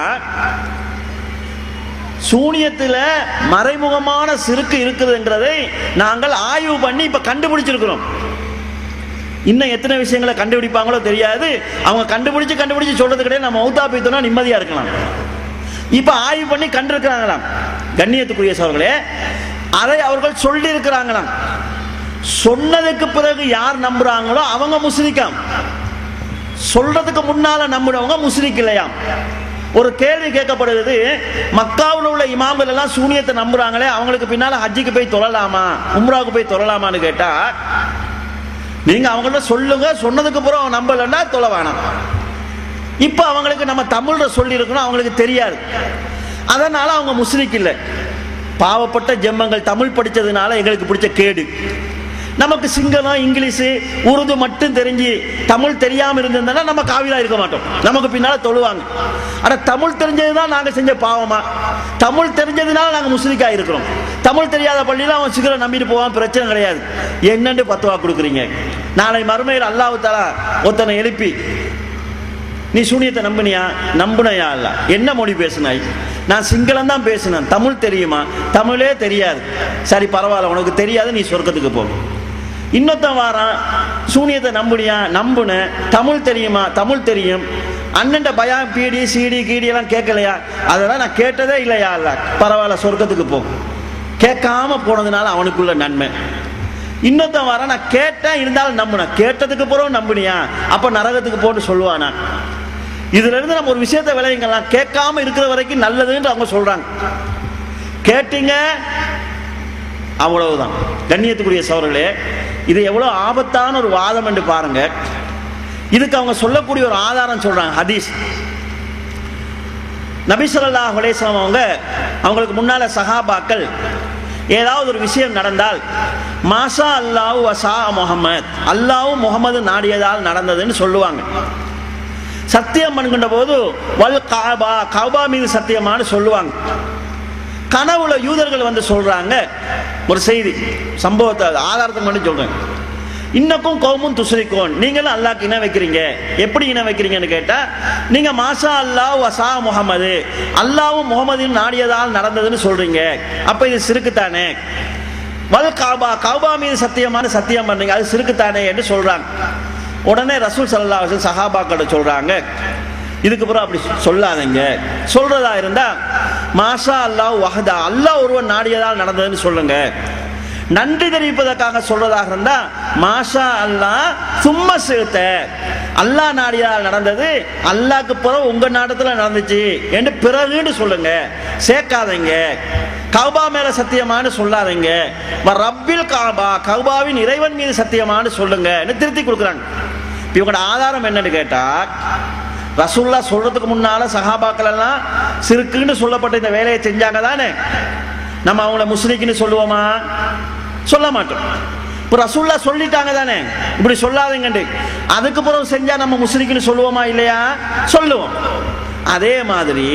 சூனியத்தில் மறைமுகமான சிறுக்கு இருக்குதுன்றதை நாங்கள் ஆய்வு பண்ணி இப்ப கண்டுபிடிச்சிருக்கிறோம். இன்னும் எத்தனை விஷயங்களை கண்டுபிடிப்பாங்களோ தெரியாது. அவங்க கண்டுபிடிச்சு சொல்றது கிடையாது. நம்ம மௌத்தா போய்த்தோம்னா நிம்மதியா இருக்கலாம். இப்ப ஆய்வு பண்ணி கண்டிருக்கிறாங்களாம். கண்ணியத்துக்குரிய சகோதரர்களே, அதை அவர்கள் சொல்லி இருக்கிறாங்களாம். சொன்னதுக்கு பிறகு யார் நம்புறாங்களோ அவங்க முஸ்லிக்காம், சொல்றதுக்கு முன்னால நம்புறவங்க முஸ்லிக் இல்லையாம். ஒரு கேள்வி கேட்கப்படுகிறது, மக்காவில் உள்ள இமாம்கள் எல்லாம் சூனியத்தை நம்புறாங்களே, அவங்களுக்கு பின்னால ஹஜ்ஜுக்கு போய் தொழலாமா, உம்ராவுக்கு போய் தொழலாமான்னு கேட்டா நீங்க அவங்கள்ட்ட சொல்லுங்க, சொன்னதுக்கு அப்புறம் அவங்க நம்பலன்னா தொழ வேணாம். இப்ப அவங்களுக்கு நம்ம தமிழ்ல சொல்லி இருக்கணும், அவங்களுக்கு தெரியாது, அதனால அவங்க முஸ்லிக் இல்லை. பாவப்பட்ட ஜெம்மங்கள் தமிழ் படிச்சதுனால எங்களுக்கு பிடிச்ச கேடு. நமக்கு சிங்களம் இங்கிலீஷ் உருது மட்டும் தெரிஞ்சு தமிழ் தெரியாம இருந்திருந்தா நம்ம காவிலா இருக்க மாட்டோம், நமக்கு பின்னால தொழுவாங்க. ஆனா தமிழ் தெரிஞ்சதுதான் நாங்க செஞ்ச பாவமா? தமிழ் தெரிஞ்சதுனால நாங்க முஸ்லிக்கா இருக்கிறோம். தமிழ் தெரியாத பள்ளியில அவன் சிங்களம் நம்பிட்டு போவான், பிரச்சனை கிடையாது. என்னன்னு பத்துவா கொடுக்குறீங்க? நாளை மறுமையில் அல்லாஹ் தஆலா ஒருத்தனை எழுப்பி, நீ சூனியத்தை நம்பினியா? நம்புனையா? இல்ல. என்ன மொழி பேசினாய்? நான் சிங்களம் தான் பேசினேன். தமிழ் தெரியுமா? தமிழே தெரியாது. சரி பரவாயில்ல, உனக்கு தெரியாது, நீ சொர்க்கத்துக்கு போ. இன்னொருத்தன் வாரான், சூனியத்தை நம்புனியா? நம்புன. தமிழ் தெரியுமா? தமிழ் தெரியும். அண்ணன் பயம் பீடி சீடி கீடி எல்லாம் கேட்கலையா? அதெல்லாம் நான் கேட்டதே இல்லையா? இல்ல. பரவாயில்ல, சொர்க்கத்துக்கு போ. கேட்காம போனதுனால அவனுக்குள்ள நன்மை. இன்னொருத்தன் வர, நான் கேட்டேன் இருந்தாலும் நம்புனேன். கேட்டதுக்கு பிறகு நம்புனியா? அப்ப நரகத்துக்கு போட்டு சொல்லுவானா? இதுல இருந்து நம்ம ஒரு விஷயத்தை விளையுங்கலாம், கேட்காம இருக்கிற வரைக்கும் நல்லதுன்னு அவங்க சொல்றாங்க. கேட்டீங்க அவ்வளவுதான். கண்ணியத்துக்குரிய சகோதரர்களே, இது எவ்வளவு ஆபத்தான ஒரு வாதம் என்று பாருங்க. இதுக்கு அவங்க சொல்லக்கூடிய ஒரு ஆதாரம் சொல்றாங்க, ஹதீஸ். நபி ஸல்லல்லாஹு அலைஹி வஸல்லம் அவங்களுக்கு முன்னால சஹாபாக்கள் ஏதாவது ஒரு விஷயம் நடந்தால், மாஷா அல்லாஹ் வஸா முஹம்மத், அல்லாஹ்வும் முகமது நாடியதால் நடந்ததுன்னு சொல்லுவாங்க. சத்தியம் பண்ணுகின்ற போது வல் காபா, கௌபா மீது சத்தியமானு சொல்லுவாங்க. கனவுல யூதர்கள் வந்து சொல்றாங்க ஒரு செய்தி, சம்பவத்தை ஆதாரத்தை மட்டும் சொல்றேன். இன்னக்கும் கௌமுன் துஸ்ரிகூன், நீங்களும் அல்லாஹ்க்கு இணை வைக்கிறீங்க. எப்படி இணை வைக்கிறீங்கன்னு கேட்டா, நீங்க மாஷா அல்லாஹ் வஸா முஹம்மது, அல்லாஹ்வும் முகமதின் நாடியதால் நடந்ததுன்னு சொல்றீங்க. அப்ப இது சிறுக்குத்தானே. வல் காபா, கௌபா மீது சத்தியமான சத்தியம் பண்றீங்க, அது சிறுக்குத்தானே என்று சொல்றாங்க. உடனே ரசூல் ஸல்லல்லாஹு அலைஹி வஸல்லம் சஹாபாக்களை சொல்றாங்க, இதுக்கு பிறகு அப்படி சொல்லாதீங்க. சொல்றதா இருந்தா மாஷா அல்லாஹ் வஹதா, அல்லாஹ் ஒருவன் நாடியதால் நடந்ததுன்னு சொல்லுங்க. நன்றி தெரிவிப்பதற்காக சொல்றதாக இருந்தா மாஷா அல்லாஹ் சும்மா சேர்த்த, அல்லாஹ் நாடியதால் நடந்தது, அல்லாஹ்க்கு பிறகு உங்க நாட்டத்துல நடந்துச்சு என்று பிறகுன்னு சொல்லுங்க, சேர்க்காதீங்க. கௌபா மேல சத்தியமானு சொல்லாதீங்க. ரப்பில் காபா, கௌபாவின் இறைவன் மீது சத்தியமானு சொல்லுங்க திருத்தி கொடுக்குறாங்க. இவங்களோட ஆதாரம் என்னன்னு கேட்டா, ரசூலுல்லாஹ் சொல்றதுக்கு முன்னால சஹாபாக்கள் எல்லாம் சிறுக்குன்னு சொல்லப்பட்ட இந்த வேலையை செஞ்சாங்க தானே. நம்ம அவங்கள முஸ்லிக்னு சொல்லுவோமா? சொல்ல மாட்டோம். இப்போ ரசூலுல்லாஹ் சொல்லிட்டாங்க தானே, இப்படி சொல்லாதீங்கன்னு. அதுக்கு பிறகு செஞ்சா நம்ம முஸ்லிக்னு சொல்லுவோமா இல்லையா? சொல்லுவோம். அதே மாதிரி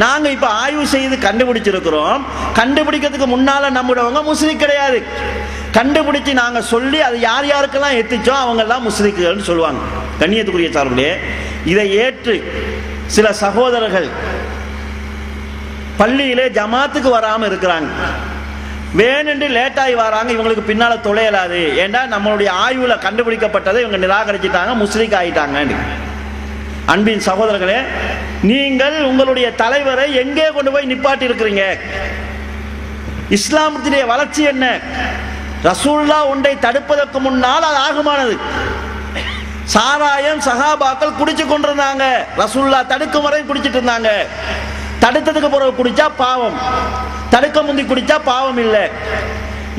நாங்க இப்ப ஆய்வு செய்து கண்டுபிடிச்சிருக்கிறோம். கண்டுபிடிக்கிறதுக்கு முன்னால நம்முடைய முஸ்லிக் கிடையாது. கண்டுபிடிச்சு நாங்க சொல்லி அது யார் யாருக்கெல்லாம் எத்திச்சோம் அவங்க எல்லாம் முஸ்லிக்குகள் சொல்லுவாங்க. கண்ணியத்துக்குரிய சார்புடைய இதை ஏற்று சில சகோதரர்கள் பள்ளியிலே ஜமாத்துக்கு வராம இருக்கிறாங்க. வேணுண்டு லேட்டாகி வராங்க, இவங்களுக்கு பின்னால தொலையலாது. ஏண்டா நம்மளுடைய ஆய்வுல கண்டுபிடிக்கப்பட்டதை இவங்க நிராகரிச்சுட்டாங்க, முஸ்லிக் ஆயிட்டாங்க. அன்பின் சகோதரர்களே, நீங்கள் உங்களுடைய தலைவரை எங்கே கொண்டு போய் நிப்பாட்டி இருக்கிறீங்க? இஸ்லாமத்தினுடைய வளர்ச்சி என்ன? ரசூலுல்லாஹ் ஒன்றை தடுப்பதற்கு முன்னால் அது ஆகுமானது. சாராயம் சஹாபாக்கள் குடிச்சு கொண்டிருந்தாங்க, ரசூலுல்லாஹ் தடுக்கும் வரை குடிச்சிட்டு இருந்தாங்க. தடுத்ததுக்கு பிறகு குடிச்சா பாவம், தடுக்க முந்தி குடிச்சா பாவம் இல்லை.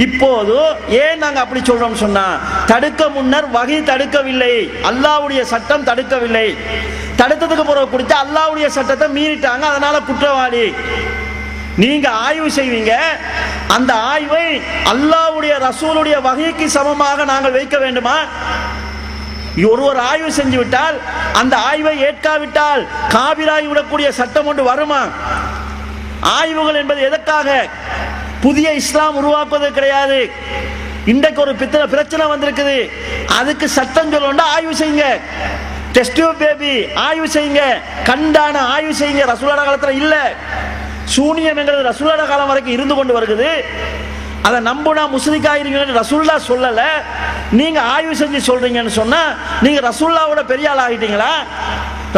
இப்போது ஏன் நாங்க அப்படி சொல்றோம் சொன்னா, தடுக்க முன்னர் வகை தடுக்கவில்லை, அல்லாஹ்வுடைய சட்டம் தடுக்கவில்லை. தடுத்ததுக்கு பிறகு குடிச்சா அல்லாஹ்வுடைய சட்டத்தை மீறிட்டாங்க, அதனால குற்றவாளி. நீங்க ஆய்வு செய்வீங்க, அந்த ஆய்வை அல்லாஹ்வுடைய ரசூலுடைய வகைக்கு சமமாக நாங்கள் வைக்க வேண்டுமா? ஒருவர் ஆய்வு செஞ்சு விட்டால் அந்த ஆய்வை ஏற்காவிட்டால் காபிராகி விடக்கூடிய சட்டம் ஒன்று வருமா? ஆய்வுகள் என்பது எதற்காக? புதிய இஸ்லாம் உருவாக்குவது கிடையாது. இன்றைக்கு ஒரு பிரச்சனை வந்திருக்குது, அதுக்கு சட்டம் சொல்லணும்னா ஆய்வு செய்யுங்க. டெஸ்ட் பேபி ஆய்வு செய்யுங்க, கண்டான ஆய்வு செய்யுங்க. ரசூலுல்லாஹ் காலத்துல இல்ல. சூனியம் என்கிறது ரசூலுல்லாஹ் காலம் வரைக்கும் இருந்து கொண்டு வருகிறது. அதை நம்புனா முஸ்லிக் ஆயிருங்கன்னு ரசூலுல்லாஹ் சொல்லல, நீங்க ஆய்வு செஞ்சு சொல்றீங்கன்னு சொன்னா நீங்க ரசூலுல்லாஹ்வோட பெரிய ஆள் ஆகிட்டீங்களா?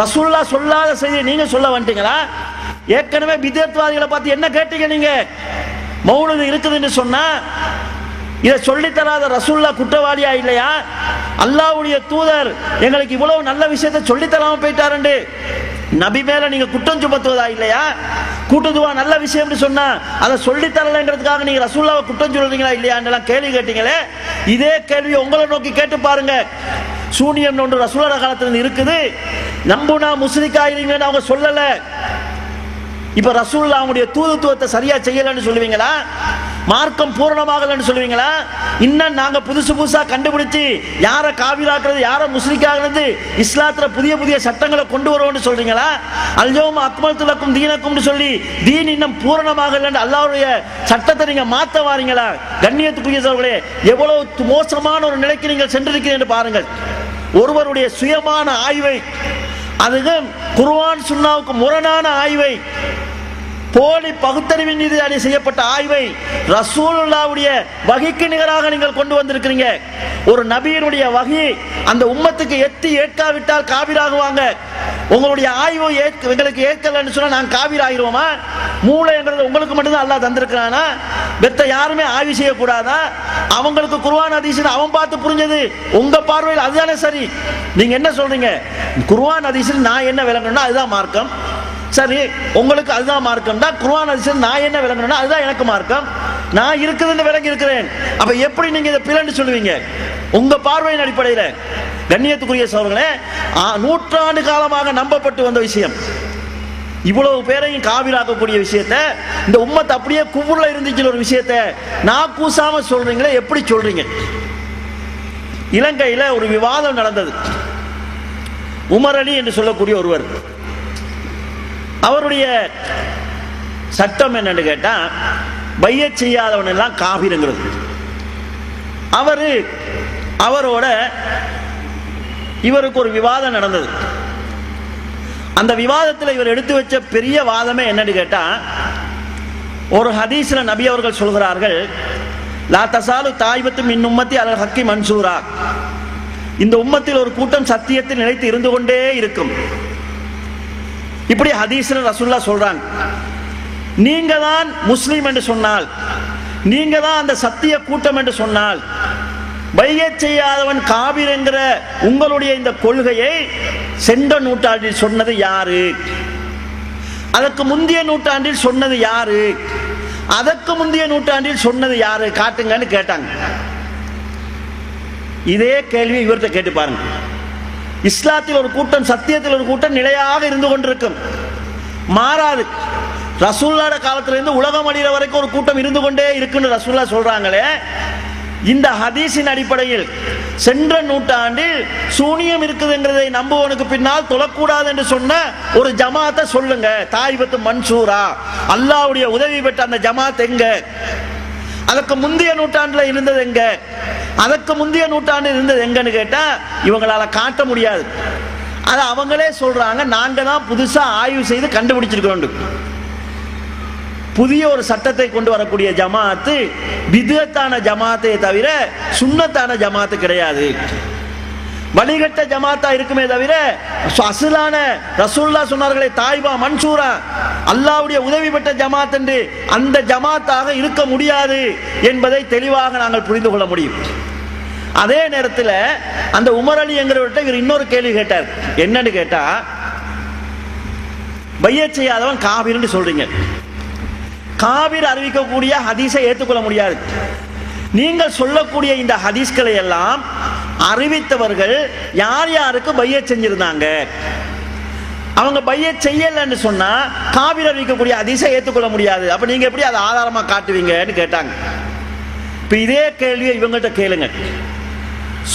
ரசூலுல்லாஹ் சொல்லாத செய்தி நீங்க சொல்ல வந்துட்டீங்களா? ஏற்கனவே பிதத்வாதிகளை பார்த்து என்ன கேட்டீங்க? நீங்க மௌலிது இருக்குதுன்னு சொன்னா இதை சொல்லித்தராத ரசூல்லா குற்றவாளியா இல்லையா? அல்லாஹ்வுடைய தூதர் எங்களுக்கு இவ்வளவு நல்ல விஷயத்தை சொல்லித்தராம போயிட்டாரு நபி மேல நீங்க குற்றம் சுமத்துவதா இல்லையா? கூட்டுதுவா நல்ல விஷயம் சொன்னா அதை சொல்லித்தரலங்கிறதுக்காக நீங்க ரசூல்லாவை குற்றம் சொல்றீங்களா இல்லையா கேள்வி கேட்டீங்களே. இதே கேள்வி உங்களை நோக்கி கேட்டு பாருங்க. சூனியம் ஒன்று ரசூலா காலத்துல இருக்குது, நம்புனா முஸ்லிக்காயிருங்கன்னு அவங்க சொல்லல. இப்ப ரசூலுல்லாஹ் அவங்களுடைய தூதுத்துவத்தை சரியா செய்யலன்னு சொல்லுவீங்களா? மார்க்கம் பூரணமாகலன்னு சொல்லுவீங்களா? இன்னும் நாங்க புதுசு புதுசா கண்டுபிடிச்சு யார காபிராக்குறது யார முஸ்லிக்காகிறது இஸ்லாத்துல புதிய புதிய சட்டங்களை கொண்டு வருவோம்னு சொல்றீங்களா? அல்யௌம அக்மல்து லக்கும் தீனக்கும்னு சொல்லி தீன் இன்னும் பூரணமாகலன்னு அல்லாஹ்வுடைய சட்டத்தை நீங்க மாத்த வாரீங்களா? கண்ணியத்துக்குரியவர்களே, எவ்வளவு மோசமான ஒரு நிலைக்கு நீங்கள் சென்றிருக்கிறீர்கள் என்று பாருங்கள். ஒருவருடைய சுயமான ஆய்வை, அதுவும் குர்ஆன் சுன்னாவுக்கு முரணான ஆய்வை, போலி பகுத்தறிவின் மீது செய்யப்பட்ட ஆய்வை ரசூலுல்லாஹ்வுடைய வஹிக்கு நிகராக நீங்கள் கொண்டு வந்திருக்கிறீங்க. ஒரு நபியினுடைய வஹி அந்த உம்மத்துக்கு எத்தி ஏற்காவிட்டால் காபிராகுவாங்க. உங்களுடைய ஆய்வு எங்களுக்கு ஏற்கலன்னு சொன்னா நாங்க காபிர் ஆகிருவோமா? மூளைங்கிறது உங்களுக்கு மட்டும்தான் அல்லாஹ் தந்திருக்கிறானா? பெத்த யாருமே ஆய்வு செய்யக்கூடாதா? அவங்களுக்கு குர்ஆன் ஹதீஸ் அவன் பார்த்து புரிஞ்சது, உங்க பார்வையில் அதுதானே சரி. நீங்க என்ன சொல்றீங்க? குர்ஆன் ஹதீஸில் நான் என்ன விளங்கணும்னா அதுதான் மார்க்கம். சரி, உங்களுக்கு அதுதான் மார்க்கம் தான். குர்ஆன் ஹதீஸில் நான் என்ன விளங்கணும்னா அதுதான் எனக்கு மார்க்கம். நான் இருக்குதுன்னு விளங்கி இருக்கிறேன். அப்ப எப்படி நீங்க இதை பிறன்னு சொல்லுவீங்க? உங்க பார்வையின் அடிப்படையில். கண்ணியத்துக்குரிய சகோதரர்களே, நூற்றாண்டு காலமாக நம்பப்பட்டு வந்த விஷயம், இவ்வளவு பேரையும் காபிராக்கக்கூடிய விஷயத்தை, இந்த உம்மத் அப்படியே குபுர்ல இருந்துச்சு ஒரு விஷயத்தை நான் கூசாம சொல்றீங்களே, எப்படி சொல்றீங்க? இலங்கையில ஒரு விவாதம் நடந்தது. உமர் அலி என்று சொல்லக்கூடிய ஒருவர், அவருடைய சட்டம் என்னன்னு கேட்டா பையத் செய்யாதவன் எல்லாம் காபிருங்கிறது. அவரோட இவருக்கு ஒரு விவாதம் நடந்தது. அந்த விவாதத்தில் இவர் எடுத்து வச்ச பெரிய வாதமே என்னன்னு கேட்டா, ஒரு ஹதீஸ்ல நபி அவர்கள் சொல்கிறார்கள், லா தசாலு தாய்பத்து மின் உம்மத்தி அலல் ஹக்கி மன்சூரா, இந்த உம்மத்தில் ஒரு கூட்டம் சத்தியத்தில் நிலைத்து இருந்து கொண்டே இருக்கும். இப்படி ஹதீஸ்ல ரசூலுல்லாஹ் சொல்றாங்க. நீங்க தான் முஸ்லீம் என்று சொன்னால், நீங்க தான் அந்த சத்திய கூட்டம் என்று சொன்னால், பையத் செய்யாதவன் காபிர் என்கிற உங்களுடைய இந்த கொள்கையை சென்ற நூற்றாண்டில் சொன்னது யாரு? அதற்கு முந்தைய நூற்றாண்டில் சொன்னது யாரு? அதற்கு முந்தைய நூற்றாண்டில் சொன்னது யாரு? காட்டுங்கன்னு கேட்டாங்க. இதே கேள்வி இவர்கிட்ட கேட்டு பாருங்க. இஸ்லாத்தில் ஒரு கூட்டம், சத்தியத்தில் ஒரு கூட்டம் நிலையாக இருந்து கொண்டிருக்கும், மாறாது. ரசூலுல்லாஹ் காலத்திலிருந்து உலகம் அழிகிற வரைக்கும் ஒரு கூட்டம் இருந்து கொண்டே இருக்குன்னு ரசூலுல்லாஹ் சொல்றாங்களே, இந்த ஹதீஸின் அடிப்படையில் சென்ற நூற்றாண்டில் சூனியம் இருக்குதுன்றதை நம்புவனுக்கு பின்னால் தொழக்கூடாது என்று சொன்ன ஒரு ஜமாத்தை சொல்லுங்க. தாய்பத்து மன்சூரா, அல்லாஹ்வுடைய உதவி பெற்ற அந்த ஜமாத் எங்க? அதற்கு முந்தைய நூற்றாண்டில் இருந்தது எங்க? அதற்கு முந்தைய நூற்றாண்டில் இருந்தது எங்கன்னு கேட்டா இவங்களால காட்ட முடியாது. அது அவங்களே சொல்றாங்க, நாங்க தான் புதுசா ஆய்வு செய்து கண்டுபிடிச்சிருக்கோம். புதிய ஒரு சட்டத்தை கொண்டு வரக்கூடிய ஜமாத்து பித்அத்தான ஜமாத்தை தவிர சுன்னத்தான ஜமாத்து கிடையாது. வழிகட்ட ஜமாத்தா இருக்குமே தவிர அஸ்லான ரசூலுல்லாஹ் சொன்னார்களே தாய்பா மன்சூரா, அல்லாஹ்வுடைய உதவி பெற்ற ஜமாத் என்று அந்த ஜமாத்தாக இருக்க முடியாது என்பதை தெளிவாக நாங்கள் புரிந்து கொள்ள முடியும். அதே நேரத்தில் அந்த உமர் அலி என்கிறவர்கிட்ட இவர் இன்னொரு கேள்வி கேட்டார். என்னன்னு கேட்டா, பையத் செய்யாதவன் காபிர்னு சொல்றீங்க, காபிர் அறிவிக்கக்கூடிய ஹதீஸை ஏற்றுக்கொள்ள முடியாது. நீங்கள் சொல்லக்கூடிய இந்த ஹதீஸ்களை எல்லாம் அறிவித்தவர்கள் யார் யாருக்கு பையத் செஞ்சிருந்தாங்க? அவங்க பையத் செய்யலன்னு சொன்னா காபிர் அறிவிக்கக்கூடிய ஹதீஸை ஏற்றுக்கொள்ள முடியாது. அப்ப நீங்க எப்படி அதை ஆதாரமா காட்டுவீங்கன்னு கேட்டாங்க. இப்ப இதே கேள்வியை இவங்கள்ட்ட கேளுங்க.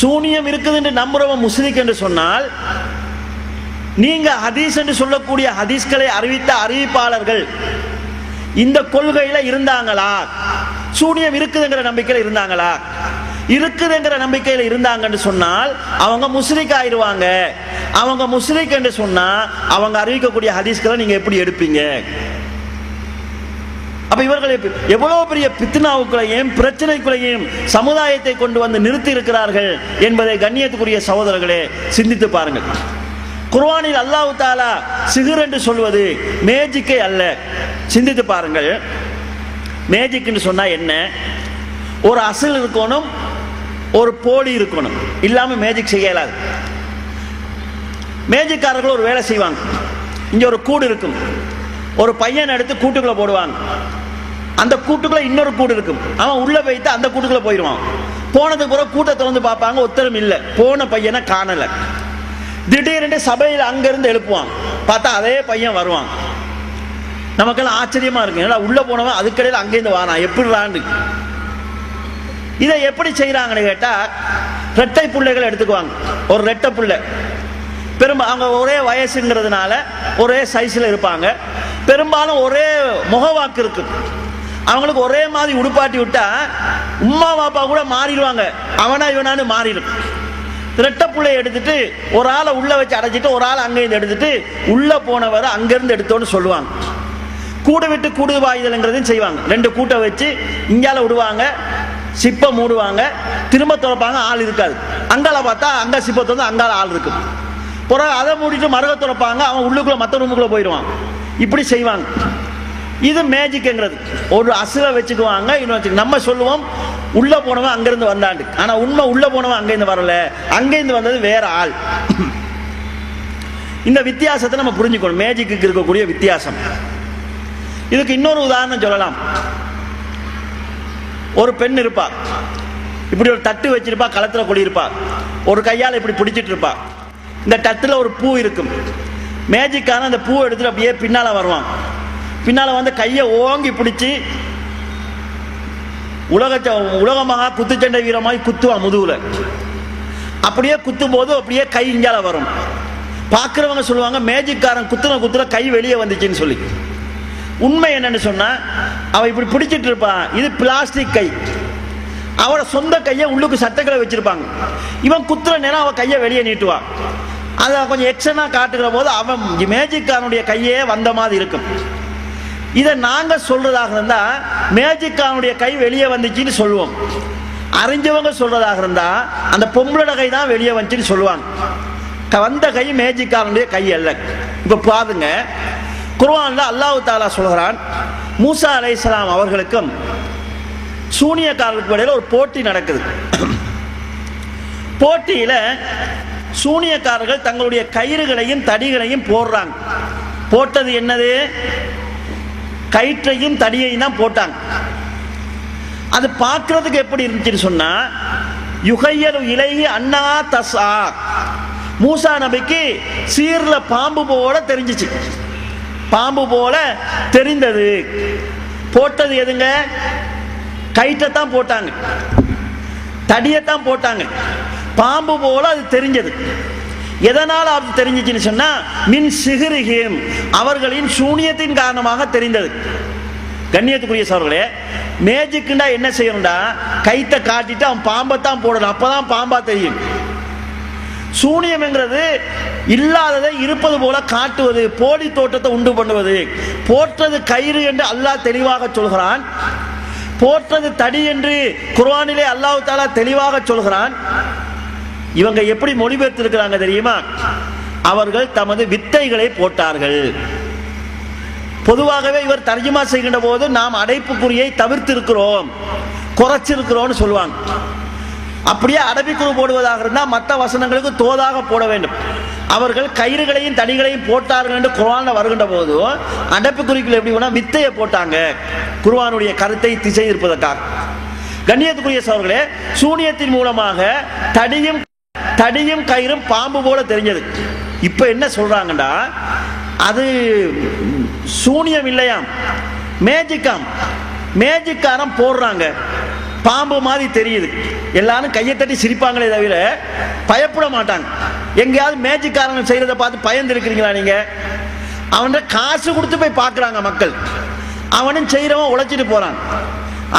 சூனியம் இருக்குது என்று நம்புறவன் முஸ்லிக் என்று சொன்னால், நீங்க ஹதீஸ் என்று சொல்லக்கூடிய ஹதீஸ்களை அறிவித்த அறிவிப்பாளர்கள் இந்த கொள்கையில இருந்தாங்களா? சூனியம் இருக்குதுங்கிற நம்பிக்கையில இருந்தாங்களா? இருக்குதுங்கிற நம்பிக்கையில இருந்தாங்கன்னு சொன்னால் அவங்க முஸ்லிக் ஆயிடுவாங்க. அவங்க முஸ்லிக் என்று சொன்னா அவங்க அறிவிக்கக்கூடிய ஹதீஸ்களை நீங்க எப்படி எடுப்பீங்க? அப்ப இவர்கள் எவ்வளவு பெரிய பித்னாவுக்குள்ளையும் பிரச்சனைக்குள்ளையும் சமுதாயத்தை கொண்டு வந்து நிறுத்தி இருக்கிறார்கள் என்பதை கண்ணியத்துக்குரிய சகோதரர்களே சிந்தித்து பாருங்கள். குர்ஆனில் அல்லாஹ் தஆலா சிஹ்ர் என்று சொல்வது மேஜிக்கே அல்ல. சிந்தித்து பாருங்கள். மேஜிக் என்று சொன்னா என்ன? ஒரு அசல் இருக்கணும், ஒரு போலி இருக்கணும், இல்லாம மேஜிக் செய்ய இயலாது. மேஜிக்காரர்கள் ஒரு வேலை செய்வாங்க. இங்க ஒரு கூடு இருக்கும், ஒரு பையன் எடுத்து கூட்டுக்குள்ள போடுவாங்க. அந்த கூட்டுக்குள்ள இன்னொரு கூடு இருக்கும், அவன் உள்ள போயிட்டு அந்த கூட்டுக்குள்ள போயிடுவான். போனதுக்கு பிறகு கூட்டத்தை திறந்து பார்ப்பாங்க, ஒத்தரும் இல்லை, போன பையனை காணல. திடீர்னு சபையில் அங்கிருந்து எழுப்புவான், பார்த்தா அதே பையன் வருவான். நமக்கெல்லாம் ஆச்சரியமா இருக்கு, ஏன்னா உள்ள போனவன் அதுக்கடையில் அங்கேருந்து வாரான், எப்படிறான்னு. இதை எப்படி செய்யறாங்கன்னு கேட்டா, ரெட்டை பிள்ளைகள் எடுத்துக்குவாங்க. ஒரு ரெட்டை பிள்ளை பெரும்பாலும் அவங்க ஒரே வயசுங்கிறதுனால ஒரே சைஸ்ல இருப்பாங்க. பெரும்பாலும் ஒரே முகவாக்கு இருக்கு. அவங்களுக்கு ஒரே மாதிரி உடுப்பாட்டி விட்டா உம்மா பாப்பா கூட மாறிடுவாங்க, அவனா இவனான்னு மாறிடும். ரெட்டை பிள்ளைய எடுத்துட்டு ஒரு ஆளை உள்ள வச்சு அடைச்சிட்டு ஒரு ஆளை அங்கேருந்து எடுத்துட்டு உள்ள போனவரை அங்கிருந்து எடுத்தோன்னு சொல்லுவாங்க. கூடு விட்டு கூடு வாயுதல்ங்கிறதையும் செய்வாங்க. ரெண்டு கூட்டை வச்சு இங்கால விடுவாங்க, சிப்பை மூடுவாங்க, திரும்ப திறப்பாங்க, ஆள் இருக்காது. அங்கால பார்த்தா அங்க சிப்பை திறந்து அங்கால ஆள் இருக்கும். பிறகு அதை மூடிட்டு மருக திறப்பாங்க, அவன் உள்ளுக்குள்ள மற்ற ரூமுக்குள்ள போயிடுவான். இப்படி செய்வாங்க. இது மேஜிக்ங்கிறது. ஒரு அசுல வச்சுக்குவாங்க, இன்னும் நம்ம சொல்லுவோம் உள்ள போனவன் அங்கிருந்து வந்தாண்டு. ஆனா உண்மை உள்ள போனவன் அங்கிருந்து வரல, அங்கிருந்து வந்தது வேற ஆள். இந்த வித்தியாசத்தை நம்ம புரிஞ்சுக்கணும், மேஜிக்கு இருக்கக்கூடிய வித்தியாசம். இதுக்கு இன்னொரு உதாரணம் சொல்லலாம். ஒரு பெண் இருப்பா, இப்படி ஒரு தட்டு வச்சிருப்பா, களத்துல குடியிருப்பா, ஒரு கையால் இப்படி பிடிச்சிட்டு இருப்பா. இந்த தட்டுல ஒரு பூ இருக்கும். மேஜிக்கான அந்த பூ எடுத்துட்டு அப்படியே பின்னால வருவான். பின்னால வந்து கையை ஓங்கி பிடிச்சி உலகமாக குத்துச்சண்டை வீரமாய் குத்துவான் முதுகுல. அப்படியே குத்தும் போது அப்படியே கை இங்கால வரும். பார்க்கிறவங்க சொல்லுவாங்க, மேஜிக்காரன் குத்துற கை வெளியே வந்துச்சுன்னு சொல்லி. உண்மை என்னன்னு சொன்னா, அவ இப்படி பிடிச்சிட்டு இருப்பான், இது பிளாஸ்டிக் கை. அவட சொந்த கையை உள்ளுக்கு சட்டைகளை வச்சிருப்பாங்க. இவன் குத்துற நேரம் அவ கையை வெளியே நீட்டுவான். அதை கொஞ்சம் எக்ஸ்ட்ரா காட்டுகிற போது அவன் மேஜிக்காரனுடைய கையே வந்த மாதிரி இருக்கும். இதை நாங்க சொல்றதாக இருந்தா மேஜிக்காரனுடைய கை வெளியே வந்துச்சுன்னு சொல்லுவோம். அறிஞ்சவங்க சொல்றதாக இருந்தா அந்த பொம்பளோட கை தான் வெளியே வந்துச்சுன்னு சொல்லுவாங்க. வந்த கை மேஜிக்காரனுடைய கை அல்ல. இப்ப பாருங்க, குர்ஆன்ல அல்லாஹ் தஆலா சொல்கிறான், மூசா அலைஹிஸ்ஸலாம் அவர்களுக்கும் சூனியக்காரர்களுக்கு இடையில ஒரு போட்டி நடக்குது. போட்டியில சூனியக்காரர்கள் தங்களுடைய கயிறுகளையும் தடிகளையும் போடுறாங்க. போட்டது என்னது? கயிற்றையும் தடியையும் தான் போட்டாங்க. அது பார்க்கிறதுக்கு எப்படி இருந்துச்சுன்னு சொன்னா, யுகையலு இலைஹி அன்னா தஸா, மூசா நபிக்கு சீர்ல பாம்பு போல தெரிஞ்சிச்சு. பாம்பு போல தெரிந்தது. போட்டது எதுங்க? கயிற்றைத்தான் போட்டாங்க, தடியத்தான் போட்டாங்க. பாம்பு போல அது தெரிஞ்சது. எதனால் அது தெரிஞ்சிச்சுன்னு சொன்னா, மின் சிஹ்ரிஹிம், அவர்களின் சூனியத்தின் காரணமாக தெரிந்தது. கண்ணியத்துக்குரிய சகோதரர்களே, மேஜிக்னா என்ன செய்யணும்டா, கைத்தை காட்டிட்டு அவன் பாம்பைத்தான் போடணும், அப்பதான் பாம்பா தெரியும். சூனியம்ங்கிறது இல்லாததை இருப்பது போல காட்டுவது, போலி தோற்றத்தை உண்டு பண்ணுவது. போற்றது கயிறு என்று அல்லாஹ் தெளிவாக சொல்கிறான், போற்றது தடி என்று குர்ஆனிலே அல்லாஹ் தஆலா தெளிவாக சொல்கிறான். இவங்க எப்படி மொழிபெயர்த்திருக்கிறாங்க தெரியுமா? அவர்கள் தமது வித்தைகளை போட்டார்கள். பொதுவாகவே இவர் தர்ஜுமா செய்கின்ற போது நாம் அடைப்புக்குறியை தவிர்த்திருக்கிறோம், குறைச்சிருக்கிறோம்னு சொல்லுவாங்க. அப்படியே அடைப்புக்குறி போடுவதாக இருந்தால் மற்ற வசனங்களுக்கு தோதாக போட வேண்டும். அவர்கள் கயிறுகளையும் தடிகளையும் போட்டார்கள் என்று குர்ஆன்ல வருகின்ற போது அடைப்புக்குறிக்குள் எப்படி வேணா வித்தையை போட்டாங்க, குர்ஆனுடைய கருத்தை திசை இருப்பதற்காக. கண்ணியத்துக்குரிய சகோதரர்களே, சூனியத்தின் மூலமாக தடியும் கயிறும் பாம்பு போல தெரிஞ்சது. இப்ப என்ன சொல்றாங்கடா, அது சூனியம் இல்லையாம், மேஜிக்காம். மேஜிக்காரம் போடுறாங்க, பாம்பு மாதிரி தெரியுது. எல்லாரும் கையை தட்டி சிரிப்பாங்களே தவிர பயப்பட மாட்டாங்க. எங்கேயாவது மேஜிக்காரங்க செய்யறதை பார்த்து பயந்து இருக்கிறீங்களா நீங்க? அவன் காசு கொடுத்து போய் பார்க்கறாங்க மக்கள், அவனும் செய்யறவன் உழைச்சிட்டு போறான்.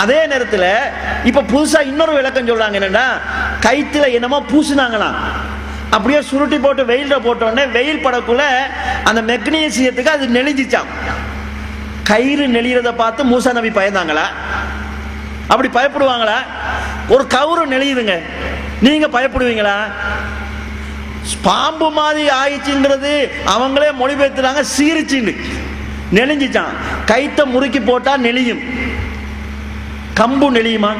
அதே நேரத்தில் இப்ப புதுசா இன்னொரு விளக்கம் சொல்றாங்க. என்னன்னா, கைத்துல என்னமோ பூசினாங்களாம், அப்படியே சுருட்டி போட்டு வெயில போட்டோடனே வெயில் படக்குள்ள அந்த மெக்னீசியத்துக்கு அது நெளிஞ்சிச்சாம். கயிறு நெளியறத பார்த்து மூசா நபி பயந்தாங்களா? அப்படி பயப்படுவாங்களா? ஒரு கவுரு நெளியுதுங்க, நீங்க பயப்படுவீங்களா? பாம்பு மாதிரி ஆயிடுச்சுங்கிறது அவங்களே மொழிபெயர்த்துறாங்க, சீரிச்சுன்னு நெளிஞ்சிச்சான். கைத்த முறுக்கி போட்டா நெளியும், கம்பு நெளியுமா?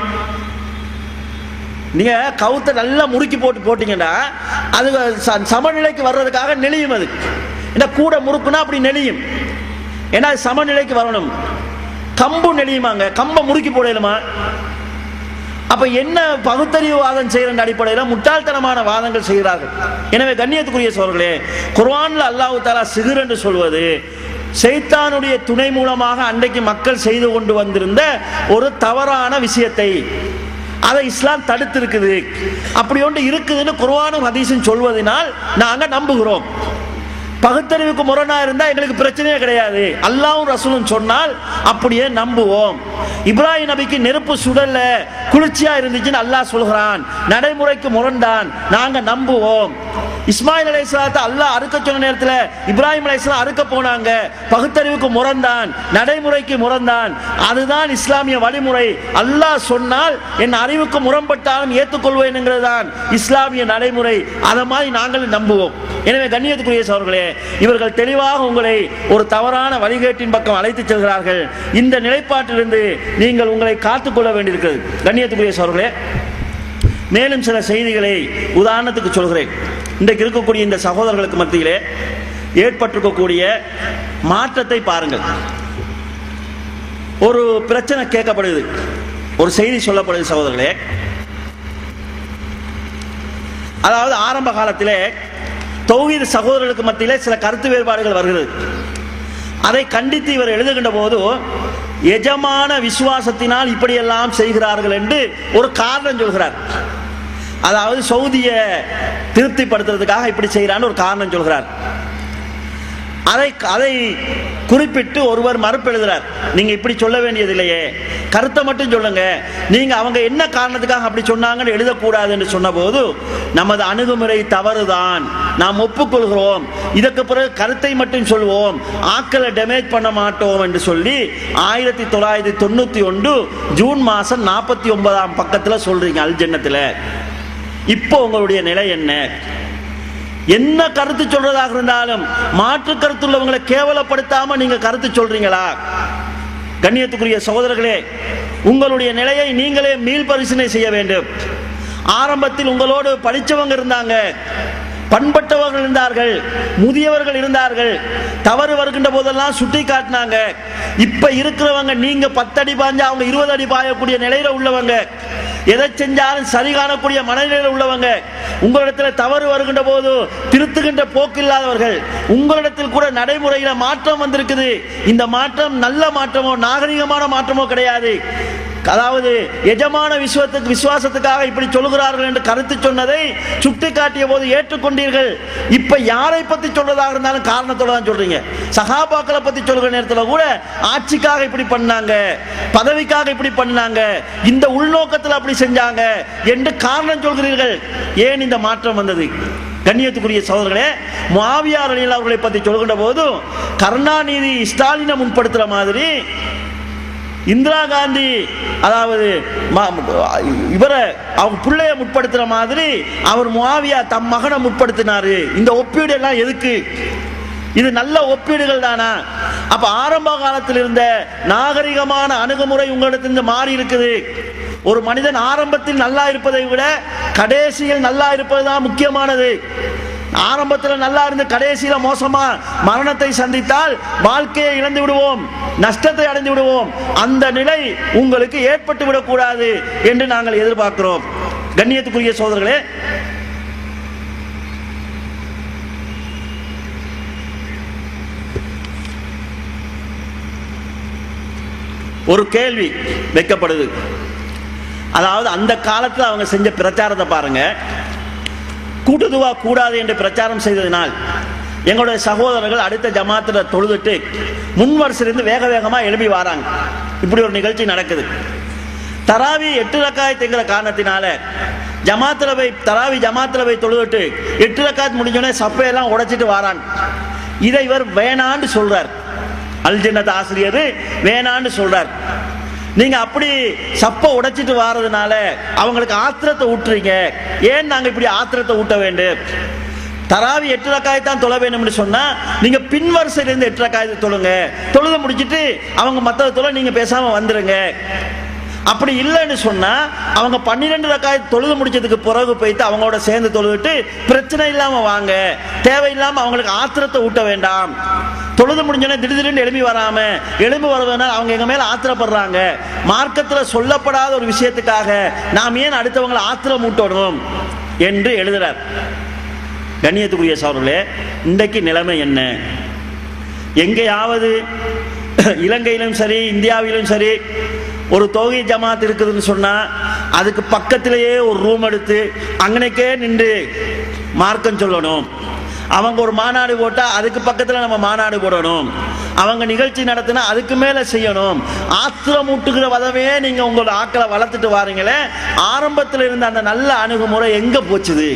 நீங்க கவுத்தை நல்லா முறுக்கி போட்டீங்கன்னா அது சமநிலைக்கு வர்றதுக்காக நெளியும். அது என்ன கூட முறுக்குனா அப்படி நெளியும். ஏன்னா சமநிலைக்கு வரணும். கம்பு நெளியுமாங்க, கம்பை முறுக்கி போடலுமா? அப்ப என்ன பகுத்தறிவு வாதம் செய்யற அடிப்படையில் முட்டாள்தனமான வாதங்கள் செய்கிறார்கள். எனவே கண்ணியத்துக்குரிய சோழர்களே, குர்ஆன்ல அல்லாஹ் தஆலா சிஹ்ர் என்று சொல்வது ஷைத்தானுடைய துணை மூலமாக அன்றைக்கு மக்கள் செய்து கொண்டு வந்திருந்த ஒரு தவறான விஷயத்தை அதை இஸ்லாம் தடுத்திருக்குது. அப்படி ஒன்று இருக்குதுன்னு குர்ஆனும் ஹதீஸும் சொல்வதனால் நாங்க நம்புகிறோம். பகுத்தறிவுக்கு முரணா இருந்தா எங்களுக்கு பிரச்சனையே கிடையாது. அல்லாஹ்வும் ரசூலும் சொன்னால் அப்படியே நம்புவோம். இப்ராஹிம் நபிக்கு நெருப்பு சுடல்ல குளிர்ச்சியா இருந்துச்சுன்னு அல்லாஹ் சொல்கிறான், நடைமுறைக்கு முரண்டான், நாங்க நம்புவோம். இஸ்மாயில் அலைஹிஸ்ஸலாத்தை அல்லாஹ் அறுக்க சொன்ன நேரத்தில் இப்ராஹிம் அலைஹிஸ்ஸலாம் அறுக்க போனாங்க, பகுத்தறிவுக்கு முரண்டான், நடைமுறைக்கு முரண்டான். அதுதான் இஸ்லாமிய வழிமுறை. அல்லாஹ் சொன்னால் என் அறிவுக்கு முரண்பட்டாலும் ஏற்றுக்கொள்வேன் என்கிறதுதான் இஸ்லாமிய நடைமுறை. அதை மாதிரி நாங்கள் நம்புவோம். எனவே கண்ணியத்துக்குரிய சகோதரர்களே, இவர்கள் தெளிவாக உங்களை ஒரு தவறான வழிகேட்டின் பக்கம் அழைத்து செல்கிறார்கள். இந்த நிலைப்பாட்டிலிருந்து நீங்கள் உங்களை காத்துக்கொள்ள வேண்டியிருக்கிறது. கண்ணியத்துக்குரிய சகோதரர்களே, மேலும் சில செய்திகளை உதாரணத்துக்கு சொல்கிறேன். இன்றைக்கு இருக்கக்கூடிய இந்த சகோதரர்களுக்கு மத்தியிலே ஏற்பட்டிருக்கக்கூடிய மாற்றத்தை பாருங்கள். ஒரு பிரச்சனை கேட்கப்படுது, ஒரு செய்தி சொல்லப்படுது சகோதரர்களே. அதாவது ஆரம்ப காலத்திலே தௌஹீத் சகோதரர்களுக்கு மத்தியிலே சில கருத்து வேறுபாடுகள் வருகிறது. அதை கண்டித்து இவர் எழுதுகின்ற போது எஜமான விசுவாசத்தினால் இப்படியெல்லாம் செய்கிறார்கள் என்று ஒரு காரணம் சொல்கிறார். அதாவது சவுதியை திருப்திப்படுத்துறதுக்காக இப்படி செய்கிறான்னு ஒரு காரணம் சொல்கிறார். அதை குறிப்பிட்டு ஒருவர் மறுப்பு எழுதுறார். நீங்க இப்படி சொல்ல வேண்டியது இல்லையே, கருத்தை மட்டும் சொல்லுங்க, நீங்க அவங்க என்ன காரணத்துக்காக அப்படி சொன்னாங்கன்னு எழுதக்கூடாது என்று சொன்ன போது நமது அணுகுமுறை தவறுதான், நாம் ஒப்புக்கொள்கிறோம், இதற்கு பிறகு கருத்தை மட்டும் சொல்வோம், ஆக்களை டேமேஜ் பண்ண மாட்டோம் என்று சொல்லி 1991 ஜூன் மாசம் 49ஆம் பக்கத்தில் சொல்றீங்க அல் ஜன்னத்தில். இப்போ உங்களுடைய நிலை என்ன? என்ன கருத்து சொல்றதாக இருந்தாலும் மாற்று கருத்துள்ளவங்களை கேவலப்படுத்தாம நீங்க கருத்து சொல்றீங்களா? கண்ணியத்துக்குரிய சகோதரர்களே, உங்களுடைய நிலையை நீங்களே மீள் பரிசீலனை செய்ய வேண்டும். ஆரம்பத்தில் உங்களோடு படித்தவங்க இருந்தாங்க, பண்பட்டவர்கள் இருந்தார்கள், முதியவர்கள் இருந்தார்கள், தவறு வருகின்ற போதெல்லாம் சுட்டி காட்டினாங்க. இப்ப இருக்கிறவங்க நீங்க 10 அடி பாஞ்சா அவங்க 20 அடி பாயக்கூடிய நிலையில உள்ளவங்க, எதை செஞ்சாலும் சரி காணக்கூடிய மனநிலையில் உள்ளவங்க, உங்களிடத்தில் தவறு வருகின்ற போது திருத்துகின்ற போக்கு இல்லாதவர்கள், உங்களிடத்தில் கூட நடைமுறையில மாற்றம் வந்திருக்குது. இந்த மாற்றம் நல்ல மாற்றமோ நாகரிகமான மாற்றமோ கிடையாது. அதாவது எஜமான விசுவாசத்துக்காக இப்படி சொல்லுகிறார்கள் என்று கருத்து சொன்னதை சுட்டி காட்டிய போது ஏற்றுக்கொண்டீர்கள். இப்ப யாரை பத்தி சொல்றதாக இருந்தாலும் காரணத்தோட தான் சொல்றீங்க. சஹாபாக்களை பத்தி சொல்கிற நேரத்தில் கூட ஆட்சிக்காக இப்படி பண்ணாங்க, பதவிக்காக இப்படி பண்ணாங்க, இந்த உள்நோக்கத்தில் அப்படி செஞ்சாங்க என்று காரணம் சொல்கிறீர்கள். ஏன் இந்த மாற்றம் வந்தது? கண்ணியத்துக்குரிய சகோதரர்களே, முஆவியா ரலியல்லாஹு அவர்களை பத்தி சொல்கின்ற போது கருணாநிதி ஸ்டாலினை முன்படுத்துற மாதிரி இந்திரா காந்தி அதாவது இவரை அவங்க பிள்ளைய முற்படுத்துற மாதிரி அவர் முஆவியா தம் மகனை முற்படுத்தினாரு. இந்த ஒப்பீடு எல்லாம் எதுக்கு? இது நல்ல ஒப்பீடுகள் தானா? அப்ப ஆரம்ப காலத்தில் இருந்த நாகரிகமான அணுகுமுறை உங்களிடத்திலிருந்து மாறி இருக்குது. ஒரு மனிதன் ஆரம்பத்தில் நல்லா இருப்பதை விட கடைசியில் நல்லா இருப்பதுதான் முக்கியமானது. ஆரம்பத்தில் நல்லா இருந்து கடைசியில மோசமா மரணத்தை சந்தித்தால் வாழ்க்கையை இழந்து விடுவோம், நஷ்டத்தை அடைந்து விடுவோம். அந்த நிலை உங்களுக்கு ஏற்பட்டு விடக்கூடாது என்று நாங்கள் எதிர்பார்க்கிறோம். கண்ணியத்துக்குரிய சகோதரர்களே, ஒரு கேள்வி வைக்கப்படுது. அதாவது அந்த காலத்தில் அவங்க செஞ்ச பிரச்சாரத்தை பாருங்க. கூட்டுதுவா கூடாது என்று பிரச்சாரம் செய்ததினால் எங்களுடைய சகோதரர்கள் அடுத்த ஜமாத்தில் தொழுதுட்டு முன் வரிசையிலிருந்து வேக வேகமாக எழுப்பி வராங்க. இப்படி ஒரு நிகழ்ச்சி நடக்குது. தராவி 8 ரக்காயத்துங்கிற காரணத்தினால தராவி ஜமாத்தில் போய் தொழுதுட்டு 8 ரக்காயத் முடிஞ்சோடனே சப்பையெல்லாம் உடைச்சிட்டு வராங்க. இதை இவர் வேணான்னு சொல்றார். அல் ஜன்னத் ஆசிரியர் வேணான்னு சொல்றார். நீங்க அப்படி சப்ப உடைச்சிட்டு வாரதுனால அவங்களுக்கு ஆத்திரத்தை ஊட்டுறீங்க. ஏன் நாங்க இப்படி ஆத்திரத்தை ஊட்ட வேண்டும்? தராவி 8 ரக்காயத்தான் தொழ வேணும்னு சொன்னா நீங்க பின் வரிசையில இருந்து 8 ரக்காயத்தை தொழுங்க. தொழுத முடிச்சிட்டு அவங்க மத்தத தொழ நீங்க பேசாம வந்துருங்க. அப்படி இல்லைன்னு சொன்னா அவங்க 12 ரக்காயத் தொழுது முடிச்சதுக்கு பிறகு போயிட்டு அவங்களோட சேர்ந்து தொழுதுட்டு பிரச்சனை இல்லாம வாங்க, தேவையில்லாம அவங்களுக்கு ஆத்திரத்தை ஊட்ட வேண்டாம். தொழுது முடிஞ்சோன்னே திடீர்னு எழுப்பி வருவதனால் அவங்க எங்க மேல ஆத்திரப்படுறாங்க. மார்க்கத்தில் சொல்லப்படாத ஒரு விஷயத்துக்காக நாம் ஏன் அடுத்தவங்களை ஆத்திரம் ஊட்டணும் என்று எழுதுறார். கண்ணியத்துக்குரிய சகோதரர்களே, இன்றைக்கு நிலைமை என்ன? எங்கேயாவது இலங்கையிலும் சரி இந்தியாவிலும் சரி ஒரு தௌஹீத் ஜமாத் இருக்குதுன்னு சொன்னா அதுக்கு பக்கத்திலேயே ஒரு ரூம் எடுத்து அங்கனைக்கே நின்று மார்க்கம் சொல்லணும். அவங்க ஒரு மாநாடு போட்டா அதுக்கு பக்கத்துல நம்ம மாநாடு போடணும். அவங்க நிகழ்ச்சி நடத்தினா அதுக்கு மேல செய்யணும். ஆத்திரம் ஊட்டுகிற வதவே நீங்க உங்களோட ஆக்களை வளர்த்துட்டு வாரீங்களே, ஆரம்பத்தில் இருந்த அந்த நல்ல அணுகுமுறை எங்க போச்சுது?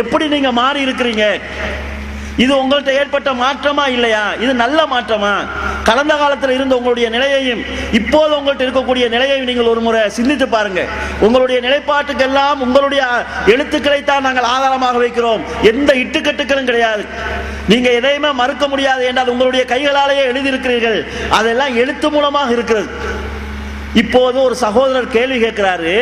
எப்படி நீங்க மாறி இருக்கிறீங்க? இது உங்கள்கிட்ட ஏற்பட்ட மாற்றமா இல்லையா? இது நல்ல மாற்றமா? கடந்த காலத்தில் இருந்த உங்களுடைய நிலையையும் இப்போது உங்கள்கிட்ட இருக்கக்கூடிய நிலையையும் நீங்கள் ஒரு முறை சிந்தித்து பாருங்க. உங்களுடைய நிலைப்பாட்டுக்கெல்லாம் உங்களுடைய எழுத்துக்களை தான் நாங்கள் ஆதாரமாக வைக்கிறோம். எந்த இட்டுக்கட்டுகளும் கிடையாது. நீங்க எதையுமே மறுக்க முடியாது என்றால் உங்களுடைய கைகளாலேயே எழுதியிருக்கிறீர்கள். அதெல்லாம் எழுத்து மூலமாக இருக்கிறது. இப்போது ஒரு சகோதரர் கேள்வி கேட்கிறாரு.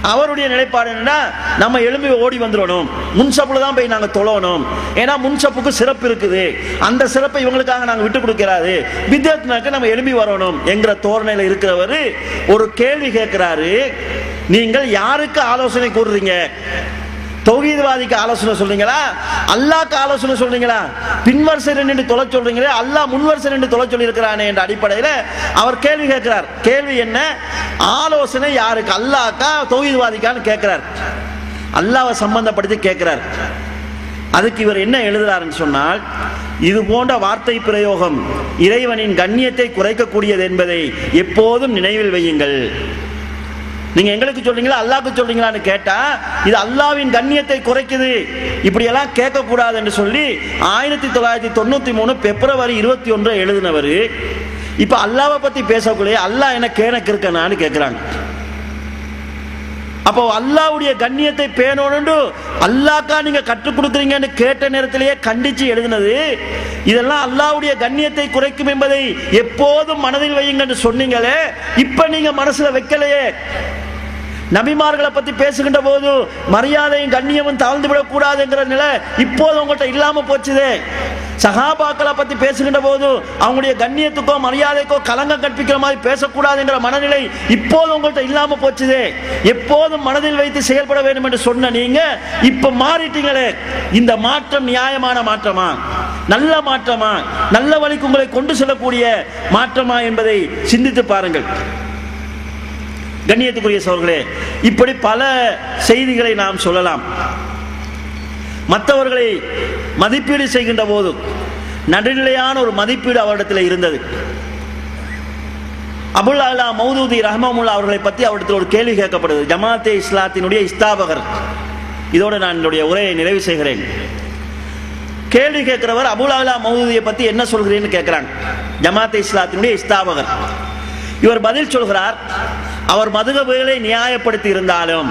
அவருடைய நிலைப்பாடு என்னன்னா, நம்ம எழும்பி ஓடி வந்துடணும், முன்சப்புல தான் போய் நாங்க தொழணும். ஏன்னா முன்சப்புக்கு சிறப்பு இருக்குது, அந்த சிறப்பை இவங்களுக்காக நாங்க விட்டு கொடுக்கிறாரு. வித்யாத்னாக்கு நம்ம எழும்பி வரணும் என்கிற தோரணையில இருக்கிறவர் ஒரு கேள்வி கேட்கிறாரு. நீங்கள் யாருக்கு ஆலோசனை கூறுறீங்க? தௌஹீத்வாதிக்கு ஆலோசனை சொல்றீங்களா? அல்லாஹ்க்கு ஆலோசனை சொல்றீங்களா? பின்வரிசை நின்று தொலை சொல்றீங்களே, அல்லாஹ் முன்வரிசை நின்று தொலை சொல்லி இருக்கிறானே என்ற அடிப்படையில் அவர் கேள்வி கேட்கிறார். கேள்வி என்ன? ஆலோசனை யாருக்கு, அல்லாஹ்க்கா தௌஹீத்வாதிக்கான்னு கேட்கிறார். அல்லாஹ்வை சம்பந்தப்படுத்தி கேட்கிறார். அதுக்கு இவர் என்ன எழுதுறாருன்னு சொன்னால், இது போன்ற வார்த்தை பிரயோகம் இறைவனின் கண்ணியத்தை குறைக்கக்கூடியது என்பதை எப்போதும் நினைவில் வையுங்கள். நீங்க எங்களுக்கு சொல்றீங்களா அல்லாஹ்க்கு சொல்றீங்களான்னு கேட்டா இது அல்லாஹ்வின் கண்ணியத்தை குறைக்குது, இப்படி எல்லாம் கேட்க கூடாது என்று சொல்லி 1993 பிப்ரவரி 21 எழுதினவர் இப்ப அல்லாஹ்வை பத்தி பேசக்கூடிய அல்லாஹ் என்ன கேனக்கு இருக்கனான்னு கேட்கிறாங்க. அப்போ அல்லாஹ்வுடைய கண்ணியத்தை பேணணும்னு அல்லாஹ்க்கா நீங்க கற்றுக் கொடுக்குறீங்கன்னு கேட்ட நேரத்திலேயே கண்டிச்சு எழுதினது. இதெல்லாம் அல்லாஹ்வுடைய கண்ணியத்தை குறைக்கும் என்பதை எப்போதும் மனதில் வையுங்கன்னு சொன்னீங்களே, இப்ப நீங்க மனசுல வைக்கலையே. நபிமார்களை பத்தி பேசுகின்ற போது மரியாதையும் கண்ணியமும் தாழ்ந்து விடக்கூடாது என்கிற நிலை இப்போது உங்கள்கிட்ட இல்லாம போச்சுதே. சஹாபாக்களை பத்தி பேசுகின்ற போது அவங்களுடைய கண்ணியத்துக்கோ மரியாதைக்கோ களங்கம் கற்பிக்கிற மாதிரி பேசக்கூடாது என்கிற மனநிலை இப்போது உங்கள்கிட்ட இல்லாம போச்சுதே. எப்போதும் மனதில் வைத்து செயல்பட வேண்டும் என்று சொன்ன நீங்க இப்ப மாறிட்டீங்களே. இந்த மாற்றம் நியாயமான மாற்றமா, நல்ல மாற்றமா, நல்ல வழிக்கு உங்களை கொண்டு செல்லக்கூடிய மாற்றமா என்பதை சிந்தித்து பாருங்கள். கண்ணியத்துக்குரிய சகோதரர்களே, இப்படி பல செய்திகளை நாம் சொல்லலாம். மற்றவர்களை மதிப்பீடு செய்கின்ற போது நடுநிலையான ஒரு மதிப்பீடு அவரிடத்தில் இருந்தது. அபுல் அலா மௌதூதி ரஹ்மத்துல்லாஹி அவர்களை பற்றி அவரிடத்தில் ஒரு கேள்வி கேட்கப்படுது. ஜமாத்தே இஸ்லாத்தினுடைய இஸ்தாபகர். இதோடு நான் என்னுடைய உரையை நிறைவு செய்கிறேன். கேள்வி கேட்கிறவர் அபுல் அலா மௌதூதியை பற்றி என்ன சொல்கிறேன்னு கேட்கிறாங்க. ஜமாத்தே இஸ்லாத்தினுடைய இஸ்தாபகர். இவர் பதில் சொல்கிறார், அவர் மதுகபுகளை நியாயப்படுத்தி இருந்தாலும்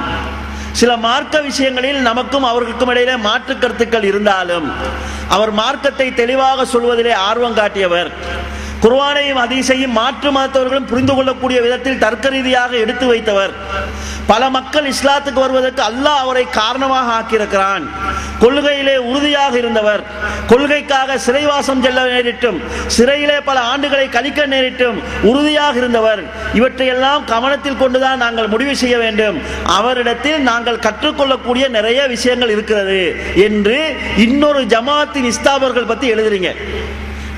சில மார்க்க விஷயங்களில் நமக்கும் அவர்களுக்கும் இடையிலே மாற்று கருத்துக்கள் இருந்தாலும் அவர் மார்க்கத்தை தெளிவாக சொல்வதிலே ஆர்வம் காட்டியவர். குர்ஆனையும் ஹதீஸையும் மாற்று மதத்தவர்களும் புரிந்து கொள்ளக்கூடிய விதத்தில் தர்க்க ரீதியாக எடுத்து வைத்தவர். பல மக்கள் இஸ்லாத்துக்கு வருவதற்கு அல்லாஹ் அவரை காரணமாக ஆக்கியிருக்கிறான். கொள்கையிலே உறுதியாக இருந்தவர். கொள்கைக்காக சிறைவாசம் செல்ல நேரிட்டும் சிறையிலே பல ஆண்டுகளை கழிக்க நேரிட்டும் உறுதியாக இருந்தவர். இவற்றையெல்லாம் கவனத்தில் கொண்டுதான் நாங்கள் முடிவு செய்ய வேண்டும். அவரிடத்தில் நாங்கள் கற்றுக்கொள்ளக்கூடிய நிறைய விஷயங்கள் இருக்கிறது என்று இன்னொரு ஜமாத்தின் இஸ்தாபர்கள் பத்தி எழுதுறீங்க.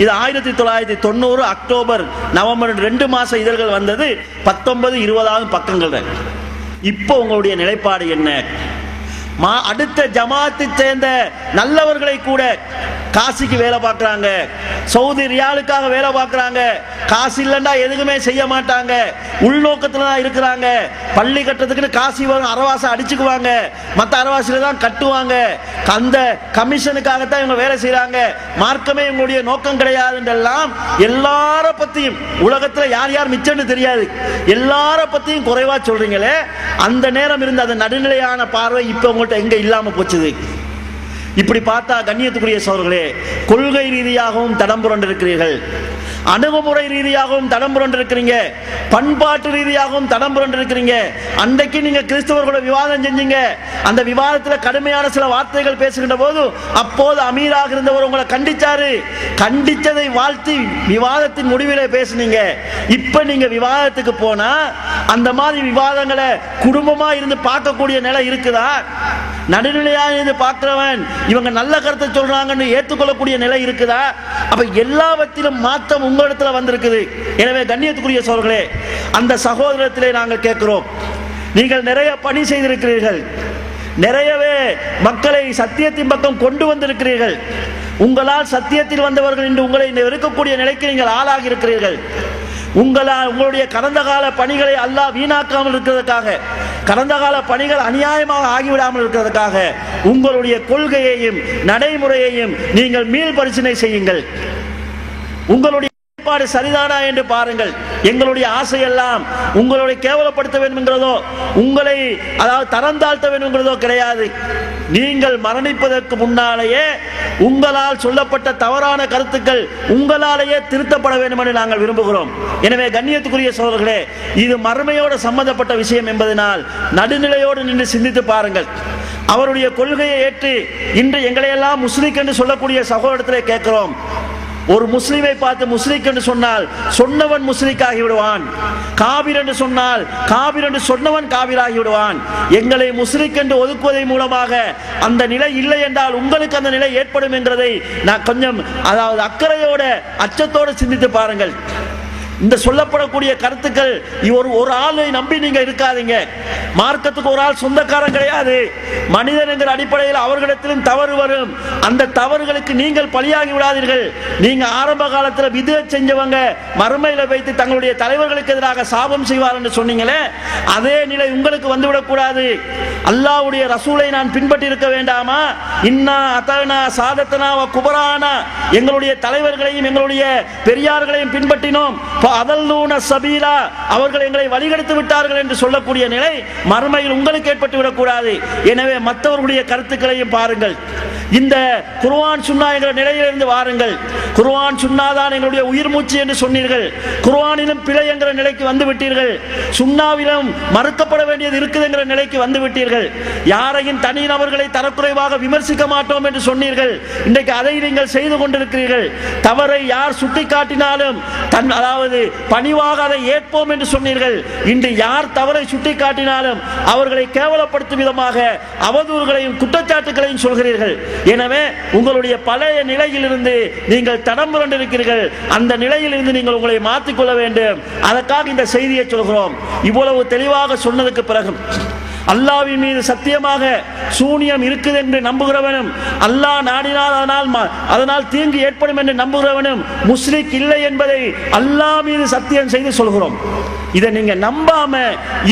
இது 1990 அக்டோபர் நவம்பர் 2 மாச இதழ்கள் வந்தது. 19-20 பக்கங்கள். இப்போ உங்களுடைய நிலைப்பாடு என்ன? அடுத்த ஜமாத்தை சேர்ந்த நல்லவர்களை கூட காசிக்கு வேலை பார்க்கறாங்க, சவுதி ரியாலுக்காக வேலை பார்க்கறாங்க, காசு இல்லைன்னா எதுவுமே செய்ய மாட்டாங்க, உள்நோக்கத்துல தான் இருக்கிறாங்க. பள்ளி கட்டுறதுக்கு காசி வரும், அரவாசை அடிச்சுக்குவாங்க, மற்ற அரவாசில தான் கட்டுவாங்க. அந்த கமிஷனுக்காகத்தான் இவங்க வேலை செய்யறாங்க, மார்க்கமே இவங்களுடைய நோக்கம் கிடையாது என்றெல்லாம் எல்லார பத்தியும் உலகத்துல யார் யார் மிச்சம்னு தெரியாது, எல்லார பத்தியும் குறைவா சொல்றீங்களே. அந்த நேரம் இருந்த அந்த நடுநிலையான பார்வை இப்ப உங்கள்கிட்ட எங்க இல்லாம போச்சுது. இப்படி பார்த்தா கண்ணியத்துக்குரிய சகோதரர்களே, கொள்கை ரீதியாகவும் தடம் புரண்டிருக்கிறீர்கள். அணுகுமுறை ரீதியாகவும் தடம் புரண்டிருக்கிறீங்க, பண்பாட்டு ரீதியாகவும் தடம் புரண்டிருக்கிறீங்க. அன்றைக்கு நீங்க கிறிஸ்தவர்களோட விவாதம் செஞ்சீங்க. அந்த விவாதத்தில் கடுமையான சில வார்த்தைகள் பேசுகின்ற போது அப்போது அமீராக இருந்தவர் உங்களை கண்டிச்சாரு. கண்டிச்சதை வாழ்த்தி விவாதத்தின் முடிவிலே பேசுனீங்க. இப்ப நீங்க விவாதத்துக்கு போனா அந்த மாதிரி விவாதங்களை குடும்பமா இருந்து பார்க்கக்கூடிய நிலை இருக்குதா? நடுநிலையாக இருந்து பார்க்கிறவன் இவங்க நல்ல கருத்தை சொல்றாங்கன்னு ஏற்றுக்கொள்ளக்கூடிய நிலை இருக்குதா? அப்ப எல்லாவற்றிலும் மாற்றம் உங்களிடத்துல வந்திருக்குது. எனவே கண்ணியத்துக்குரிய சகோதரர்களே, அந்த சகோதரத்திலே நாங்கள் கேட்கிறோம், நீங்கள் நிறைய பணி செய்திருக்கிறீர்கள், நிறையவே மக்களை சத்தியத்தின் பக்கம் கொண்டு வந்திருக்கிறீர்கள். உங்களால் சத்தியத்தில் வந்தவர்கள் இன்று உங்களை வெறுக்கக்கூடிய நிலைக்கு நீங்கள் ஆளாகி இருக்கிறீர்கள். உங்களுடைய கடந்த கால பணிகளை அல்லாஹ் வீணாக்காமல் இருக்கிறதுக்காக, கடந்த கால பணிகள் அநியாயமாக ஆகிவிடாமல் இருக்கிறதுக்காக உங்களுடைய கொள்கையையும் நடைமுறையையும் நீங்கள் மீள் பரிசீலனை செய்யுங்கள். உங்களுடைய ஏற்பாடு சரிதானா என்று பாருங்கள். எங்களுடைய ஆசையெல்லாம் உங்களை கேவலப்படுத்த வேண்டும் என்கிறதோ, உங்களை அதாவது தரம் தாழ்த்த வேண்டும் என்கிறதோ கிடையாது. நீங்கள் மரணிப்பதற்கு முன்னாலேயே உங்களால் சொல்லப்பட்ட தவறான கருத்துக்கள் உங்களாலேயே திருத்தப்பட வேண்டும் என்று நாங்கள் விரும்புகிறோம். எனவே கண்ணியத்துக்குரிய சகோதரர்களே, இது மறுமையோடு சம்பந்தப்பட்ட விஷயம் என்பதனால் நடுநிலையோடு நின்று சிந்தித்து பாருங்கள். அவருடைய கொள்கையை ஏற்று இன்று எங்களையெல்லாம் முஸ்லிக் என்று சொல்லக்கூடிய சகோதரத்திலே கேட்கிறோம். ஒரு முஸ்லிமை பார்த்து முஸ்லிக் என்று சொன்னால் சொன்னவன் முஸ்லிக் ஆகி விடுவான். காபிர் என்று சொன்னால் காபிர் என்று சொன்னவன் காபிர் ஆகி விடுவான். எங்களை முஸ்லிக் என்று ஒதுக்குவதை மூலமாக அந்த நிலை இல்லை என்றால் உங்களுக்கு அந்த நிலை ஏற்படும் என்கிறதை நான் கொஞ்சம் அதாவது அக்கறையோட அச்சத்தோடு சிந்தித்து பாருங்கள். இந்த சொல்லப்படக்கூடிய கருத்துக்கள் ஒரு ஆளை நம்பி நீங்க இருக்காதீங்க. மார்க்கத்துக்கு ஒரு ஆள் சொந்தக்காரன் கிடையாது. மனிதன் என்கிற அடிப்படையில் அவர்களிடத்திலும் தவறு வரும். அந்த தவறுகளுக்கு நீங்கள் பலியாகி விடாதீர்கள். நீங்க ஆரம்ப காலத்தில் விதத் செஞ்சவங்க மறுமையில வைத்து தங்களுடைய தலைவர்களுக்கு எதிராக சாபம் செய்வார் என்று சொன்னீங்களே, அதே நிலை உங்களுக்கு வந்துவிடக் கூடாது. அல்லாஹ்வுடைய ரசூலை நான் பின்பற்றி இருக்க வேண்டாமா? இன்னா அத்தனா சாதத்தனா குபரானா, எங்களுடைய தலைவர்களையும் எங்களுடைய பெரியார்களையும் பின்பற்றினோம். சபீலா, அவர்கள் எங்களை வழிகெடுத்து விட்டார்கள் என்று சொல்லக்கூடிய நிலை மறுமையில் உங்களுக்கு ஏற்பட்டு விடக்கூடாது. எனவே மற்றவர்களுடைய கருத்துக்களையும் பாருங்கள். இந்த குர்ஆன் சுன்னா என்ற நிலையிலிருந்து வாருங்கள். குர்ஆன் சுன்னாதான் எங்களுடைய உயிர் மூச்சு என்று சொன்னீர்கள். குர்ஆனிலும் பிழை என்கிற நிலைக்கு வந்து விட்டீர்கள். சுன்னாவிலும் மறுக்கப்பட வேண்டியது இருக்குது என்கிற நிலைக்கு வந்து விட்டீர்கள். யாரையும் தனி நபர்களை தரக்குறைவாக விமர்சிக்க மாட்டோம் என்று சொன்னீர்கள். இன்றைக்கு அதை நீங்கள் செய்து கொண்டிருக்கிறீர்கள். தவறை யார் சுட்டிக்காட்டினாலும் அதாவது பணிவாக அதை ஏற்போம் என்று சொன்னீர்கள். இன்று யார் தவறை சுட்டிக்காட்டினாலும் அவர்களை கேவலப்படுத்தும் விதமாக அவதூறுகளையும் குற்றச்சாட்டுகளையும் சொல்கிறீர்கள். எனவே உங்களுடைய பழைய நிலையிலிருந்து நீங்கள் தடம் புரண்டிருக்கிறீர்கள். அந்த நிலையிலிருந்து நீங்கள் உங்களை மாற்றிக்கொள்ள வேண்டும். அதற்காக இந்த செய்தியை சொல்கிறோம். இவ்வளவு தெளிவாக சொன்னதுக்கு பிறகு அல்லாஹ்வின் மீது சத்தியமாக சூனியம் இருக்குது என்று நம்புகிறவனும், அல்லாஹ் நாடினால் அதனால் தீங்கு ஏற்படும் என்று நம்புகிறவனும் முஸ்லிக் இல்லை என்பதை அல்லாஹ் மீது சத்தியம் செய்து சொல்கிறோம். இதை நீங்க நம்பாம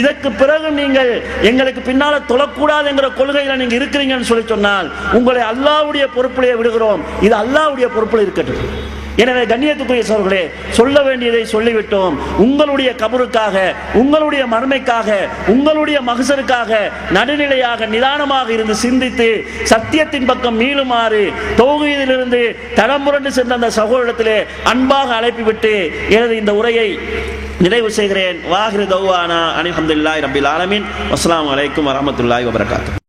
இதற்கு பிறகு நீங்கள் எங்களுக்கு பின்னால தொழக்கூடாது என்கிற கொள்கையில நீங்க இருக்கிறீங்கன்னு சொல்லி சொன்னால் உங்களை அல்லாஹ்வுடைய பொறுப்பிலே விடுகிறோம். இது அல்லாஹ்வுடைய பொறுப்பில் இருக்கட்டும். எனவே கண்ணியத்துக்குரிய சகோதரர்களே, சொல்ல வேண்டியதை சொல்லிவிட்டோம். உங்களுடைய கபருக்காக, உங்களுடைய மறுமைக்காக, உங்களுடைய மகசருக்காக நடுநிலையாக நிதானமாக இருந்து சிந்தித்து சத்தியத்தின் பக்கம் மீளுமாறு தௌஹீதிலிருந்து தடம்புரண்டு சென்ற அந்த சகோதரத்திலே அன்பாக அழைப்பிவிட்டு எனது இந்த உரையை நிறைவு செய்கிறேன். வாஹிரு தௌவானா அல்ஹம்துலில்லாஹி ரப்பில் ஆலமீன். அஸ்ஸலாமு அலைக்கும் வரஹ்மத்துல்லாஹி வபரகாத்துஹு.